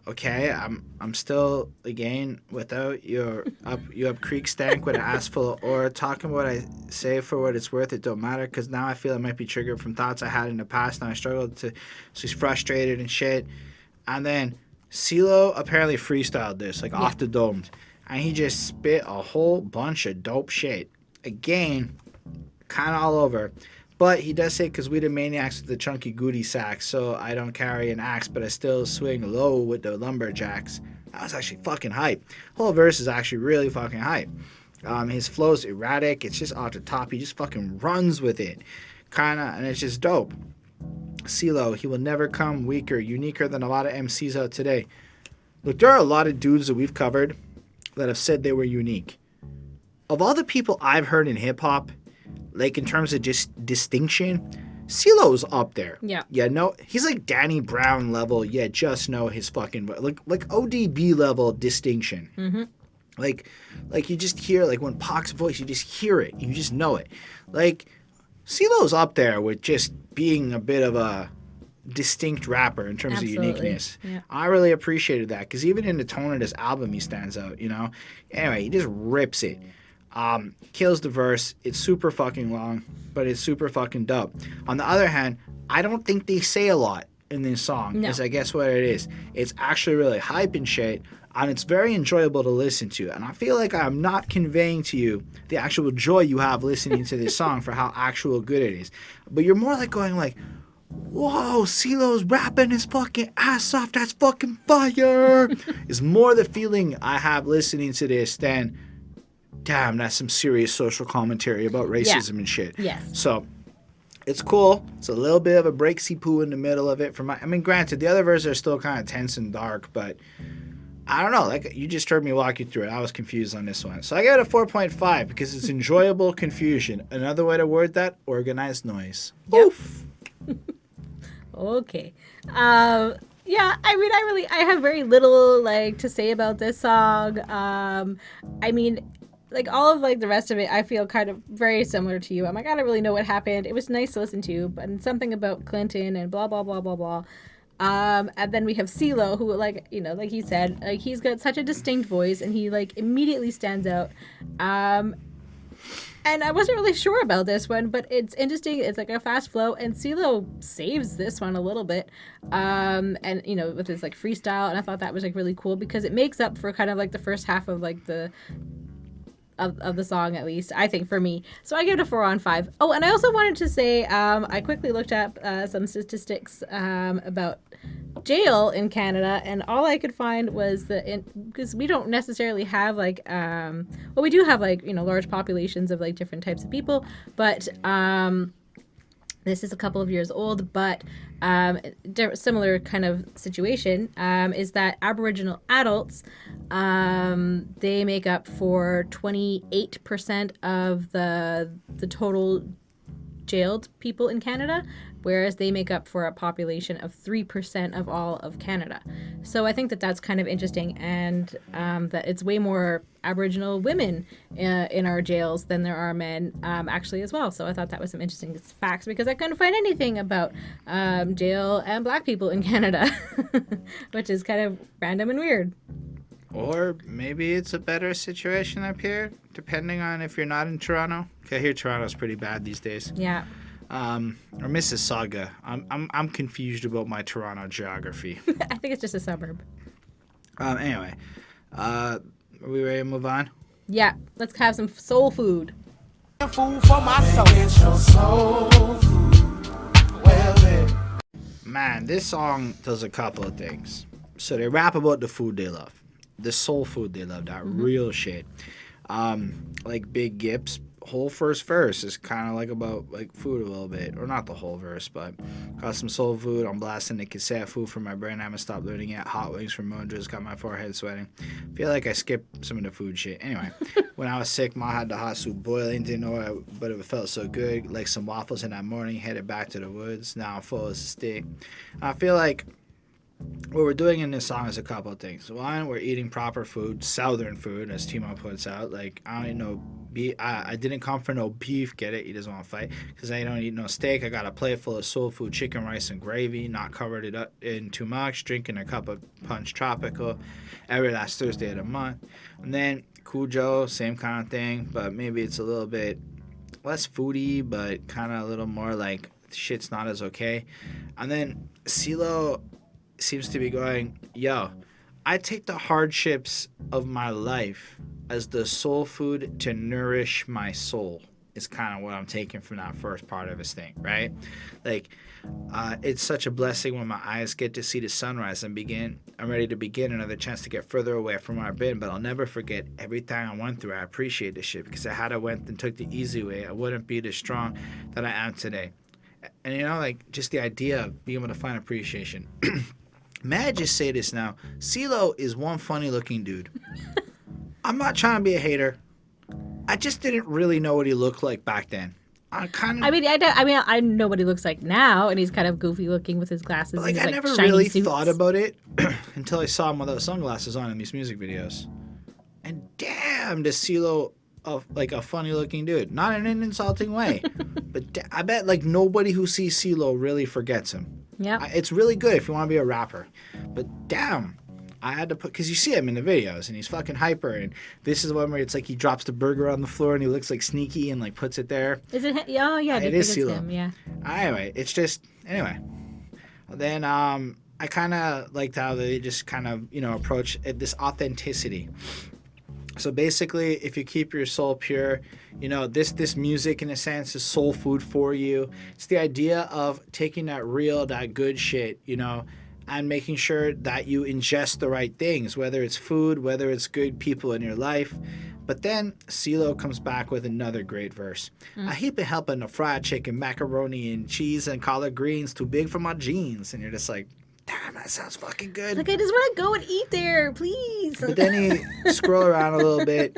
Okay, I'm still, again, without you up creek stank with an ass full of ore. Talking what I say for what it's worth, it don't matter, because now I feel I might be triggered from thoughts I had in the past. Now I struggle to, so he's frustrated and shit. And then Ceelo apparently freestyled this, like off the dome. And he just spit a whole bunch of dope shit. Again, kind of all over. But he does say, because we the maniacs with the chunky goodie sacks, so I don't carry an axe, but I still swing low with the lumberjacks. That was actually fucking hype. Whole verse is actually really fucking hype. His flow's erratic. It's just off the top. He just fucking runs with it. Kinda, and it's just dope. Ceelo, he will never come weaker, uniquer than a lot of MCs out today. Look, there are a lot of dudes that we've covered that have said they were unique. Of all the people I've heard in hip-hop, like in terms of just distinction, Ceelo's up there.
Yeah.
Yeah, no, he's like Danny Brown level. Yeah, just know his fucking, like ODB level distinction.
Mm-hmm.
Like you just hear, like when Pac's voice, you just hear it. You just know it. Like, Ceelo's up there with just being a bit of a distinct rapper in terms
Absolutely.
of uniqueness.
Yeah.
I really appreciated that, because even in the tone of this album, he stands out, you know? Anyway, he just rips it. Kills the verse. It's super fucking long, but it's super fucking dope. On the other hand, I don't think they say a lot in this song.
No.
Is I guess what it is. It's actually really hype and shit, and it's very enjoyable to listen to. And I feel like I'm not conveying to you the actual joy you have listening to this song for how actual good it is. But you're more like going like, whoa, Ceelo's rapping his fucking ass off. That's fucking fire. Is more the feeling I have listening to this than, damn, that's some serious social commentary about racism and shit.
Yes.
So it's cool. It's a little bit of a breaksy poo in the middle of it. I mean, granted, the other verses are still kind of tense and dark, but I don't know. Like, you just heard me walk you through it. I was confused on this one. So I gave it a 4.5 because it's enjoyable confusion. Another way to word that, organized noise.
Yep.
Oof.
Okay. Yeah, I mean, I have very little, like, to say about this song. I mean, like, all of, like, the rest of it, I feel kind of very similar to you. I'm like, I don't really know what happened. It was nice to listen to, but something about Clinton and blah, blah, blah, blah, blah. And then we have Ceelo, who, like, you know, like he said, like, he's got such a distinct voice, and he, like, immediately stands out. And I wasn't really sure about this one, but it's interesting. It's like a fast flow, and Ceelo saves this one a little bit. And, you know, with his, like, freestyle, and I thought that was, like, really cool because it makes up for kind of, like, the first half of, like, of the song, at least, I think, for me. So I give it a 4 on 5. Oh, and I also wanted to say, I quickly looked up some statistics about jail in Canada, and all I could find was because we don't necessarily have, like, well, we do have, like, you know, large populations of, like, different types of people, but this is a couple of years old, but similar kind of situation is that Aboriginal adults, they make up for 28% of the total jailed people in Canada, whereas they make up for a population of 3% of all of Canada. So I think that that's kind of interesting, and that it's way more Aboriginal women in our jails than there are men, actually, as well. So I thought that was some interesting facts, because I couldn't find anything about jail and black people in Canada, which is kind of random and weird.
Or maybe it's a better situation up here, depending on if you're not in Toronto. Okay, here Toronto's pretty bad these days.
Yeah.
Or Mississauga. I'm confused about my Toronto geography.
I think it's just a suburb.
Anyway, are we ready to move on?
Yeah, let's have some soul food.
Food for my soul.
Man, this song does a couple of things. So they rap about the food they love, the soul food they love, that real shit. Like Big Gip's whole first verse is kind of like about like food a little bit, or not the whole verse, but got some soul food. I'm blasting the cassette food for my brain. I haven't stopped learning yet. Hot wings from Mondras got my forehead sweating. Feel like I skipped some of the food shit. Anyway, when I was sick, Ma had the hot soup boiling. Didn't know it, but it felt so good. Like some waffles in that morning. Headed back to the woods. Now I'm full as a stick. I feel like what we're doing in this song is a couple of things. One, we're eating proper food, southern food, as Timo puts out. Like, I don't eat no beef. I didn't come for no beef. Get it? He doesn't want to fight. Because I don't eat no steak. I got a plate full of soul food, chicken, rice, and gravy. Not covered it up in too much. Drinking a cup of Punch Tropical every last Thursday of the month. And then Cujo, same kind of thing. But maybe it's a little bit less foodie, but kind of a little more like shit's not as okay. And then Ceelo seems to be going, yo, I take the hardships of my life as the soul food to nourish my soul, is kind of what I'm taking from that first part of his thing, right? Like, it's such a blessing when my eyes get to see the sunrise and I'm ready to begin another chance to get further away from where I've been, but I'll never forget everything I went through. I appreciate this shit, because had I went and took the easy way, I wouldn't be the strong that I am today. And, you know, like, just the idea of being able to find appreciation. May I just say this now? Ceelo is one funny looking dude. I'm not trying to be a hater. I just didn't really know what he looked like back then. I know what he looks like now, and he's kind of goofy looking with his glasses. Like,
and his,
I never
shiny
really
suits.
thought about it until I saw him without sunglasses on in these music videos. And damn, does Ceelo like a funny looking dude. Not in an insulting way. But I bet like nobody who sees Ceelo really forgets him.
Yeah.
It's really good if you want to be a rapper. But damn, I had to put, because you see him in the videos and he's fucking hyper. And this is one where it's like he drops the burger on the floor and he looks like sneaky and like puts it there.
Is it? Oh yeah,
it is Ceelo.
Him, yeah.
Anyway, it's just Then I kind of liked how they just kind of approach this authenticity. So basically, if you keep your soul pure, this music in a sense is soul food for you. It's the idea of taking that real, that good shit, and making sure that you ingest the right things, whether it's food, whether it's good people in your life. But then Ceelo comes back with another great verse. I heap of helping the fried chicken, macaroni, and cheese and collard greens too big for my jeans. And you're just like, damn, that sounds fucking good.
Like, I just want to go and eat there, please.
But then he scroll around a little bit.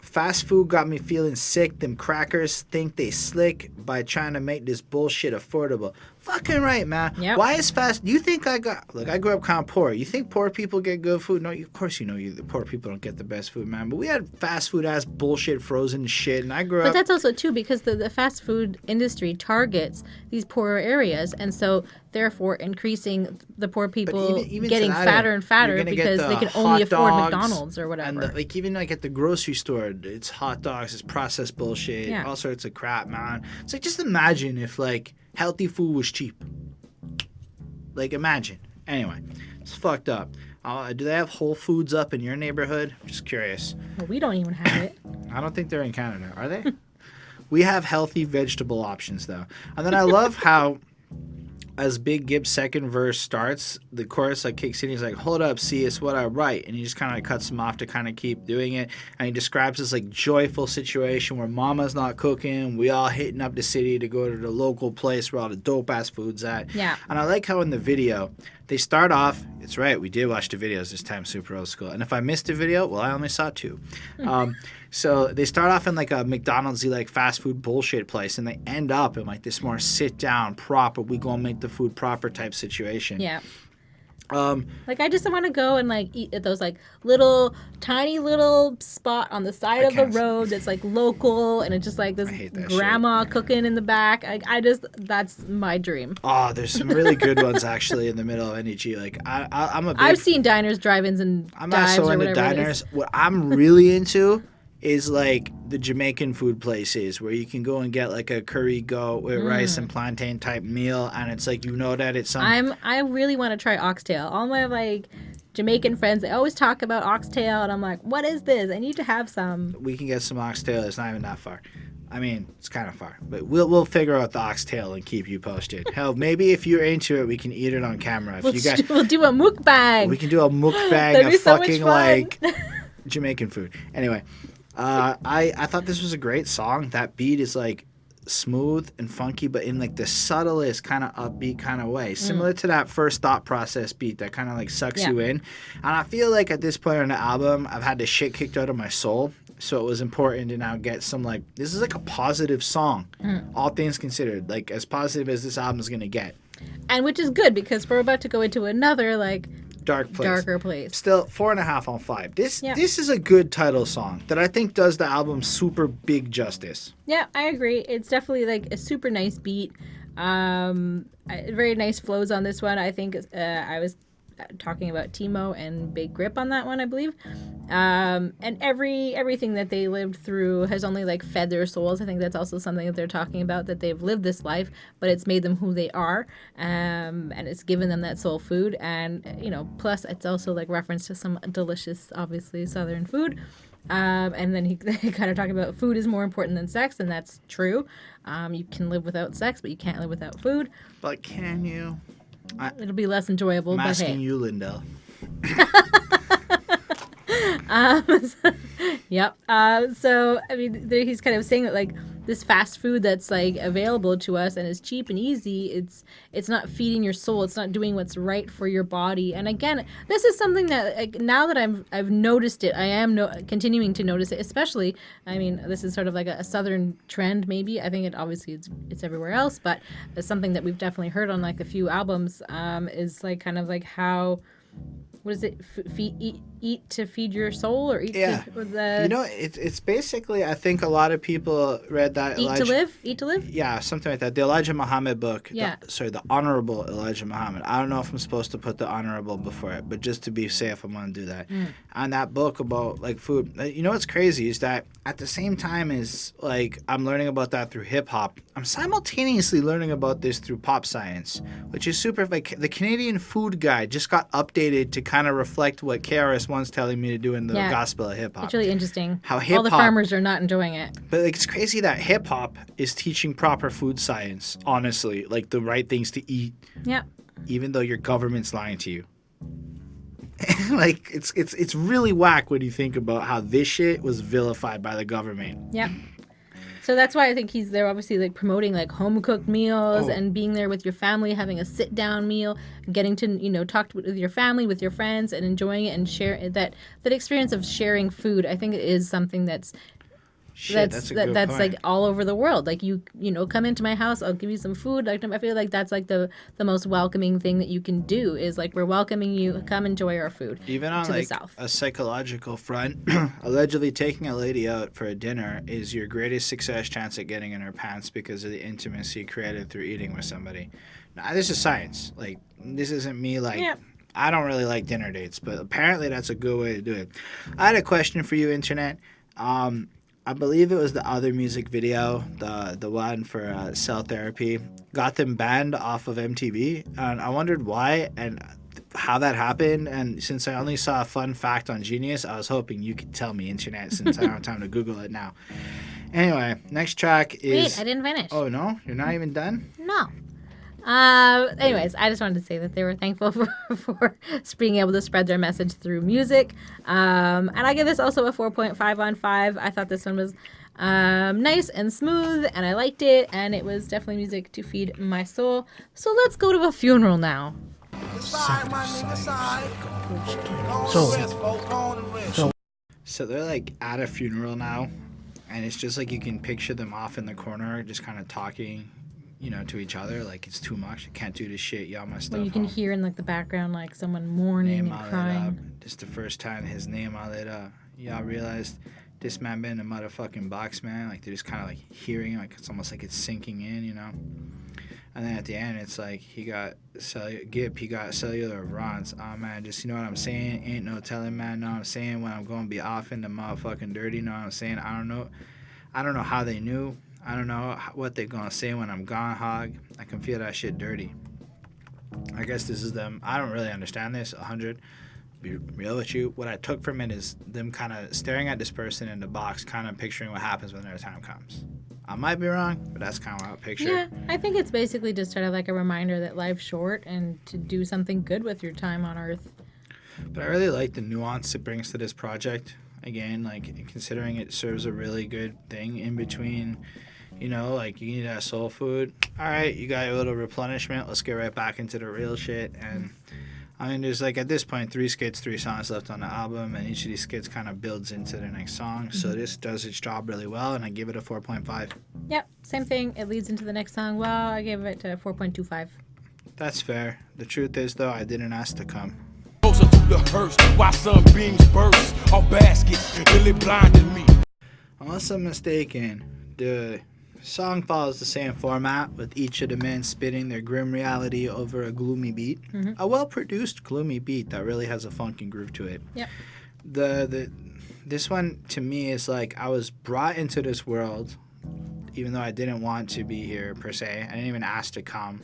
Fast food got me feeling sick. Them crackers think they slick by trying to make this bullshit affordable. Fucking right, man.
Yep.
Why is you think I grew up kind of poor. You think poor people get good food? No, of course the poor people don't get the best food, man. But we had fast food ass bullshit, frozen shit, and I grew up.
But that's also too because the fast food industry targets these poorer areas, and so therefore increasing the poor people
even
getting
tonight,
fatter and fatter
you're gonna get
because
the
they can only
hot
afford
dogs
McDonald's or whatever.
And even like at the grocery store, it's hot dogs, it's processed bullshit,
Yeah.
all sorts of crap, man. It's like just imagine if like healthy food was cheap. Like imagine. Anyway, it's fucked up. Do they have Whole Foods up in your neighborhood? I'm just curious.
Well, we don't even have it.
I don't think they're in Canada, are they? We have healthy vegetable options though. And then I love how as Big Gibb's second verse starts, the chorus like kicks in. He's like, "Hold up, see, it's what I write," and he just kind of like cuts him off to kind of keep doing it. And he describes this like joyful situation where Mama's not cooking, we all hitting up the city to go to the local place where all the dope ass food's at.
Yeah.
And I like how in the video they start off. It's right, we did watch the videos this time, super old school. And if I missed a video, well, I only saw 2. So they start off in like a McDonald's-y like fast food bullshit place, and they end up in like this more sit down, proper, we gonna make the food proper type situation.
Yeah. Like I just want to go and like eat at those like tiny little spot on the side of the road that's like local, and it's just like this grandma cooking in the back. That's my dream.
Oh, there's some really good ones actually in the middle of NEG. Like
I've seen diners, drive-ins, and
I'm not so into diners. What I'm really into is like the Jamaican food places where you can go and get like a curry goat with rice and plantain type meal, and it's like that it's some.
I really want to try oxtail. All my like Jamaican friends, they always talk about oxtail, and I'm like, what is this? I need to have some.
We can get some oxtail. It's not even that far. I mean, it's kind of far, but we'll figure out the oxtail and keep you posted. Hell, maybe if you're into it, we can eat it on camera. If
We'll do a mukbang.
We can do a mukbang
That'd be
of
so much
fucking
fun.
like Jamaican food. Anyway. I thought this was a great song. That beat is like smooth and funky, but in like the subtlest kind of upbeat kind of way, similar to that first thought process beat that kind of like sucks you in. And I feel like at this point on the album, I've had the shit kicked out of my soul, so it was important to now get some like this is like a positive song, all things considered, like as positive as this album is gonna get.
And which is good because we're about to go into another like darker place.
Still 4.5 on 5. This is a good title song that I think does the album super big justice.
Yeah, I agree. It's definitely like a super nice beat. Very nice flows on this one. I think I was talking about Timo and Big Grip on that one, I believe. And everything that they lived through has only like fed their souls. I think that's also something that they're talking about, that they've lived this life, but it's made them who they are, and it's given them that soul food. And plus it's also like reference to some delicious, obviously Southern food. And then they kind of talk about food is more important than sex, and that's true. You can live without sex, but you can't live without food.
But can you?
It'll be less enjoyable.
I'm
but
asking
hey.
you, Lindell.
Yep. So I mean, he's kind of saying that like this fast food that's like available to us and is cheap and easy, it's not feeding your soul. It's not doing what's right for your body. And again, this is something that like, now that I've noticed it, I am continuing to notice it. Especially, I mean, this is sort of like a southern trend. Maybe I think it's everywhere else, but it's something that we've definitely heard on like a few albums. Is like kind of like how. What is it? Eat to feed your soul, or eat to
it's basically, I think a lot of people read that.
Eat to live? Yeah,
something like that. The Elijah Muhammad book.
Yeah.
The Honorable Elijah Muhammad. I don't know if I'm supposed to put the Honorable before it, but just to be safe, I'm going to do that. On that book about like food. You know what's crazy is that at the same time as like I'm learning about that through hip hop, I'm simultaneously learning about this through pop science, which is super. Like the Canadian Food Guide just got updated to kind of reflect what KRS-One's telling me to do in the gospel of hip hop.
It's really interesting.
How hip hop,
all the farmers are not enjoying it.
But like it's crazy that hip hop is teaching proper food science. Honestly, like the right things to eat.
Yeah.
Even though your government's lying to you. Like it's really whack when you think about how this shit was vilified by the government.
Yeah. So that's why I think they're obviously like promoting like home cooked meals
Oh.
and being there with your family, having a sit down meal, getting to talk with your family, with your friends, and enjoying it and share that experience of sharing food. I think it is something that's
That's a good
that's
point.
like all over the world. Like you come into my house, I'll give you some food. Like I feel like that's like the most welcoming thing that you can do is like we're welcoming you. Come enjoy our food.
Even on
to the
like
South.
a psychological front, allegedly taking a lady out for a dinner is your greatest success chance at getting in her pants because of the intimacy created through eating with somebody. Now, this is science. Like, this isn't me like...
Yeah.
I don't really like dinner dates, but apparently that's a good way to do it. I had a question for you, Internet. I believe it was the other music video, the one for cell therapy, got them banned off of MTV. And I wondered why and how that happened. And since I only saw a fun fact on Genius, I was hoping you could tell me, Internet, since I don't have time to Google it now. Anyway, next track is...
Wait, I didn't finish.
Oh, no? You're not even done?
No. Anyways, I just wanted to say that they were thankful for being able to spread their message through music. And I give this also a 4.5 on 5. I thought this one was nice and smooth, and I liked it, and it was definitely music to feed my soul. So let's go to a funeral now.
So they're like at a funeral now, and it's just like you can picture them off in the corner, just kind of talking, to each other. Like, it's too much. I can't do this shit. Y'all my stuff.
Well, you can
home.
hear in like the background like someone mourning
Name all
and
lit up.
crying.
This is the first time his name all lit up. Y'all realized this man been in a motherfucking box, man. Like, they're just kind of like hearing, like it's almost like it's sinking in, And then at the end, it's like he got cellular of Ron's. Oh man, just what I'm saying. Ain't no telling, man. Know what I'm saying when I'm gonna be off in the motherfucking dirty. Know what I'm saying. I don't know how they knew. I don't know what they're gonna say when I'm gone, hog. I can feel that shit dirty. I guess this is them. I don't really understand this 100. Be real with you. What I took from it is them kind of staring at this person in the box, kind of picturing what happens when their time comes. I might be wrong, but that's kind of what I picture.
Yeah, I think it's basically just sort of like a reminder that life's short and to do something good with your time on Earth.
But I really like the nuance it brings to this project. Again, like, considering it serves a really good thing in between, like, you need that soul food. All right, you got your little replenishment. Let's get right back into the real shit. And, I mean, there's, like, at this point, 3 skits, 3 songs left on the album, and each of these skits kind of builds into the next song. So this does its job really well, and I give it a 4.5.
Yep, same thing. It leads into the next song. Well, I gave it a 4.25.
That's fair. The truth is, though, I didn't ask to come.
Closer to the hearse, while sunbeams burst on baskets, really blinded me.
Unless I'm mistaken, the song follows the same format, with each of the men spitting their grim reality over a gloomy beat. A well-produced gloomy beat that really has a funky groove to it.
Yep.
This one, to me, is like I was brought into this world, even though I didn't want to be here, per se. I didn't even ask to come.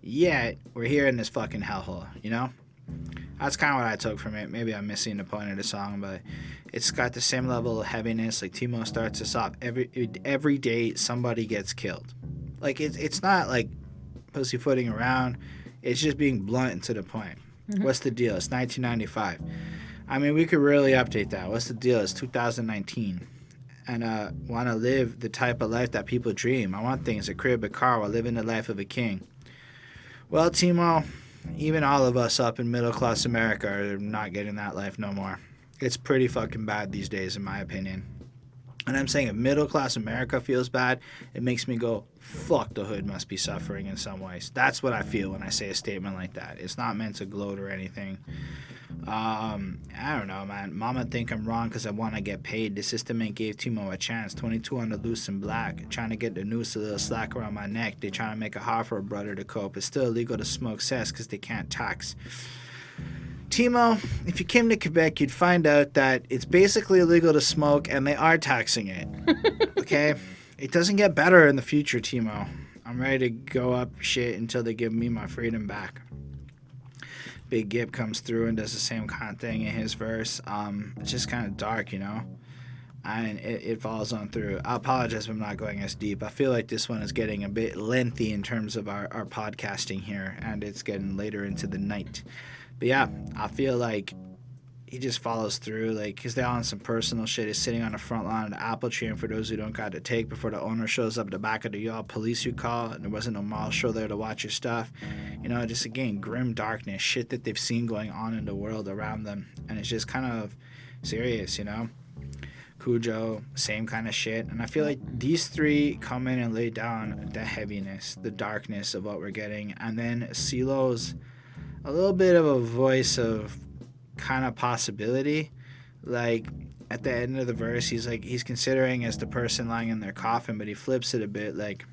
Yet, we're here in this fucking hellhole, That's kind of what I took from it. Maybe I'm missing the point of the song, but it's got the same level of heaviness. Like, Timo starts us off. Every day, somebody gets killed. Like, it's not, like, pussyfooting around. It's just being blunt and to the point. What's the deal? It's 1995. I mean, we could really update that. What's the deal? It's 2019. And want to live the type of life that people dream. I want things, a crib, a car, while living the life of a king. Well, Timo, even all of us up in middle-class America are not getting that life no more. It's pretty fucking bad these days, in my opinion. And I'm saying if middle-class America feels bad, it makes me go, fuck, the hood must be suffering in some ways. That's what I feel when I say a statement like that. It's not meant to gloat or anything. I don't know, man. Mama think I'm wrong because I want to get paid. The system ain't gave Timo a chance. 22 on the loose and black. Trying to get the noose a little slack around my neck. They trying to make it hard for a brother to cope. It's still illegal to smoke cess because they can't tax. Timo, if you came to Quebec, you'd find out that it's basically illegal to smoke and they are taxing it. Okay? It doesn't get better in the future, Timo. I'm ready to go up shit until they give me my freedom back. Big Gip comes through and does the same kind of thing in his verse. It's just kind of dark, and it falls on through. I apologize if I'm not going as deep. I feel like this one is getting a bit lengthy in terms of our podcasting here, and it's getting later into the night. But yeah, I feel like he just follows through, like, because they're on some personal shit. He's sitting on the front lawn of the apple tree, and for those who don't got to take, before the owner shows up at the back of the yard, police you call, and there wasn't no marshal there to watch your stuff. You know, just again, grim darkness, shit that they've seen going on in the world around them, and it's just kind of serious, you know. Cujo, same kind of shit, and I feel like these three come in and lay down the heaviness, the darkness of what we're getting, and then Ceelo's a little bit of a voice of kind of possibility. Like at the end of the verse, he's considering as the person lying in their coffin, but he flips it a bit, like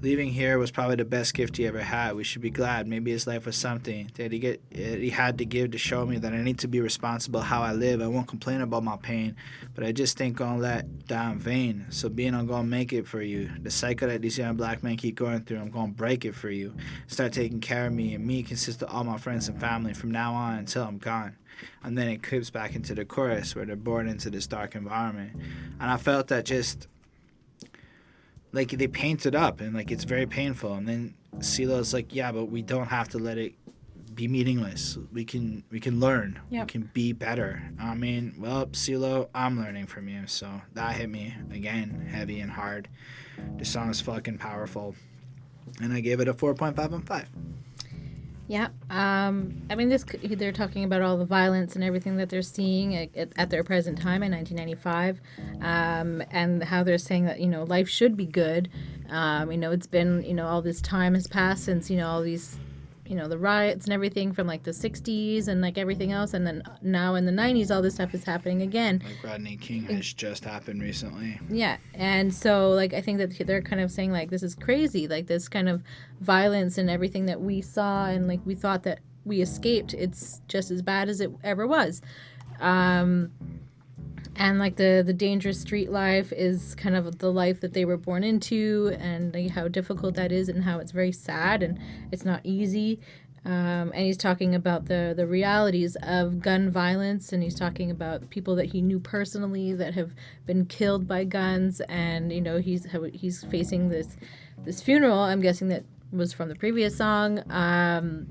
leaving here was probably the best gift he ever had. We should be glad. Maybe his life was something that he had to give to show me that I need to be responsible how I live. I won't complain about my pain, but I just ain't gonna let die in vain. So being I'm gonna make it for you. The cycle that these young black men keep going through, I'm gonna break it for you. Start taking care of me, and me consists of all my friends and family from now on until I'm gone. And then it clips back into the chorus where they're born into this dark environment. And I felt that just like they paint it up, and like it's very painful, and then Ceelo's like, yeah, but we don't have to let it be meaningless. We can learn.
Yep.
We can be better. I mean, well, Ceelo, I'm learning from you, so that hit me again, heavy and hard. The song is fucking powerful, and I gave it a 4.5 on 5.
Yeah. I mean, they're talking about all the violence and everything that they're seeing at their present time in 1995, and how they're saying that, you know, life should be good. You know, it's been, you know, all this time has passed since, you know, all these, you know, the riots and everything from like the 60s and like everything else, and then now in the 90s all this stuff is happening again.
Like Rodney King has just happened recently.
Yeah, and so like I think that they're kind of saying like this is crazy, like this kind of violence and everything that we saw and like we thought that we escaped, it's just as bad as it ever was. And like the dangerous street life is kind of the life that they were born into, and like how difficult that is, and how it's very sad and it's not easy. And he's talking about the realities of gun violence, and he's talking about people that he knew personally that have been killed by guns, and you know he's facing this funeral. I'm guessing that was from the previous song.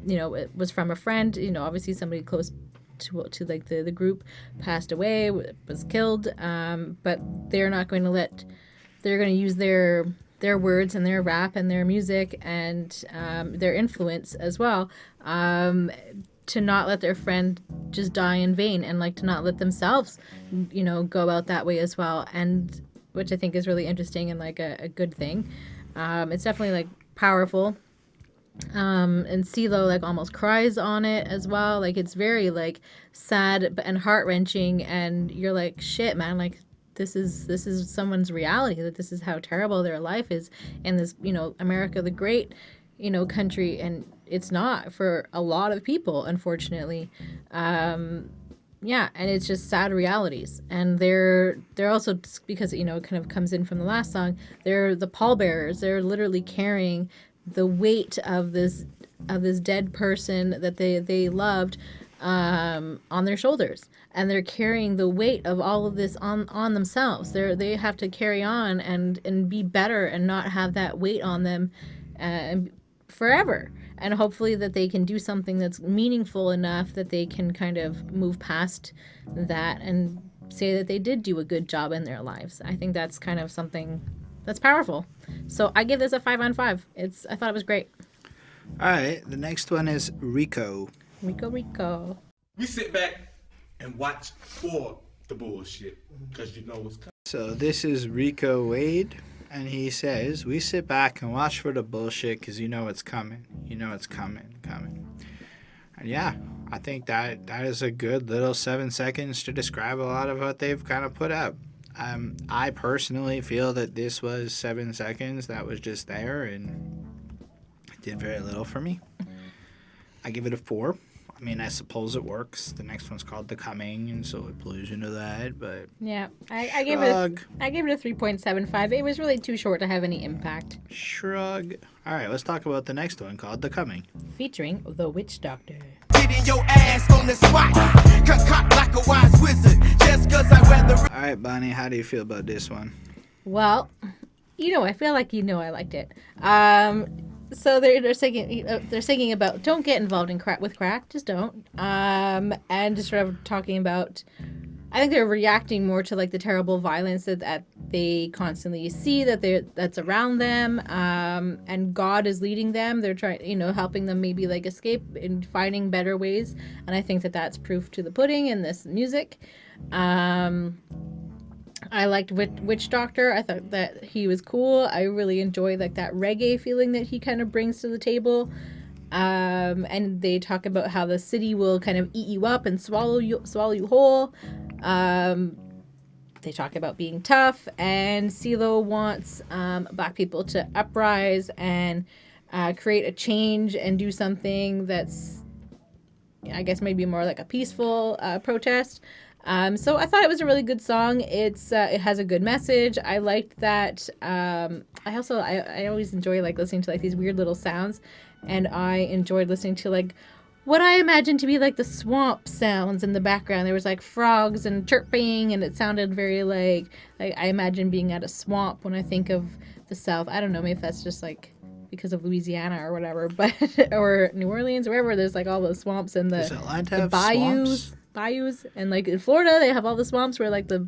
You know, it was from a friend. You know, obviously somebody close to like the group passed away, was killed, but they're not going to they're going to use their words and their rap and their music and their influence as well, to not let their friend just die in vain, and like to not let themselves, you know, go out that way as well, and which I think is really interesting and like a good thing. It's definitely like powerful. And Ceelo like almost cries on it as well. Like it's very like sad and heart-wrenching, and you're like, shit, man, like this is someone's reality, that this is how terrible their life is in this, you know, America the Great, you know, country, and it's not for a lot of people, unfortunately. Yeah, and it's just sad realities. And they're also, because, you know, it kind of comes in from the last song, they're the pallbearers. They're literally carrying the weight of this dead person that they loved on their shoulders, and they're carrying the weight of all of this on themselves. They have to carry on and be better and not have that weight on them forever, and hopefully that they can do something that's meaningful enough that they can kind of move past that and say that they did do a good job in their lives. I think that's kind of something that's powerful. So I give this a 5 on 5. I thought it was great.
All right, the next one is Rico.
Rico.
We sit back and watch for the bullshit, because you know what's coming.
So this is Rico Wade, and he says, we sit back and watch for the bullshit because you know it's coming. You know it's coming. And yeah, I think that is a good little 7 seconds to describe a lot of what they've kind of put out. I personally feel that this was 7 seconds that was just there, and it did very little for me. I give it a 4. I mean, I suppose it works. The next one's called The Coming, and so it plays into that, but
yeah, I gave it a 3.75. It was really too short to have any impact.
Shrug. All right, let's talk about the next one called The Coming.
Featuring the Witchdoctor.
Getting your ass on the spot, concoct like a wise wizard, just 'cause I wear the...
All right, Bonnie, how do you feel about this one?
Well, you know, I feel like you know I liked it. So they're thinking about don't get involved in with crack, just don't. And just sort of talking about, I think they're reacting more to like the terrible violence that they constantly see that's around them. And God is leading them. They're trying, helping them maybe like escape and finding better ways. And I think that's proof to the pudding in this music. I liked Witchdoctor. I thought that he was cool. I really enjoy like that reggae feeling that he kind of brings to the table. And they talk about how the city will kind of eat you up and swallow you whole. They talk about being tough, and Ceelo wants Black people to uprise and create a change and do something that's, I guess, maybe more like a peaceful protest. So I thought it was a really good song. It has a good message. I liked that. I always enjoy like listening to like these weird little sounds, and I enjoyed listening to like what I imagine to be like the swamp sounds in the background. There was like frogs and chirping, and it sounded very like I imagine being at a swamp when I think of the South. I don't know, maybe that's just like because of Louisiana or whatever, but or New Orleans, wherever there's like all those swamps and the bayous, and like in Florida they have all the swamps where like the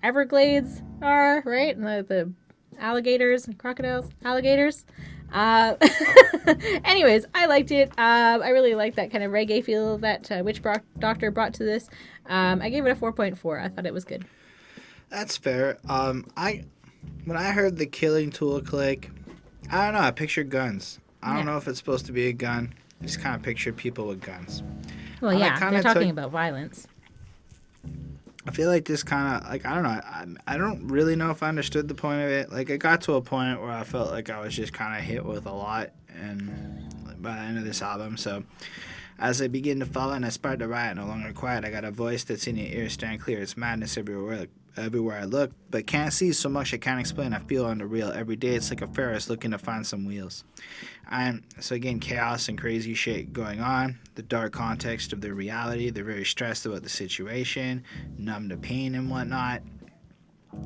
Everglades are, right? And the alligators and crocodiles, alligators. Anyways, I liked it. I really liked that kind of reggae feel that Witchdoctor brought to this. I gave it a 4.4. I thought it was good.
That's fair. When I heard the Killing Tool click, I don't know, I pictured guns. I don't know if it's supposed to be a gun. I just kind of pictured people with guns.
Well, yeah, they're talking about violence.
I feel like this kind of, like, I don't know. I don't really know if I understood the point of it. Like, it got to a point where I felt like I was just kind of hit with a lot and by the end of this album. So, as I begin to fall and I spark to riot, no longer quiet, I got a voice that's in your ears, staring clear. It's madness everywhere I look, but can't see so much I can't explain. I feel unreal. Every day it's like a Ferris looking to find some wheels. So again, chaos and crazy shit going on. The dark context of their reality. They're very stressed about the situation, numb to pain and whatnot.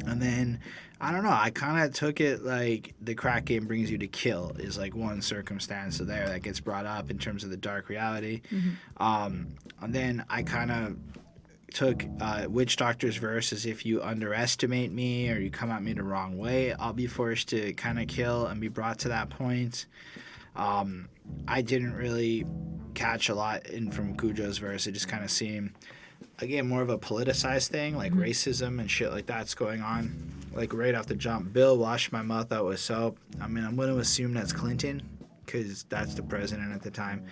And then, I don't know, I kind of took it like the crack game brings you to kill is like one circumstance there that gets brought up in terms of the dark reality. And then I kind of took Witchdoctor's verse as if you underestimate me or you come at me the wrong way, I'll be forced to kind of kill and be brought to that point. I didn't really catch a lot in from Cujo's verse. It just kind of seemed, again, more of a politicized thing, like racism and shit like that's going on. Like right off the jump, Bill washed my mouth out with soap. I mean, I'm going to assume that's Clinton because that's the president at the time.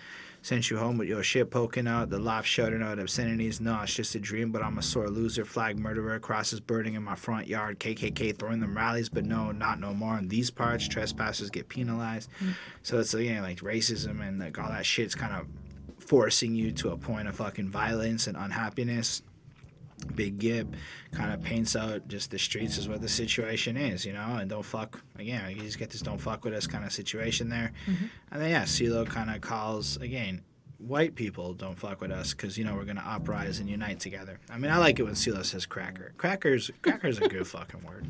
Sent you home with your shit poking out, the laugh shouting out obscenities. No, it's just a dream, but I'm a sore loser, flag murderer, crosses burning in my front yard, KKK throwing them rallies, but no, not no more. In these parts, trespassers get penalized. So it's, again, like racism and like all that shit's kind of forcing you to a point of fucking violence and unhappiness. Big Gib kind of paints out just the streets is what the situation is, and don't fuck, again, you just get this don't fuck with us kind of situation there. And then, yeah, Ceelo kind of calls, again, white people don't fuck with us because, we're going to uprise and unite together. I mean, I like it when Ceelo says cracker. Cracker's a good fucking word.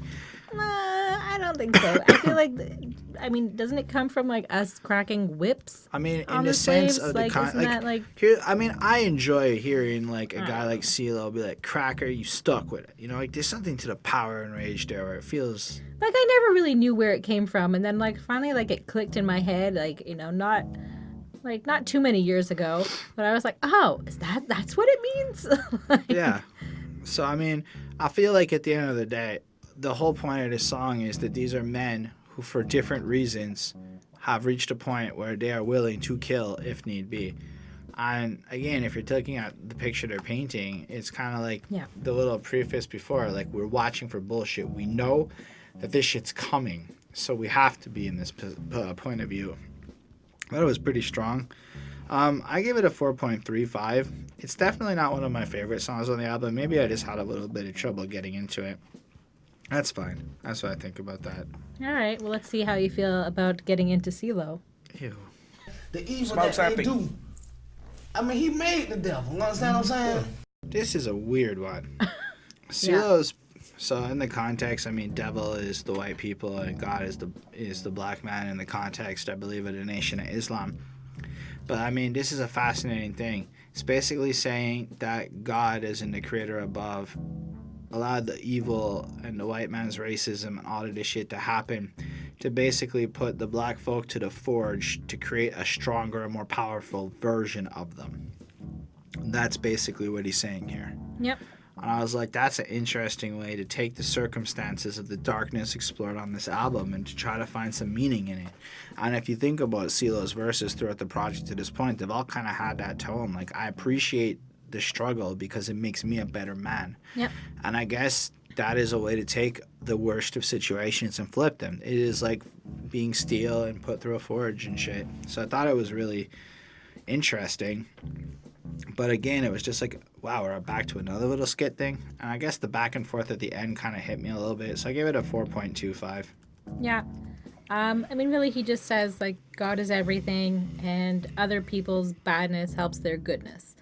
I don't think so. I feel like, doesn't it come from like us cracking whips?
I mean, in the sense of the I enjoy hearing like a guy like Ceelo be like, cracker, you stuck with it. Like there's something to the power and rage there where it feels
like I never really knew where it came from, and then like finally like it clicked in my head, like not too many years ago, but I was like, oh, that's what it means?
Yeah. So I mean, I feel like at the end of the day, the whole point of this song is that these are men who, for different reasons, have reached a point where they are willing to kill if need be. And again, if you're looking at the picture they're painting, it's kind of like the little preface before, like we're watching for bullshit. We know that this shit's coming, so we have to be in this point of view. I thought it was pretty strong. I gave it a 4.35. It's definitely not one of my favorite songs on the album. Maybe I just had a little bit of trouble getting into it. That's fine. That's what I think about that.
All right. Well, let's see how you feel about getting into Ceelo.
Ew.
The evil that they do. I mean, he made the devil. You understand what I'm saying?
This is a weird one. Ceelo's So in the context, I mean, devil is the white people and God is the black man. In the context, I believe, of the Nation of Islam. But I mean, this is a fascinating thing. It's basically saying that God, as in the creator above, allowed the evil and the white man's racism and all of this shit to happen to basically put the black folk to the forge to create a stronger and more powerful version of them. That's basically what he's saying here.
Yep.
And I was like, that's an interesting way to take the circumstances of the darkness explored on this album and to try to find some meaning in it. And if you think about Ceelo's verses throughout the project to this point, they've all kind of had that tone. Like, I appreciate the struggle because it makes me a better man.
Yep.
And I guess that is a way to take the worst of situations and flip them. It is like being steel and put through a forge and shit. So I thought it was really interesting. But again, it was just like, wow, we're back to another little skit thing. And I guess the back and forth at the end kind of hit me a little bit. So I gave it a 4.25.
Yeah. I mean, really, he just says, like, God is everything and other people's badness helps their goodness,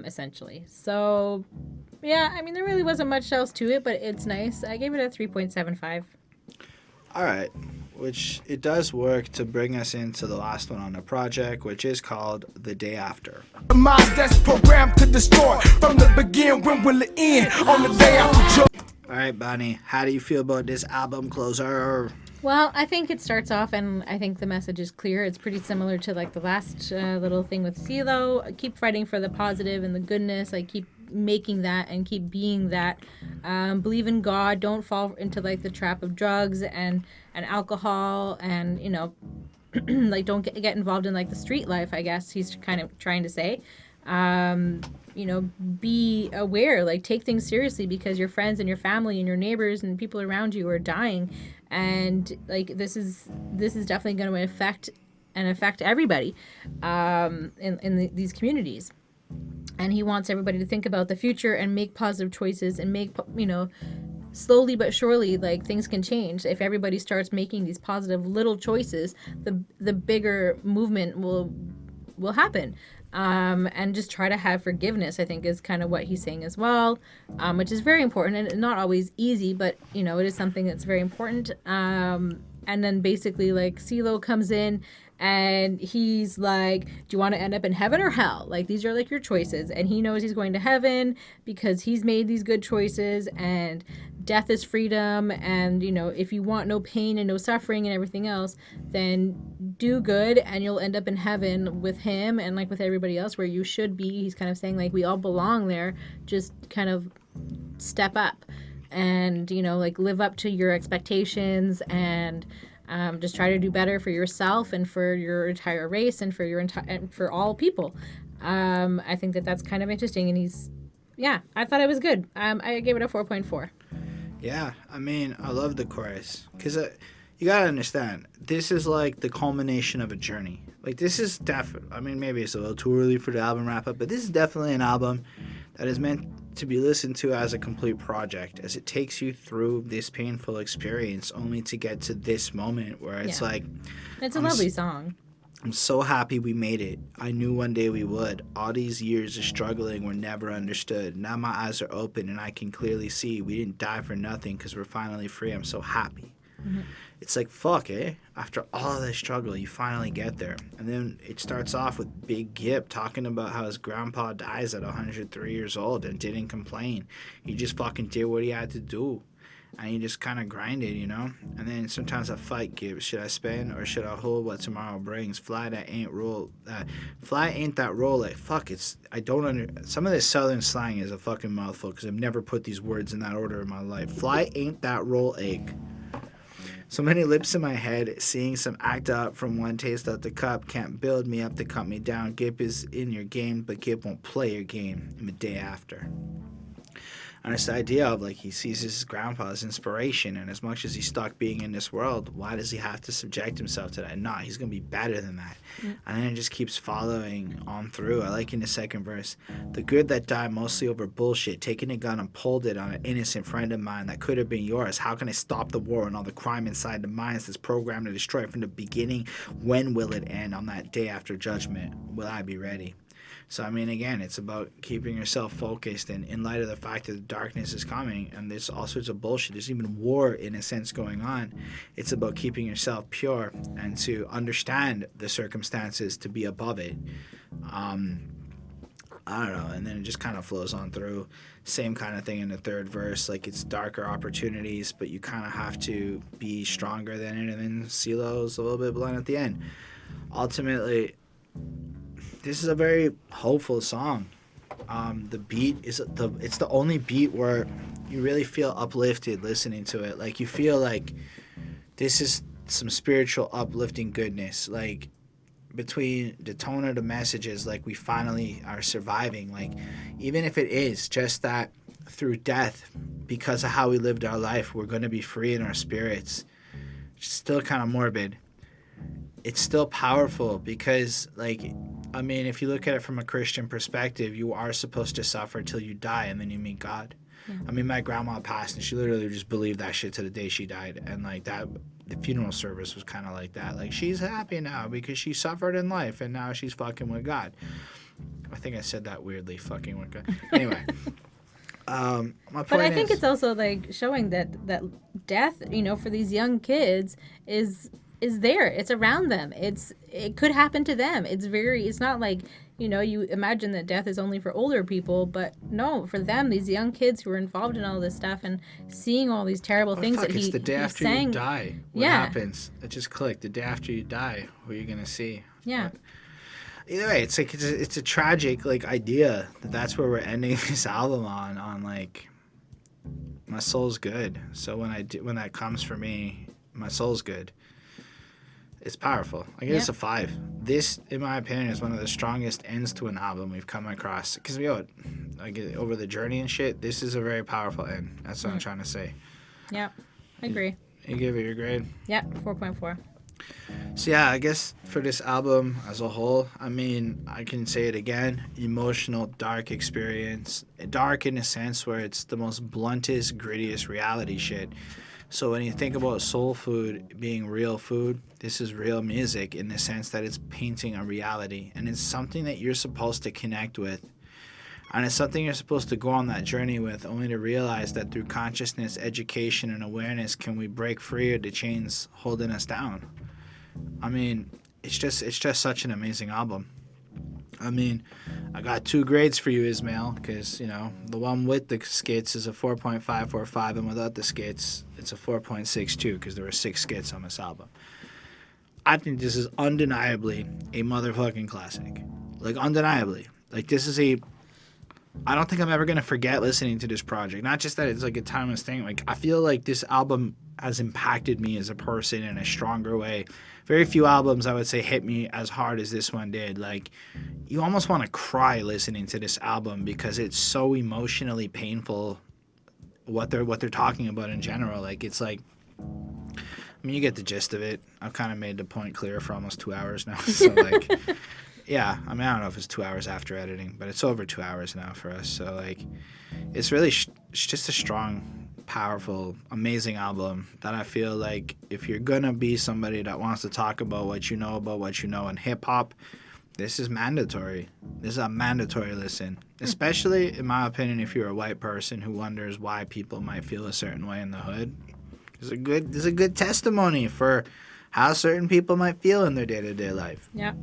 essentially. So, yeah, I mean, there really wasn't much else to it, but it's nice. I gave it a 3.75.
All right. Which it does work to bring us into the last one on the project, which is called The Day After.
The mind that's programmed to destroy from the begin. When will it end? On the day after.
All right, Bonnie, how do you feel about this album closer?
Well, I think it starts off, and I think the message is clear. It's pretty similar to, like, the last little thing with Ceelo. Keep fighting for the positive and the goodness. Like, keep making that and keep being that. Believe in God. Don't fall into, like, the trap of drugs and alcohol and, you know, like, don't get involved in, like, the street life, I guess he's kind of trying to say. You know, be aware, like, take things seriously because your friends and your family and your neighbors and people around you are dying. And, like, this is definitely going to affect everybody in these communities. And he wants everybody to think about the future and make positive choices and make, you know, slowly but surely, like, things can change. If everybody starts making these positive little choices, the bigger movement will happen. And just try to have forgiveness, I think, is kind of what he's saying as well, which is very important and not always easy, but, you know, it is something that's very important. And then basically, like, Ceelo comes in and he's like, do you want to end up in heaven or hell? Like, these are, like, your choices. And he knows he's going to heaven because he's made these good choices and death is freedom. And, you know, if you want no pain and no suffering and everything else, then do good and you'll end up in heaven with him and, like, with everybody else where you should be. He's kind of saying, like, we all belong there. Just kind of step up and, you know, like, live up to your expectations and just try to do better for yourself and for your entire race and for and for all people. I think that's kind of interesting. And I thought it was good. I gave it a 4.4.
Yeah, I mean, I love the chorus because you gotta understand, this is like the culmination of a journey. Like, this is definitely, I mean, maybe it's a little too early for the album wrap up, but this is definitely an album that is meant to be listened to as a complete project, as it takes you through this painful experience only to get to this moment where it's like,
it's a lovely song.
I'm so happy we made it. I knew one day we would. All these years of struggling were never understood. Now my eyes are open and I can clearly see we didn't die for nothing because we're finally free. I'm so happy. Mm-hmm. It's like, fuck, eh? After all of this struggle, you finally get there. And then it starts off with Big Gip talking about how his grandpa dies at 103 years old and didn't complain. He just fucking did what he had to do. And he just kind of grinded, you know? And then sometimes I fight Gip. Should I spend or should I hold what tomorrow brings? Fly ain't that roll. Like, fuck, some of this southern slang is a fucking mouthful because I've never put these words in that order in my life. Fly ain't that roll egg. So many lips in my head, seeing some act up from one taste of the cup can't build me up to cut me down. Gip is in your game, but Gip won't play your game in the day after. And it's the idea of, like, he sees his grandpa as inspiration, and as much as he's stuck being in this world, why does he have to subject himself to that? Nah, he's going to be better than that. Mm. And then it just keeps following on through. I like in the second verse, the good that die mostly over bullshit, taking a gun and pulled it on an innocent friend of mine that could have been yours. How can I stop the war and all the crime inside the minds that's programmed to destroy from the beginning? When will it end? On that day after judgment, will I be ready? So, I mean, again, it's about keeping yourself focused, and in light of the fact that the darkness is coming and there's all sorts of bullshit, there's even war in a sense going on, it's about keeping yourself pure and to understand the circumstances to be above it. I don't know, and then it just kind of flows on through. Same kind of thing in the third verse, like it's darker opportunities, but you kind of have to be stronger than it, and then Ceelo's a little bit blunt at the end. Ultimately, this is a very hopeful song. The beat it's the only beat where you really feel uplifted listening to it. Like you feel like this is some spiritual uplifting goodness. Like between the tone of the messages, like we finally are surviving. Like even if it is just that through death, because of how we lived our life, we're going to be free in our spirits. It's still kind of morbid. It's still powerful because, like, I mean, if you look at it from a Christian perspective, you are supposed to suffer till you die and then you meet God. Yeah. I mean, my grandma passed and she literally just believed that shit to the day she died. And, like, that, the funeral service was kind of like that. Like, she's happy now because she suffered in life and now she's fucking with God. I think I said that weirdly, fucking with God. Anyway. My point
but I think it's also, like, showing that death, you know, for these young kids is there. It's around them. It could happen to them. It's not like, you know, you imagine that death is only for older people, but no, for them, these young kids who are involved in all this stuff and seeing all these terrible things that
it's the day after
sang.
you die. What happens? It just clicked. The day after you die, what are you gonna see?
Yeah.
But either way, it's like it's a tragic like idea that's where we're ending this album on like my soul's good. So when that comes for me, my soul's good. It's powerful. I give this a 5. This, in my opinion, is one of the strongest ends to an album we've come across. Because over the journey and shit, this is a very powerful end. That's what I'm trying to say.
Yeah, I agree.
You give it your grade?
Yeah, 4.4.
So yeah, I guess for this album as a whole, I mean, I can say it again, emotional, dark experience. Dark in a sense where it's the most bluntest, grittiest reality shit. So when you think about soul food being real food, this is real music in the sense that it's painting a reality. And it's something that you're supposed to connect with. And it's something you're supposed to go on that journey with, only to realize that through consciousness, education, and awareness can we break free of the chains holding us down. I mean, it's just such an amazing album. I mean, I got 2 grades for you, Ismail, because, you know, the one with the skits is a 4.545, and without the skits, it's a 4.62, because there were 6 skits on this album. I think this is undeniably a motherfucking classic. Like, undeniably. Like, this is I don't think I'm ever going to forget listening to this project. Not just that it's, like, a timeless thing. Like, I feel like this album has impacted me as a person in a stronger way. Very few albums, I would say, hit me as hard as this one did. Like, you almost want to cry listening to this album because it's so emotionally painful what they're talking about in general. Like, it's like, I mean, you get the gist of it. I've kind of made the point clear for almost 2 hours now. So, like, yeah, I mean, I don't know if it's 2 hours after editing, but it's over 2 hours now for us. So, like, it's really it's just a strong, powerful, amazing album that I feel like if you're gonna be somebody that wants to talk about what you know in hip-hop, this is mandatory. This is a mandatory listen, especially in my opinion if you're a white person who wonders why people might feel a certain way in the hood. This is a good testimony for how certain people might feel in their day-to-day life.
Yeah,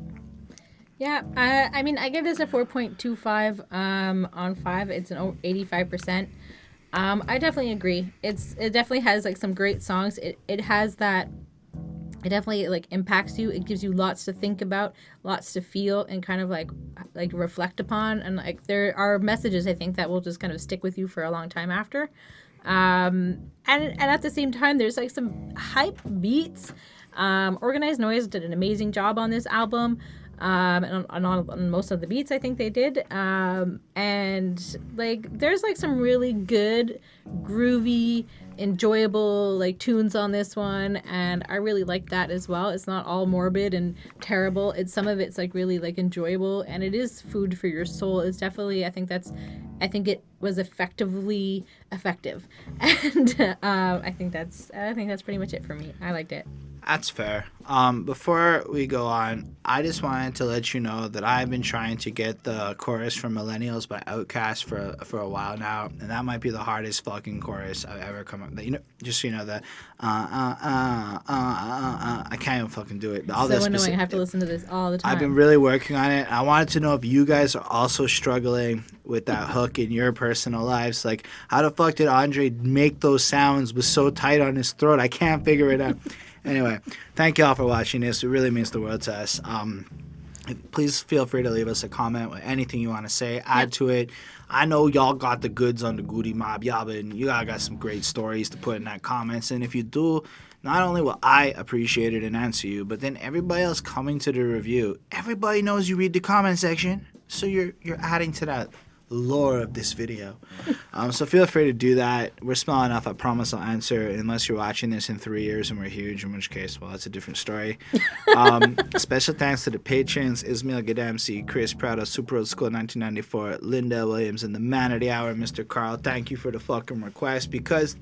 I mean, I give this a 4.25 on 5. It's an 85%. I definitely agree. It definitely has like some great songs. It has that. It definitely like impacts you. It gives you lots to think about, lots to feel, and kind of like reflect upon. And like there are messages I think that will just kind of stick with you for a long time after. And at the same time, there's like some hype beats. Organized Noise did an amazing job on this album. And on most of the beats I think they did, and like there's like some really good groovy enjoyable like tunes on this one, and I really like that as well. It's not all morbid and terrible. Some of it's like really like enjoyable, and it is food for your soul. It's definitely I think it was effectively effective, and I think that's pretty much it for me. I liked it.
That's fair. Before we go on, I just wanted to let you know that I've been trying to get the chorus from Millennials by Outkast for a while now, and that might be the hardest fucking chorus I've ever come up with. You know, just so you know that. I can't even fucking do it.
So annoying. I have to listen to this all the time.
I've been really working on it. I wanted to know if you guys are also struggling with that hook in your personal lives. Like, how the fuck did André make those sounds with so tight on his throat? I can't figure it out. Anyway, thank y'all for watching this. It really means the world to us. Please feel free to leave us a comment with anything you want to say. Add to it. I know y'all got the goods on the Goodie Mob. You all got some great stories to put in that comments. And if you do, not only will I appreciate it and answer you, but then everybody else coming to the review, everybody knows you read the comment section. So you're adding to that lore of this video. So feel free to do that. We're small enough, I promise I'll answer, unless you're watching this in 3 years and we're huge, in which case, well, that's a different story. Special thanks to the patrons, Ismail Gadamsi, Chris Prado, Super Old School 1994, Linda Williams, and the man of the hour, Mr. Carl. Thank you for the fucking request, because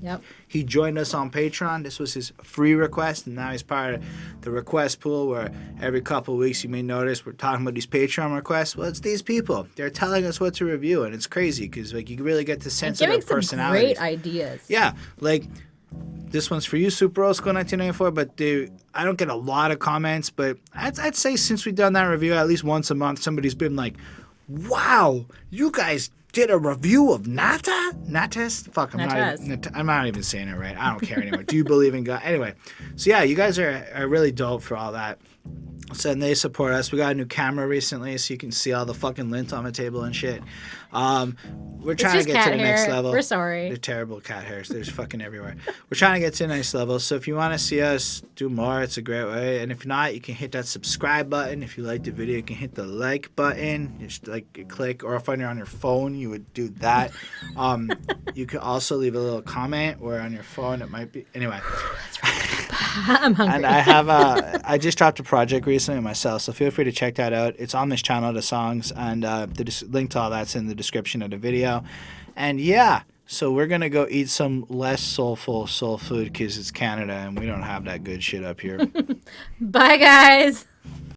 he joined us on Patreon. This was his free request, and now he's part of the request pool, where every couple of weeks you may notice we're talking about these Patreon requests. Well, it's these people. They're telling us what to review, and it's crazy because like you really get to sense of their personality.
Great ideas.
Yeah, like this one's for you, Super Old School 1994. But I don't get a lot of comments, but I'd say since we've done that review at least once a month, somebody's been like, "Wow, you guys did a review of Natas? Fuck, I'm not even saying it right. I don't care anymore. Do you believe in God? Anyway, so yeah, you guys are really dope for all that. So and they support us. We got a new camera recently, so you can see all the fucking lint on the table and shit. We're trying to get to the next level.
We're sorry.
They're terrible cat hairs. There's fucking everywhere. We're trying to get to the next level. So if you want to see us do more, it's a great way. And if not, you can hit that subscribe button. If you like the video, you can hit the like button. Just like click, or if you're on your phone, you would do that. You could also leave a little comment, where on your phone it might be. Anyway.
That's right. I'm hungry.
And I just dropped a project recently myself, so feel free to check that out. It's on this channel, the songs, and the link to all that's in the description of the video. And yeah, so we're gonna go eat some less soulful soul food because it's Canada and we don't have that good shit up here.
Bye, guys.